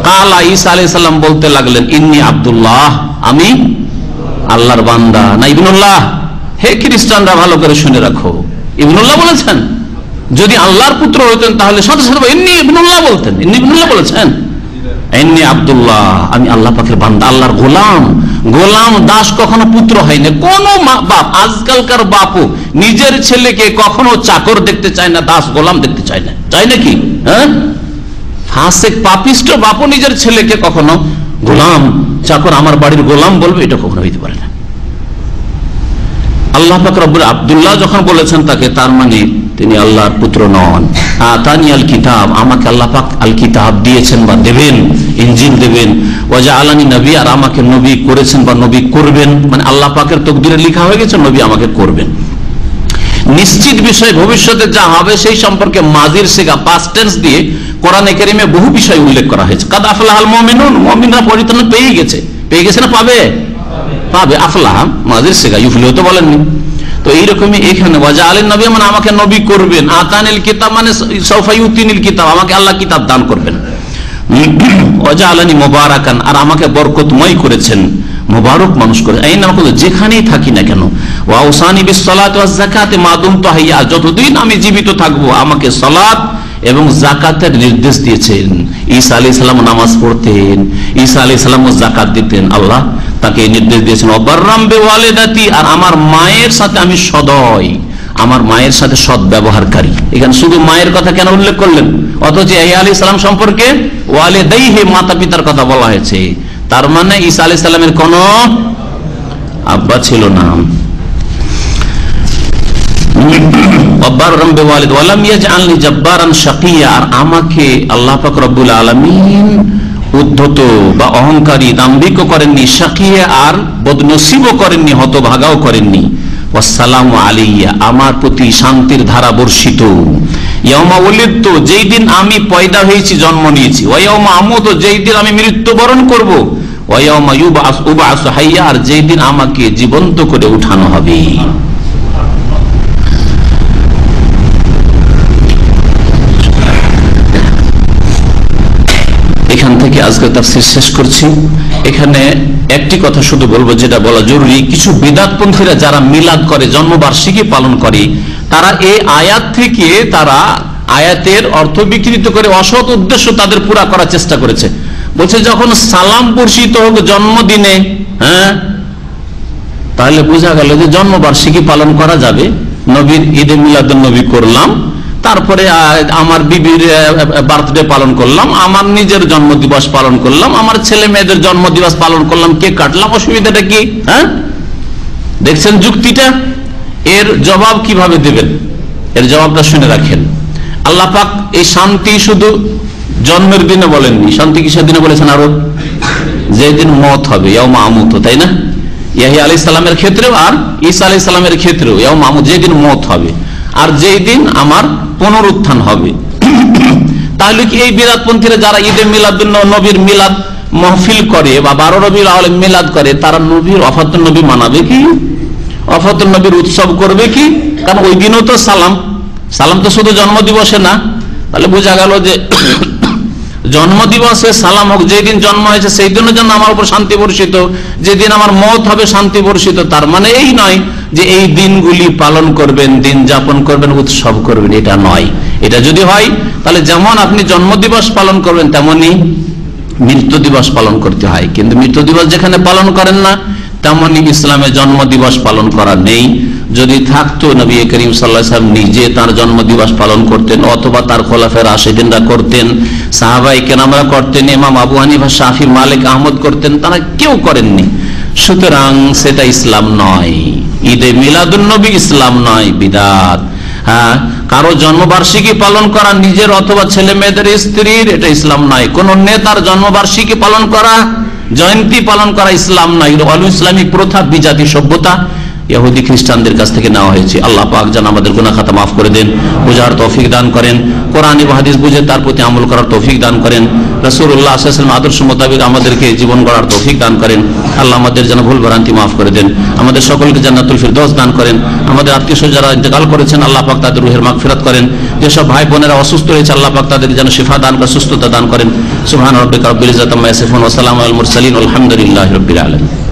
কালা, ঈসা আলাইহিস সালাম বলতে লাগলেন, ইন্নী আব্দুল্লাহ, আমি আল্লাহর বান্দা, না ইবনুল্লাহ। হে খ্রিস্টানরা, ভালো করে শুনে রাখো, ইবনুল্লাহ বলেছেন। যদি আল্লাহর পুত্র হইতেন তাহলে সাথে সাথে ইন্নী ইবনুল্লাহ বলতেন, ইন্নী ইবনুল্লাহ বলেছেন, ইন্নী আব্দুল্লাহ, আমি আল্লাহ পাকের বান্দা, আল্লাহর গোলাম। গোলাম দাস কখনো পুত্র হয় না। কোন বাপ, আজকালকার বাপও নিজের ছেলেকে কখনো চাকর দেখতে চায় না, দাস গোলাম দেখতে চায় না, চাই নাকি? হ্যাঁ, ফাসিক পাপিষ্ট বাপও নিজের ছেলেকে কখনো গোলাম, চাকর, আমার বাড়ির গোলাম বলবে, এটা কখনো হইতে পারে না। আল্লাহ পাক রব্বুল আব্দুল্লাহ যখন বলেছেন তাকে, তার মানে তিনি আল্লাহর পুত্র নন। আতানি আল কিতাব, আমাকে আল্লাহ পাক আল কিতাব দিয়েছেন বা দেবেন, ইনজিল দেবেন। ওয়াজআলানি নবী, আর আমাকে নবী করেছেন বা নবী করবেন, মানে আল্লাহ পাকের তাকদীরে লেখা হয়ে গেছে নবী আমাকে করবেন। নিশ্চিত বিষয়, ভবিষ্যতে যা হবে সেই সম্পর্কে মাজির সিগা, পাস্ট টেন্স দিয়ে কোরআনে কারীমে বহু বিষয় উল্লেখ করা হয়েছে। কাদ আফলাহাল মুমিনুন, মুমিনরা পরিত্রাণ পেয়ে গেছে, পেয়ে গেছে না পাবে? পাবে। আফলাহ মাজির সিগা, ইউফলিহ তো বলেননি। তো এইরকমই এখানে ওয়াজআলানি নবী মানে আমাকে নবী করবেন, আতানিল কিতাব মানে সাউফা ইউতিনিল কিতাব, আমাকে আল্লাহ কিতাব দান করবেন। ওয়াজআলানি মুবারাকান, আর আমাকে বরকতময় করেছেন, মুবারক মানুষ করে, আইনামা, যেখানেই থাকি না কেন। ওয়াউসানি বিসসালাতি ওয়াজ যাকাতি মা দুমতু হাইয়া, যতদিন আমি জীবিত থাকবো আমাকে সালাত এবং যাকাতের নির্দেশ দিয়েছেন। ঈসা আলাইহিস সালাম নামাজ পড়তেন, ঈসা আলাইহিস সালাম যাকাত দিতেন, আল্লাহ তাকে নির্দেশ দিয়েছেন। ওয়াবাররাম বিওয়ালিদাতি, আর আমার মায়ের সাথে আমি সদয়, আমার মায়ের সাথে সৎ ব্যবহারকারী। এখানে শুধু মায়ের কথা কেন উল্লেখ করলেন, অথচ ইয়া আলাইহিস সালাম সম্পর্কে ওয়ালিদাইহি, মাতা পিতার কথা বলা হয়েছে। তার মানে ঈসা আলাইহিস সালামের কোন আব্বা ছিল না। আর আমাকে আল্লাহ পাক রব্বুল আলামিন উদ্ধত বা অহংকারী, দাম্ভিক করেননি, শাকিয়া আর বদনসিবও করেননি, হতভাগাও করেননি। ওয়াসসালামু আলাইয়া, আমার প্রতি শান্তির ধারা বর্ষিত। ইয়াউমা উলিদতু, যেই দিন আমি পয়দা হয়েছি, জন্ম নিয়েছি। ওয়া ইয়াউমা আমুতু, যেই দিন আমি মৃত্যুবরণ করব। ওয়া ইয়াউমা ইউবআসু হাইয়া, আর যেই দিন আমাকে জীবন্ত করে উঠানো হবে। এখান থেকে আজকে তাফসীর শেষ করছি। এখানে একটি কথা শুধু বলবো, যেটা বলা জরুরি, কিছু বিদআতপন্থীরা যারা মিলাদ করে, জন্মবার্ষিকী পালন করে, তারা এই আয়াত থেকে তারা আয়াতের অর্থ বিকৃত করে অসৎ উদ্দেশ্য তাদের পুরা করার চেষ্টা করেছে। বলছে যখন সালাম বর্ষিত হোক জন্মদিনে, হ্যাঁ, তাহলে বোঝা গেল যে জন্মবার্ষিকী পালন করা যাবে। নবীর ঈদে মিলাদুন নবী করলাম, তারপরে আমার বিবির বার্থডে পালন করলাম, আমার নিজের জন্মদিবস পালন করলাম, আমার ছেলে মেয়েদের জন্মদিবস পালন করলাম, কেক কাটলাম, অসুবিধাটা কি? হ্যাঁ, দেখছেন যুক্তিটা? এর জবাব কিভাবে দেবেন, এর জবাবটা শুনে রাখেন। আল্লাহ পাক এই শান্তি শুধু জন্মের দিনে বলেননি, শান্তি কিসের দিনে বলেছেন? আরো যেদিন মত হবে, ইয়াউমা আমুতু, তাই না? ইয়াহইয়া আলাইহিস সালামের ক্ষেত্রেও আর ঈসা আলাইহিস সালামের ক্ষেত্রেও ইয়াউমা আমুতু, যেদিন মত হবে আর যেই দিন আমার পুনরুত্থান হবে। তাহলে কি এই বিদআতপন্থীরা যারা ঈদে মিলাদুন নবীর মিলাদ মাহফিল করে বা 12 রবিউল আউয়াল মিলাদ করে, তারা নবীর ওয়াফাতুন নবী মানাবে কি? ওয়াফাতুন নবীর উৎসব করবে কি? কারণ ওই দিনও তো সালাম, সালাম তো শুধু জন্মদিবসে না। তাহলে বোঝা গেল যে জন্মদিবসে সালাম হোক, যেদিন জন্ম হয়েছে সেই দিনের জন্য আমার উপর শান্তি বর্ষিত, যেদিন আমার মত হবে শান্তি বর্ষিত। তার মানে এই নয় যে এই দিনগুলি পালন করবেন, দিন যাপন করবেন, উৎসব করবেন, এটা নয়। এটা যদি হয় তাহলে যেমন আপনি জন্মদিবস পালন করবেন তেমনি মৃত্যু দিবস পালন করতে হয়, কিন্তু মৃত্যু দিবস যেখানে পালন করেন না তেমনি ইসলামে জন্ম দিবস পালন করা নেই। যদি থাকতো নবী করিম সাল্লাল্লাহু আলাইহি ওয়াসাল্লাম নিজে তার জন্ম দিবস পালন করতেন, অথবা তার খোলাফায়ে রাশিদিনরা করতেন, সাহাবায়ে কেরামরা করতেন, ইমাম আবু হানিফা, শাফি, মালিক, আহমদ করতেন, তারা কেউ করেননি। সুতরাং সেটা ইসলাম নয়। ঈদে মিলাদুন নবী ইসলাম নয়, বিদআত। হ্যাঁ, কারো জন্মবার্ষিকী পালন করা নিজের অথবা ছেলে মেয়েদের স্ত্রীর, এটা ইসলাম নয়। কোন নেতার জন্মবার্ষিকী পালন করা, জয়ন্তী পালন করা ইসলাম নয়। অল ইসলামিক প্রথা, বিজাতি সভ্যতা ইহুদি খ্রিস্টানদের কাছ থেকে নেওয়া হয়েছে। আল্লাহ পাক যেন আমাদের গুনাহ খাতা মাফ করে দেন, বুঝার তৌফিক দান করেন, কোরআন এবং হাদিস বুঝে তার প্রতি আমল করার তৌফিক দান করেন, রাসূলুল্লাহ সাল্লাল্লাহু আলাইহি ওয়াসাল্লাম আদর্শ মোতাবেক আমাদেরকে জীবন গড়ার তৌফিক দান করেন। আল্লাহ আমাদের যেন ভুল ভ্রান্তি মাফ করে দেন, আমাদের সকলকে জান্নাতুল ফিরদৌস দান করেন। আমাদের আত্মীয়স্বজন যারা ইন্তেকাল করেছেন আল্লাহ পাক তাদের রুহের মাগফিরাত করেন। যেসব ভাই বোনেরা অসুস্থ রয়েছে আল্লাহ পাক তাদের যেন শিফা দান করে, সুস্থতা দান করেন। সুবহান রাব্বিকা রাব্বিল ইজ্জাতি আম্মা ইয়াসিফুন ওয়া সালামুন আলাল মুরসালিন, আলহামদুলিল্লাহি রাব্বিল আলামিন।